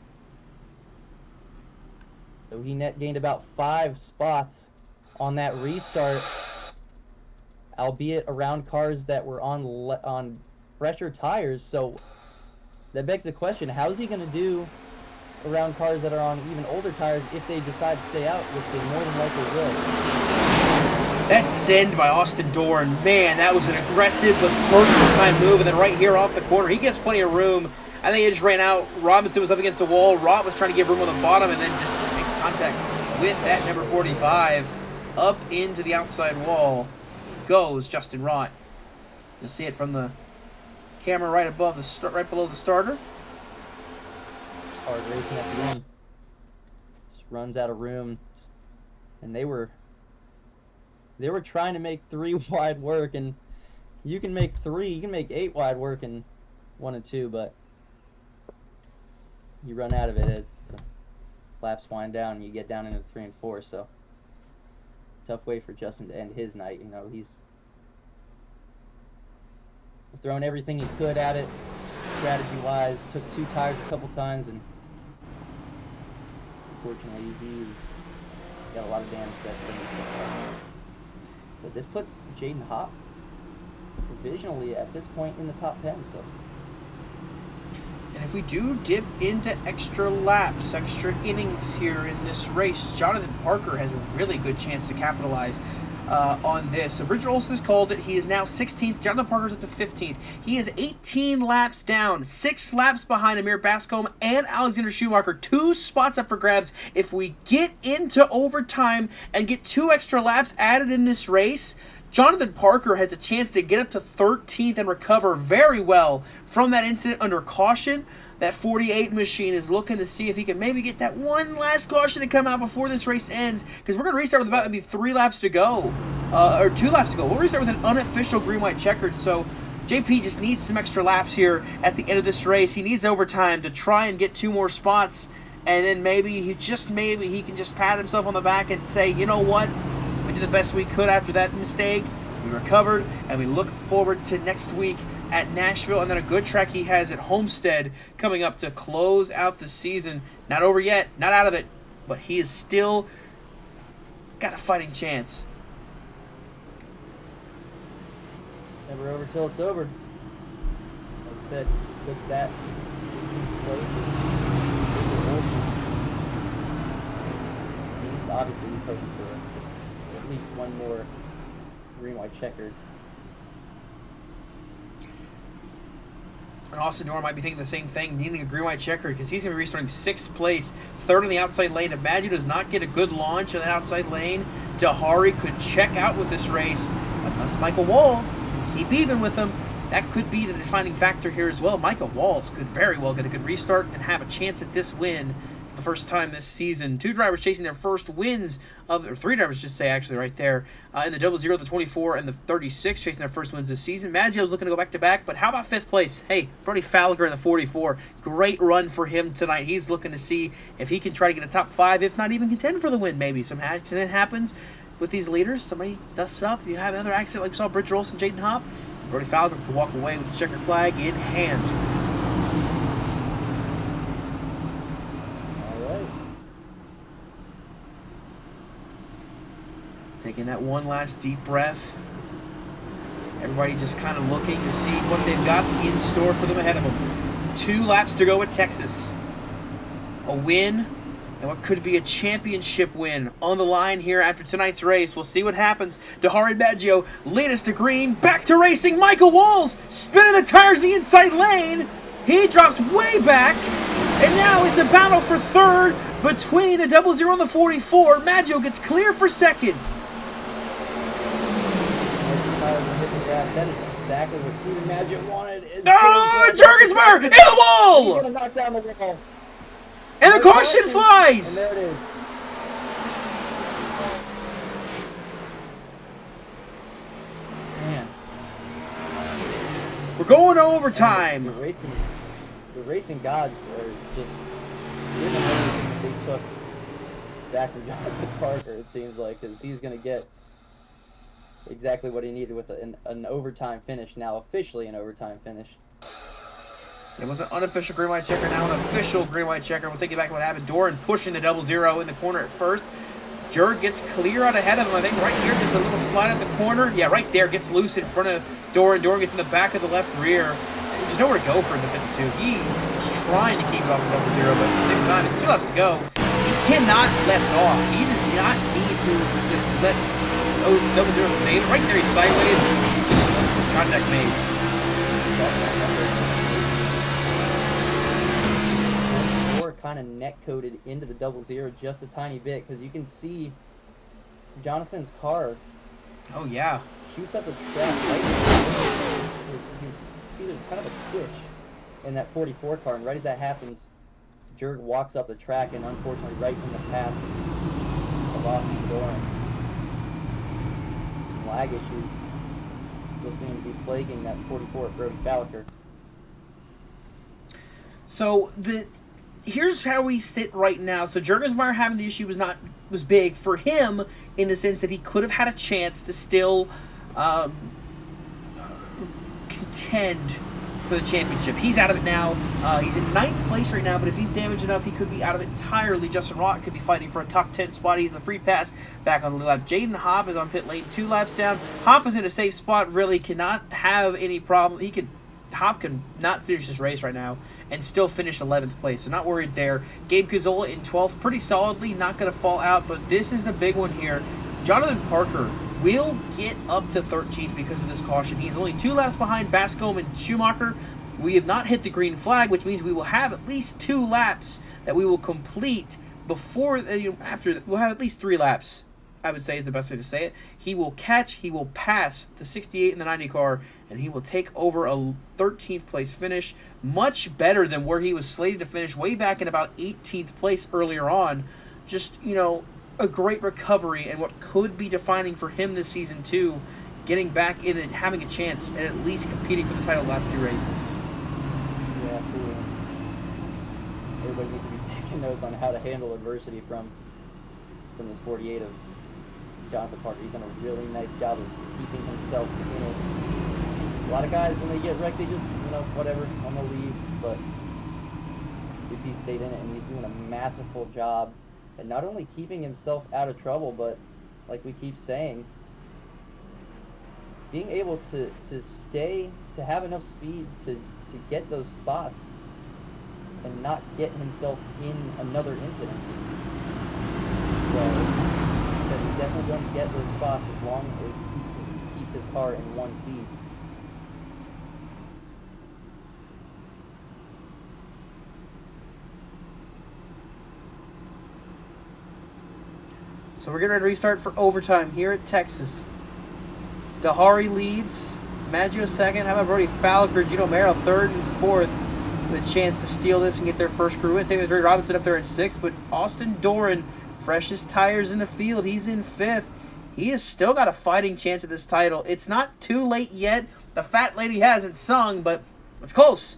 So he net gained about 5 spots on that restart, albeit around cars that were on fresher tires. So that begs the question, how is he going to do around cars that are on even older tires if they decide to stay out, which they more than likely will? That send by Austin Doran, man, that was an aggressive but perfect time move. And then right here off the corner, he gets plenty of room. I think he just ran out. Robinson was up against the wall. Rott was trying to give room on the bottom and then just make contact with that number 45. Up into the outside wall goes Justin Rott. You'll see it from the camera right above the right below the starter. Hard racing at the end. Just runs out of room, and they were trying to make 3 wide work, and you can make 3, you can make 8 wide work in 1 and 2, but you run out of it as the laps wind down and you get down into 3 and 4. So tough way for Justin to end his night. You know, he's thrown everything he could at it, strategy-wise. Took 2 tires a couple times, and unfortunately he's got a lot of damage to that 76. But this puts Jaden Hopp provisionally at this point in the top 10. So. And if we do dip into extra laps, extra innings here in this race, Jonathan Parker has a really good chance to capitalize on this. Richard Olson has called it. He is now 16th. Jonathan Parker's up to 15th. He is 18 laps down, 6 laps behind Amir Bascombe and Alexander Schumacher. 2 spots up for grabs. If we get into overtime and get 2 extra laps added in this race, Jonathan Parker has a chance to get up to 13th and recover very well from that incident under caution. That 48 machine is looking to see if he can maybe get that one last caution to come out before this race ends, because we're going to restart with about maybe 3 laps to go, or 2 laps to go. We'll restart with an unofficial green-white checkered, so JP just needs some extra laps here at the end of this race. He needs overtime to try and get 2 more spots, and then maybe he can just pat himself on the back and say, you know what, we did the best we could after that mistake. We recovered, and we look forward to next week at Nashville, and then a good track he has at Homestead coming up to close out the season. Not over yet, not out of it, but he is still got a fighting chance. Never over till it's over. Like I said, puts that 16th place. He's hoping for at least one more green-white checkered. And Austin Dorr might be thinking the same thing, needing a green-white checkered, because he's going to be restarting 6th place, 3rd in the outside lane. If Maggio does not get a good launch in that outside lane, Dahari could check out with this race, unless Michael Walls can keep even with him. That could be the defining factor here as well. Michael Walls could very well get a good restart and have a chance at this win for the first time this season. 2 drivers chasing their first wins or 3 drivers, just say actually right there, in the 00, the 24, and the 36 chasing their first wins this season. Maggio's looking to go back-to-back, but how about 5th place? Hey, Brody Falliger in the 44. Great run for him tonight. He's looking to see if he can try to get a top 5, if not even contend for the win. Maybe some accident happens with these leaders. Somebody dusts up. You have another accident like we saw Bridger Olsen, Jaden Hopp. Brody Falliger could walk away with the checkered flag in hand. Taking that one last deep breath. Everybody just kind of looking to see what they've got in store for them ahead of them. 2 laps to go at Texas. A win and what could be a championship win on the line here after tonight's race. We'll see what happens. Dahari Maggio lead us to green. Back to racing. Michael Walls spinning the tires in the inside lane. He drops way back. And now it's a battle for 3rd between the 00 and the 44. Maggio gets clear for 2nd. That is exactly what Steven Maggio wanted. Oh, Jurgensberg in the wall! He's gonna knock down the wall. And the caution flies! And there it is. Man. We're going to overtime. The racing gods are just giving everything that they took back from Jonathan Parker, it seems like, because he's going to get exactly what he needed with an overtime finish, now officially an overtime finish. It was an unofficial green-white checker, now an official green-white checker. We'll take you back to what happened. Doran pushing the 00 in the corner at first. Jurg gets clear out ahead of him. I think right here, just a little slide at the corner. Yeah, right there, gets loose in front of Doran. Doran gets in the back of the left rear. There's nowhere to go for the 52. He was trying to keep it off the 00, but at the same time, it's 2 laps to go. He cannot let it off. He does not need to let 00 save it. Right there, he's sideways. Just contact made. kind of neck coated into the double zero just a tiny bit, because you can see Jonathan's car Oh, yeah. shoots up a track right. You can see there's kind of a twitch in that 44 car, and right as that happens, Jurg walks up the track, and unfortunately right in the path of Austin Doran. Some lag issues still seem to be plaguing that 44 at Brody Fowler. So here's how we sit right now. So Jurgensmeyer having the issue was big for him in the sense that he could have had a chance to still contend for the championship. He's out of it now. He's in 9th place right now, but if he's damaged enough, he could be out of it entirely. Justin Rock could be fighting for a top 10 spot. He's a free pass back on the lap. Jaden Hopp is on pit lane 2 laps down. Hopp is in a safe spot, really cannot have any problem. Hopp can not finish this race right now and still finish 11th place, so not worried there. Gabe Gazzola in 12th, pretty solidly, not going to fall out, but this is the big one here. Jonathan Parker will get up to 13th because of this caution. He's only 2 laps behind Bascombe and Schumacher. We have not hit the green flag, which means we will have at least 2 laps that we will complete before, after, we'll have at least 3 laps, I would say is the best way to say it. He will pass the 68 in the 90 car, and he will take over a 13th place finish, much better than where he was slated to finish way back in about 18th place earlier on. Just, a great recovery and what could be defining for him this season too, getting back in and having a chance at least competing for the title the last 2 races. Yeah, absolutely. Everybody needs to be taking notes on how to handle adversity from this 48 of Jonathan Parker. He's done a really nice job of keeping himself in it. A lot of guys, when they get wrecked, they just, whatever, I'm gonna leave. But JP stayed in it, and he's doing a masterful job at not only keeping himself out of trouble, but, like we keep saying, being able to have enough speed to get those spots and not get himself in another incident. So, because he's definitely going to get those spots as long as he can keep his car in one piece. So we're getting ready to restart for overtime here at Texas. Dahari leads, Maggio second. How about Brody Fowler, Gino Merrill third and fourth with a chance to steal this and get their first crew win. Same with Ray Robinson up there in 6th, but Austin Doran, freshest tires in the field, he's in 5th. He has still got a fighting chance at this title. It's not too late yet. The fat lady hasn't sung, but it's close.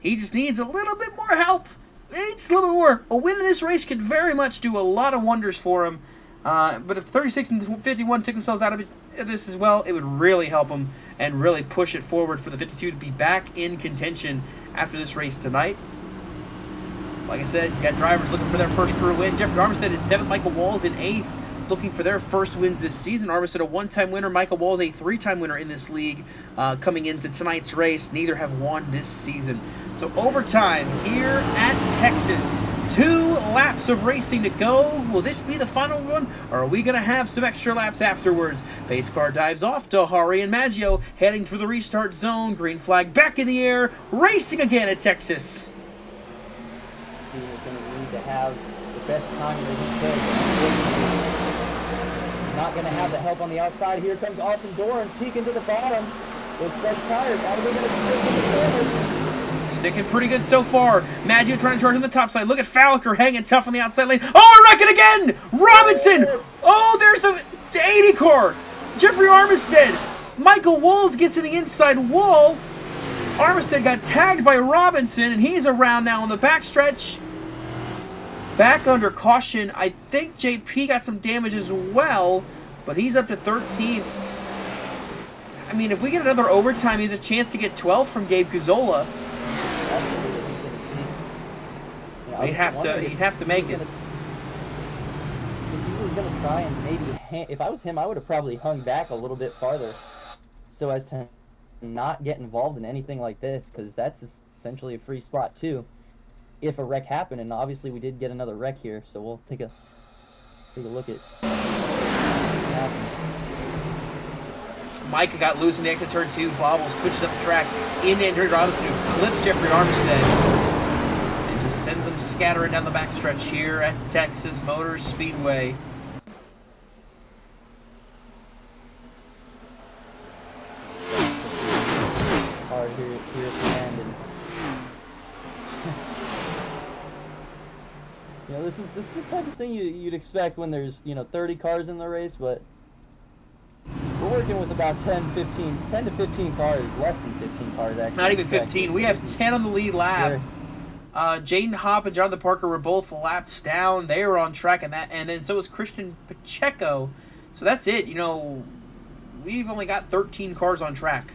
He just needs a little bit more help. It's a little bit more. A win in this race could very much do a lot of wonders for him. But if 36 and 51 took themselves out of this as well, it would really help them and really push it forward for the 52 to be back in contention after this race tonight. Like I said, you got drivers looking for their first career win. Jeffrey Armistead in 7th, Michael Walls in 8th, looking for their first wins this season. Armistead a 1-time winner, Michael Walls a 3-time winner in this league coming into tonight's race. Neither have won this season. So overtime here at Texas. 2 laps of racing to go. Will this be the final one, or are we going to have some extra laps afterwards? Pace car dives off. Dahari and Maggio heading to the restart zone. Green flag back in the air. Racing again at Texas. He is going to need to have the best time that he can. Not going to have the help on the outside. Here comes Austin Doran peeking to the bottom with fresh tires. How are they going to stick in the corner? Sticking pretty good so far. Maggio trying to charge on the top side. Look at Falker hanging tough on the outside lane. Oh, we're wrecking again! Robinson! Oh, there's the 80 car. Jeffrey Armistead. Michael Walls gets in the inside wall. Armistead got tagged by Robinson, and he's around now on the backstretch. Back under caution. I think JP got some damage as well, but he's up to 13th. I mean, if we get another overtime, he has a chance to get 12th from Gabe Gazzola. He'd have to make it. If he was going to try and maybe, if I was him, I would have probably hung back a little bit farther so as to not get involved in anything like this, because that's essentially a free spot too if a wreck happened. And obviously we did get another wreck here, so we'll take a look at what happened. Micah got loose in the exit turn 2. Bobbles twitches up the track into Andrew Robinson, who clips Jeffrey Armistead. And just sends them scattering down the backstretch here at Texas Motor Speedway. Hard here at the end, and you know, this is the type of thing you'd expect when there's 30 cars in the race, but we're working with about 10 to 15 cars, less than 15 cars actually. Not even 15. We have 10 on the lead lap. Jaden Hopp and Jonathan Parker were both laps down. They were on track, and then so was Christian Pacheco. So that's it. We've only got 13 cars on track.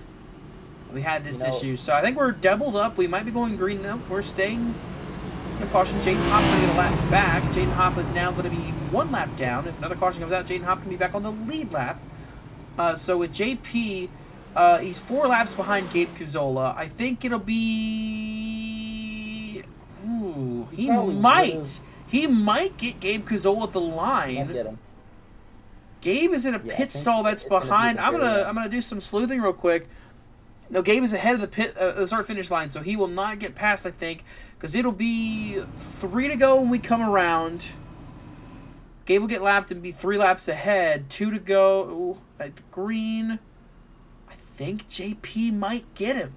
We had this issue, so I think we're doubled up. We might be going green though. We're staying. A caution. Jaden Hopp going to get a lap back. Jaden Hopp is now going to be 1 lap down. If another caution comes out, Jaden Hopp can be back on the lead lap. So with JP, he's 4 laps behind Gabe Cazzola. I think it'll be. Ooh, he might get Gabe Cazzola at the line. I'll get him. Gabe is in a pit stall that's behind. I'm gonna do some sleuthing real quick. No, Gabe is ahead of the start-finish line, so he will not get past, I think, because it'll be 3 to go when we come around. Gabe will get lapped and be 3 laps ahead. 2 to go at the green. I think JP might get him.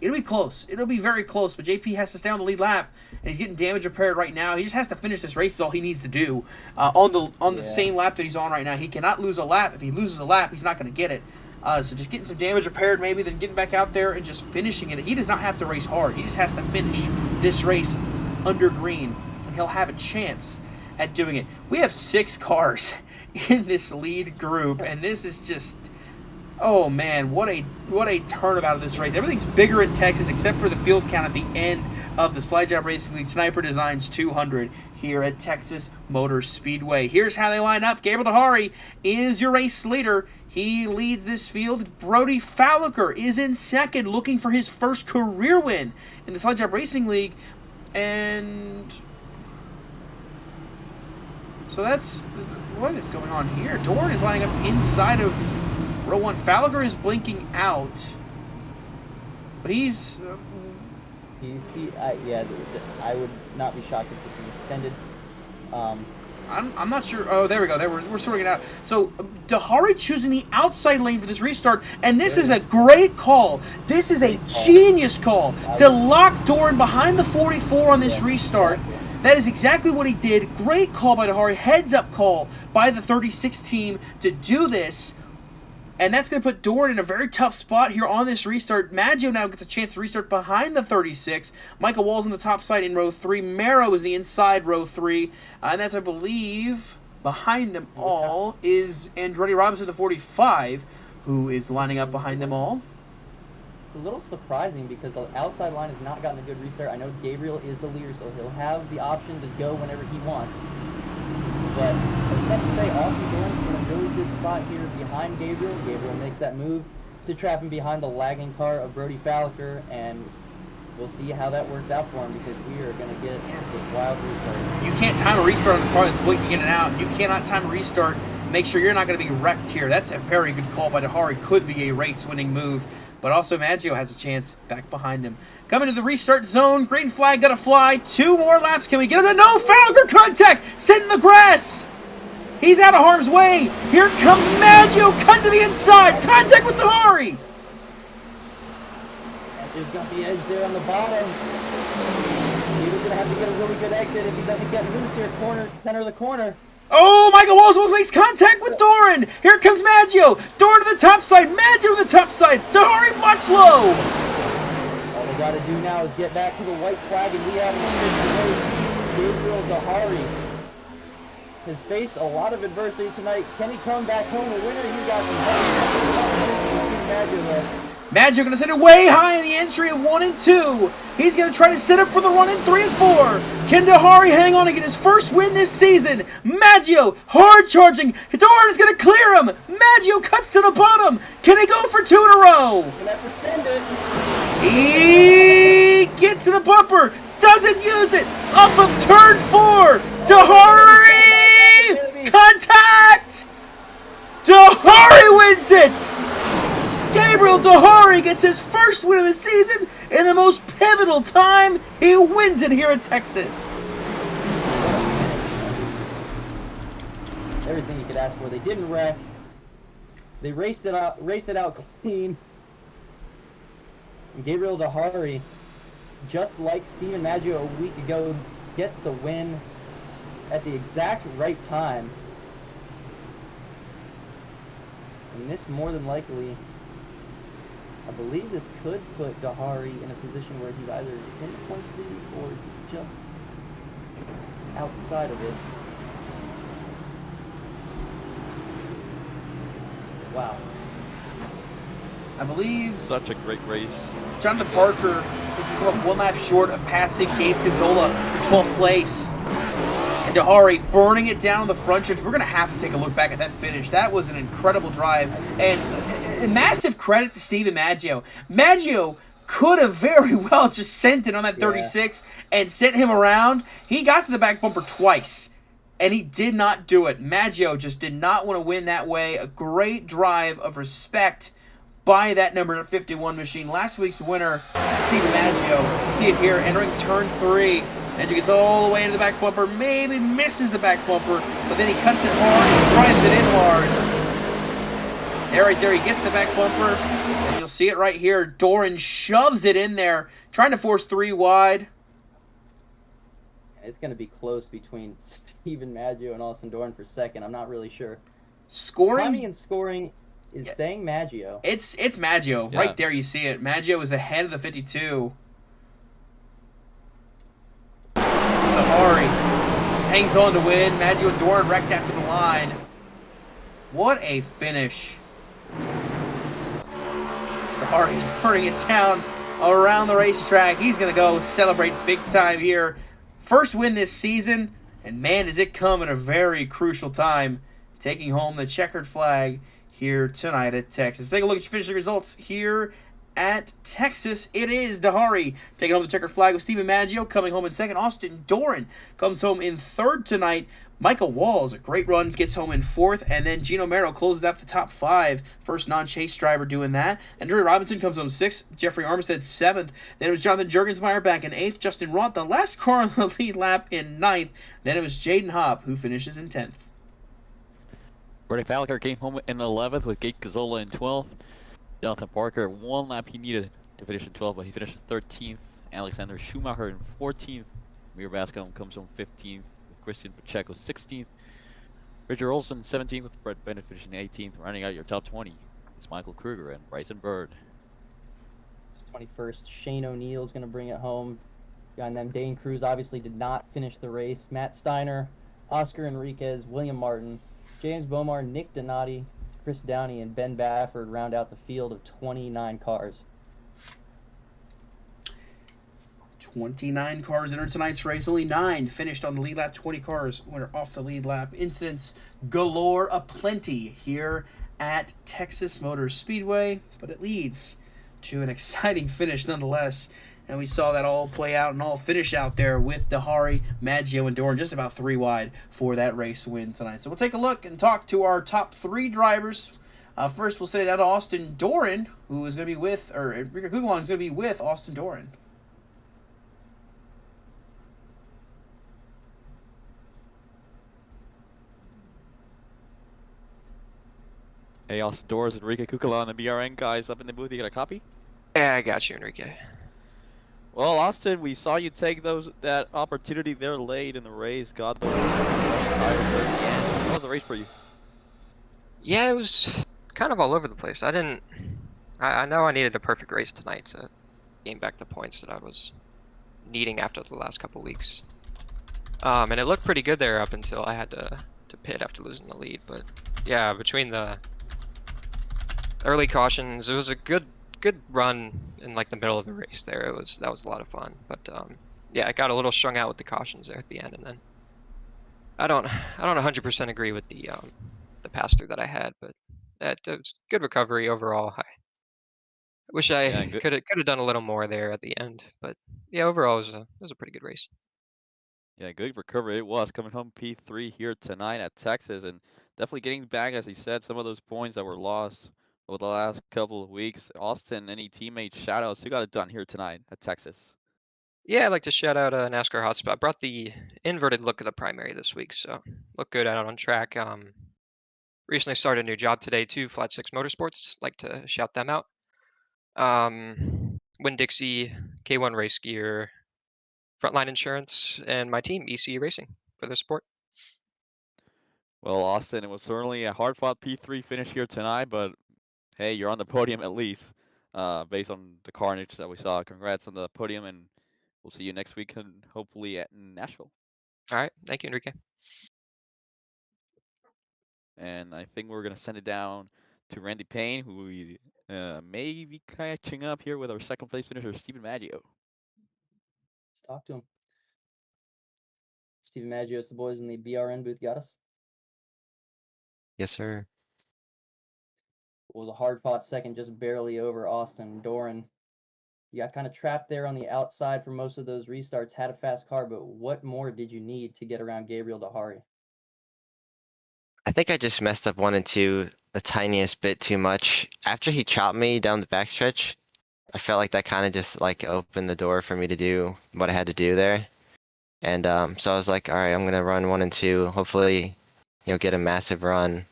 It'll be close. It'll be very close, but JP has to stay on the lead lap, and he's getting damage repaired right now. He just has to finish this race is all he needs to do on the same lap that he's on right now. He cannot lose a lap. If he loses a lap, he's not going to get it. So just getting some damage repaired maybe, then getting back out there and just finishing it. He does not have to race hard. He just has to finish this race under green, and he'll have a chance at doing it. We have 6 cars in this lead group, and this is just, oh man, what a turnabout of this race. Everything's bigger in Texas except for the field count at the end of the Slide Job Racing League Sniper Designs 200 here at Texas Motor Speedway. Here's how they line up. Gabriel Dahari is your race leader. He leads this field. Brody Falliker is in second, looking for his first career win in the Slide Job Racing League. And so that's what is going on here. Doran is lining up inside of row 1. Falliker is blinking out, but he's yeah, I would not be shocked if this is extended. I'm not sure. Oh, there we go. We're sorting it out. So Dahari choosing the outside lane for this restart, and this is a great call. This is a genius call to lock Doran behind the 44 on this restart. That is exactly what he did. Great call by Dahari. Heads up call by the 36 team to do this. And that's going to put Doran in a very tough spot here on this restart. Maggio now gets a chance to restart behind the 36. Michael Wall's on the top side in row 3. Marrow is the inside row 3. And that's, I believe, behind them all is Andretti Robinson, the 45, who is lining up behind them all. It's a little surprising because the outside line has not gotten a good restart. I know Gabriel is the leader, so he'll have the option to go whenever he wants. But I was about to say, Austin Doran's in a really good spot here behind Gabriel. Gabriel makes that move to trap him behind the lagging car of Brody Falliker, and we'll see how that works out for him because we are going to get a wild restart. You can't time a restart on the car that's blinking in and out. You cannot time a restart. Make sure you're not going to be wrecked here. That's a very good call by Dahari. Could be a race-winning move. But also Maggio has a chance back behind him. Coming to the restart zone. Green flag got to fly. 2 more laps. Can we get him? No! Falliker contact! Set in the grass! He's out of harm's way. Here comes Maggio. Cut to the inside. Contact with Dahari. Maggio's got the edge there on the bottom. He's going to have to get a really good exit if he doesn't get loose here. Center of the corner. Oh, Michael Walls almost makes contact with Doran. Here comes Maggio. Doran to the top side. Maggio to the top side. Dahari blocks low. All we got to do now is get back to the white flag, and we have an official race. Gabriel Dahari has faced a lot of adversity tonight. Can he come back home a winner? He got some Maggio. Maggio going to send it way high in the entry of 1 and 2. He's going to try to set up for the run in 3 and 4. Can Dahari hang on and get his first win this season? Maggio, hard charging. Doran is going to clear him. Maggio cuts to the bottom. Can he go for 2 in a row? He gets to the bumper. Doesn't use it. Off of turn 4. Dahari! Contact! Dahari wins it! Gabriel Dahari gets his first win of the season in the most pivotal time. He wins it here at Texas. Everything you could ask for. They didn't wreck. They race it out clean. And Gabriel Dahari, just like Steven Maggio a week ago, gets the win at the exact right time. And this more than likely, I believe this could put Dahari in a position where he's either in the point lead or just outside of it. Wow. I believe Such a great race. Jonathan Parker is come up 1 lap short of passing Gabe Gazzola for 12th place. And Dahari burning it down on the front stretch. We're going to have to take a look back at that finish. That was an incredible drive. And massive credit to Steven Maggio. Maggio could have very well just sent it on that 36 and sent him around. He got to the back bumper twice, and he did not do it. Maggio just did not want to win that way. A great drive of respect by that number 51 machine. Last week's winner, Steven Maggio. You see it here entering turn 3. Maggio gets all the way to the back bumper, maybe misses the back bumper, but then he cuts it hard and drives it in hard. There, right there, he gets the back bumper, and you'll see it right here. Doran shoves it in there, trying to force 3 wide. It's going to be close between Steven Maggio and Austin Doran for second. I'm not really sure. Scoring? Timing and scoring is saying Maggio. It's Maggio. Yeah. Right there you see it. Maggio is ahead of the 52. Dahari hangs on to win. Maggio and Doran wrecked after the line. What a finish. Dahari's burning it down around the racetrack. He's going to go celebrate big time here. First win this season, and man, does it come at a very crucial time, taking home the checkered flag here tonight at Texas. Take a look at your finishing results here at Texas. It is Dahari taking home the checkered flag with Steven Maggio coming home in second. Austin Doran comes home in third tonight. Michael Walls, a great run, gets home in fourth, and then Gino Merrill closes out the top 5. First non-chase driver doing that. And Drew Robinson comes home 6th, Jeffrey Armstead 7th. Then it was Jonathan Jurgensmeyer back in 8th, Justin Roth, the last car on the lead lap, in 9th. Then it was Jaden Hopp who finishes in 10th. Bernie Falker came home in 11th with Gabe Gazzola in 12th. Jonathan Parker, 1 lap he needed to finish in 12th, but he finished in 13th. Alexander Schumacher in 14th. Mir Bascom comes home 15th. Christian Pacheco 16th, Richard Olson 17th, with Brett Bennett finishing 18th. Rounding out your top 20 is Michael Kruger and Bryson Bird. 21st, Shane O'Neill's going to bring it home. Behind them, Dane Cruz obviously did not finish the race. Matt Steiner, Oscar Enriquez, William Martin, James Bomar, Nick Donati, Chris Downey, and Ben Bafford round out the field of 29 cars. 29 cars entered tonight's race. Only 9 finished on the lead lap. 20 cars went off the lead lap. Incidents galore aplenty here at Texas Motor Speedway, but it leads to an exciting finish nonetheless. And we saw that all play out and all finish out there with Dahari, Maggio, and Doran just about 3 wide for that race win tonight. So we'll take a look and talk to our top 3 drivers. First, we'll send it out to Austin Doran, who is going to be with, or Enrique Kugelong is going to be with Austin Doran. Hey, Austin Doors, Enrique Kukala, and the BRN guys up in the booth. You got a copy? Yeah, I got you, Enrique. Well, Austin, we saw you take that opportunity there late in the race. Got those tires at the end. How was the race for you? Yeah, it was kind of all over the place. I know I needed a perfect race tonight to gain back the points that I was needing after the last couple weeks. And it looked pretty good there up until I had to pit after losing the lead. But yeah, between the early cautions, it was a good run in like the middle of the race there. That was a lot of fun. But yeah, I got a little strung out with the cautions there at the end, and then I don't 100% agree with the pass through that I had, but it was good recovery overall. I wish I could have done a little more there at the end, but yeah, overall it was a pretty good race. Yeah, good recovery it was, coming home P3 here tonight at Texas, and definitely getting back, as he said, some of those points that were lost Over the last couple of weeks, Austin, any teammates, shout-outs? Who got it done here tonight at Texas? Yeah, I'd like to shout out NASCAR Hotspot. Brought the inverted look of the primary this week, so look good out on track. Recently started a new job today too, Flat Six Motorsports. Like to shout them out. Win Dixie, K1 Race Gear, Frontline Insurance, and my team, EC Racing, for their support. Well, Austin, it was certainly a hard-fought P3 finish here tonight, but hey, you're on the podium at least, based on the carnage that we saw. Congrats on the podium, and we'll see you next week and hopefully at Nashville. All right, thank you, Enrique. And I think we're gonna send it down to Randy Payne, who we may be catching up here with our second place finisher, Stephen Maggio. Let's talk to him. Steven Maggios, the boys in the BRN booth got us. Yes, sir. It was a hard-fought second, just barely over Austin. Doran, you got kind of trapped there on the outside for most of those restarts, had a fast car, but what more did you need to get around Gabriel Dahari? I think I just messed up 1 and 2 the tiniest bit too much. After he chopped me down the backstretch, I felt like that kind of just like opened the door for me to do what I had to do there. And so I was like, all right, I'm gonna run 1 and 2, hopefully, get a massive run,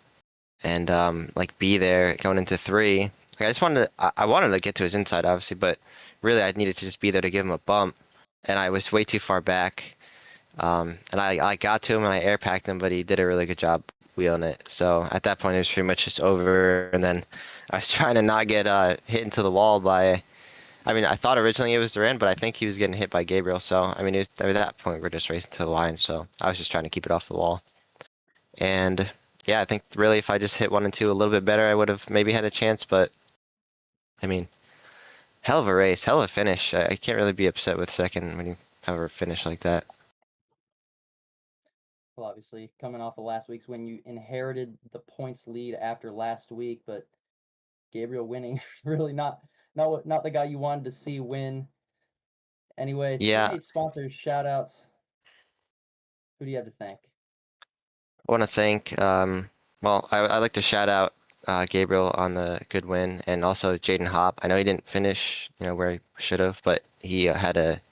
and like be there going into 3. Like, I just wanted to, I wanted to get to his inside, obviously, but really I needed to just be there to give him a bump, and I was way too far back. And I got to him and I air packed him, but he did a really good job wheeling it. So at that point, it was pretty much just over. And then I was trying to not get hit into the wall by. I mean, I thought originally it was Duran, but I think he was getting hit by Gabriel. So I mean, at that point, we're just racing to the line. So I was just trying to keep it off the wall. And yeah, I think really if I just hit 1 and 2 a little bit better, I would have maybe had a chance. But I mean, hell of a race, hell of a finish. I can't really be upset with second when you have a finish like that. Well, obviously, coming off of last week's win, you inherited the points lead after last week, but Gabriel winning really not the guy you wanted to see win. Anyway, Yeah. teammates, sponsors, shout outs. Who do you have to thank? I want to thank, well, I'd like to shout out Gabriel on the good win, and also Jaden Hopp. I know he didn't finish, where he should have, but he had a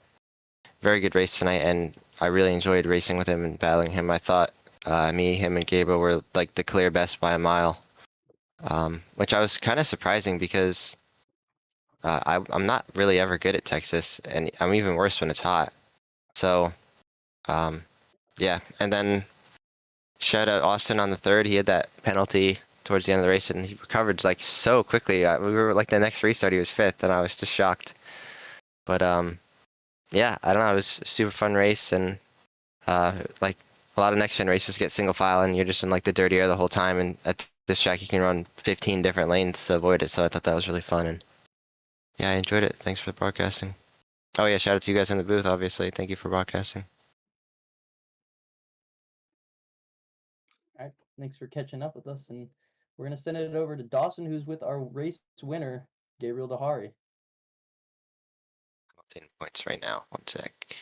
very good race tonight, and I really enjoyed racing with him and battling him. I thought me, him, and Gabriel were like the clear best by a mile, which I was kind of surprising because I'm not really ever good at Texas, and I'm even worse when it's hot. So, yeah, and then shout out Austin on the third. He had that penalty towards the end of the race, and he recovered like so quickly. We were like the next restart, he was 5th, and I was just shocked. But yeah, I don't know. It was a super fun race, and like a lot of next gen races get single file, and you're just in like the dirty air the whole time. And at this track, you can run 15 different lanes to avoid it. So I thought that was really fun, and yeah, I enjoyed it. Thanks for broadcasting. Oh yeah, shout out to you guys in the booth. Obviously, thank you for broadcasting. All right, thanks for catching up with us, and we're gonna send it over to Dawson, who's with our race winner, Gabriel Dahari. I'm obtaining points right now. 1 sec.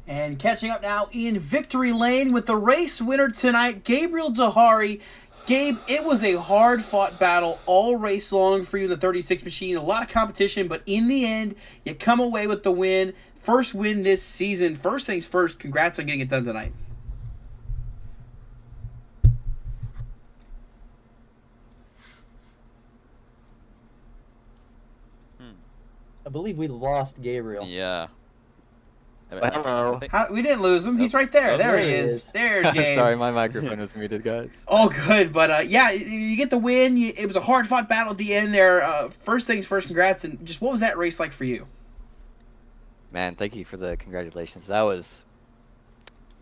And catching up now in victory lane with the race winner tonight, Gabriel Dahari. Gabe, it was a hard-fought battle all race long for you in the 36 machine. A lot of competition, but in the end, you come away with the win. First win this season. First things first, congrats on getting it done tonight. I believe we lost Gabriel. Yeah. Hello. We didn't lose him. He's right there. Oh, there he there he is. is. There's Gabe. Sorry, my microphone was muted, guys. All good, but yeah, you get the win. It was a hard-fought battle at the end there. First things first, congrats, and just what was that race like for you? Man, thank you for the congratulations. That was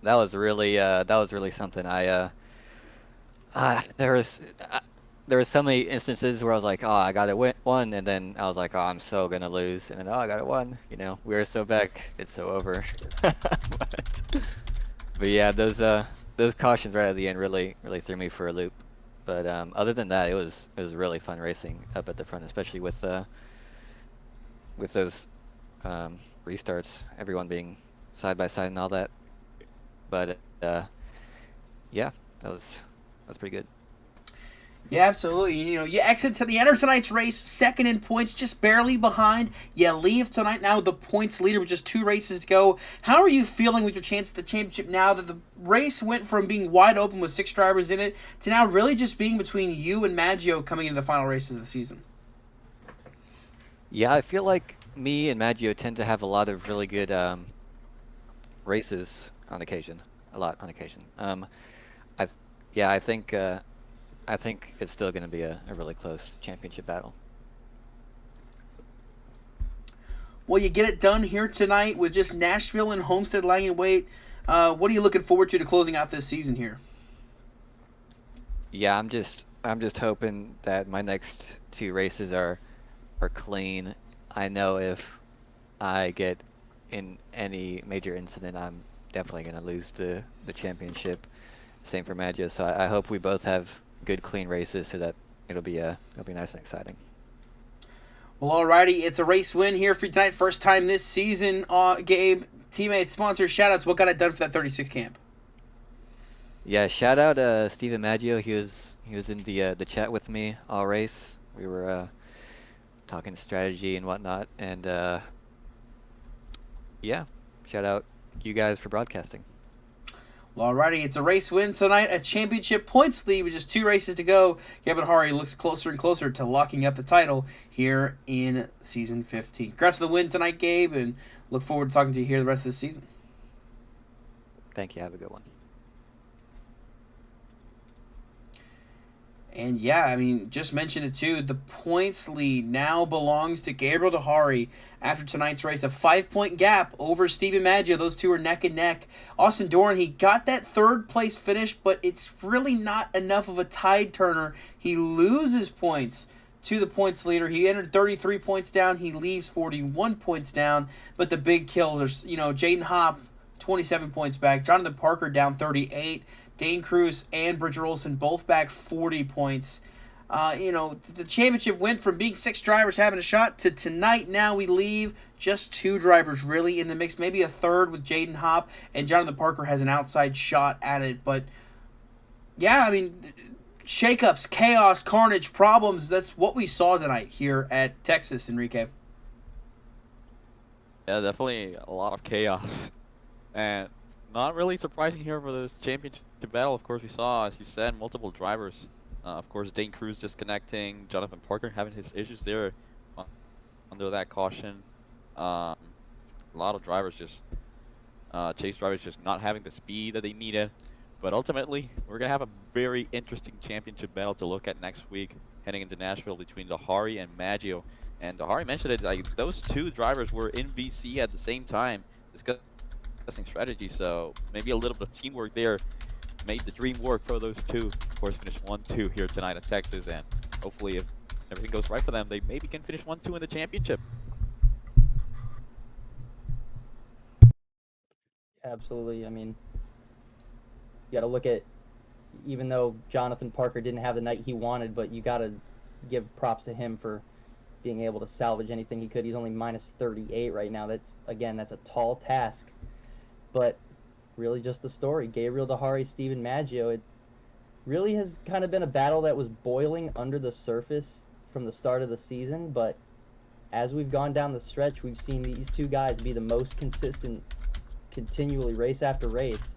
really something. There was so many instances where I was like, oh, I got it one, and then I was like, oh, I'm so gonna lose, and then oh, I got it one. We were so back, it's so over. but yeah, those cautions right at the end really threw me for a loop. But other than that, it was really fun racing up at the front, especially with those restarts, everyone being side by side and all that. But yeah, that was pretty good. Yeah, absolutely. You know, you enter tonight's race second in points, just barely behind. You leave tonight now with the points leader with just 2 races to go. How are you feeling with your chance at the championship now that the race went from being wide open with 6 drivers in it to now really just being between you and Maggio coming into the final races of the season? Yeah, I feel like me and Maggio tend to have a lot of really good races on occasion. A lot on occasion. I think it's still going to be a really close championship battle. Well, you get it done here tonight with just Nashville and Homestead lying in wait. What are you looking forward to closing out this season here? Yeah, I'm just hoping that my next 2 races are clean. I know if I get in any major incident, I'm definitely going to lose the championship. Same for Maggio. So I hope we both have good, clean races so that it'll be nice and exciting. Well, alrighty, it's a race win here for you tonight. First time this season. Gabe, teammates, sponsors, shoutouts. What got it done for that 36 camp? Yeah, shout out Steven Maggio. He was in the chat with me all race. We were talking strategy and whatnot, and yeah, shout out you guys for broadcasting. Well, alrighty, it's a race win tonight, a championship points lead with just 2 races to go. Gabe Hari looks closer and closer to locking up the title here in Season 15. Congrats on the win tonight, Gabe, and look forward to talking to you here the rest of the season. Thank you. Have a good one. And yeah, I mean, just mentioned it too. The points lead now belongs to Gabriel Dahari after tonight's race. A 5-point gap over Steven Maggio. Those two are neck and neck. Austin Doran, he got that 3rd place finish, but it's really not enough of a tide turner. He loses points to the points leader. He entered 33 points down. He leaves 41 points down. But the big killers, Jaden Hopp, 27 points back. Jonathan Parker down 38. Dane Cruz and Bridger Olsen both back 40 points. The championship went from being 6 drivers having a shot to tonight. Now we leave just 2 drivers really in the mix. Maybe a third with Jaden Hopp, and Jonathan Parker has an outside shot at it. But, yeah, I mean, shakeups, chaos, carnage, problems. That's what we saw tonight here at Texas, Enrique. Yeah, definitely a lot of chaos. And not really surprising here for this championship battle. Of course, we saw, as you said, multiple drivers. Of course, Dane Cruz disconnecting, Jonathan Parker having his issues there under that caution. A lot of drivers chase drivers just not having the speed that they needed. But ultimately, we're going to have a very interesting championship battle to look at next week, heading into Nashville between Dahari and Maggio. And Dahari mentioned it, like those 2 drivers were in VC at the same time discussing strategy, so maybe a little bit of teamwork there made the dream work for those 2. Of course, finish 1-2 here tonight at Texas, and hopefully if everything goes right for them, they maybe can finish 1-2 in the championship. Absolutely. I mean, you got to look at, even though Jonathan Parker didn't have the night he wanted, but you got to give props to him for being able to salvage anything he could. He's only minus 38 right now. That's a tall task. But really just the story. Gabriel Dahari, Steven Maggio. It really has kind of been a battle that was boiling under the surface from the start of the season, but as we've gone down the stretch, we've seen these 2 guys be the most consistent continually race after race.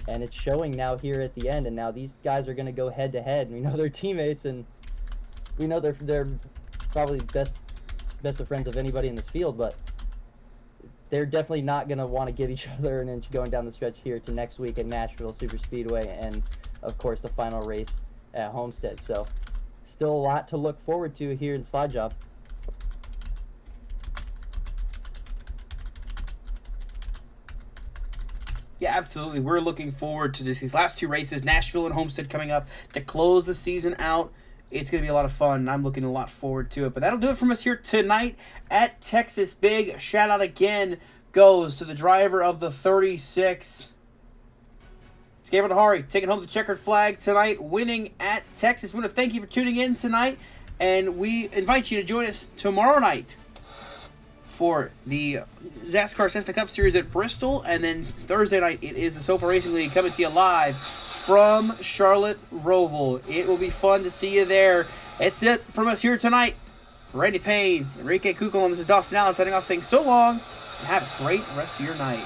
And it's showing now here at the end, and now these guys are going to go head to head. We know they're teammates, and we know they're probably best of friends of anybody in this field, but they're definitely not going to want to give each other an inch going down the stretch here to next week at Nashville Super Speedway, and of course the final race at Homestead. So still a lot to look forward to here in Slide Job. Yeah, absolutely. We're looking forward to just these last 2 races, Nashville and Homestead coming up to close the season out. It's going to be a lot of fun, and I'm looking a lot forward to it. But that'll do it from us here tonight at Texas. Big shout-out again goes to the driver of the 36. It's Gabriel Dahari taking home the checkered flag tonight, winning at Texas. We want to thank you for tuning in tonight, and we invite you to join us tomorrow night for the NASCAR Cessna Cup Series at Bristol, and then Thursday night it is the SoFa Racing League coming to you live from Charlotte Roval. It will be fun to see you there. That's it from us here tonight. Randy Payne, Enrique Kukel, and this is Dawson Allen signing off saying so long, and have a great rest of your night.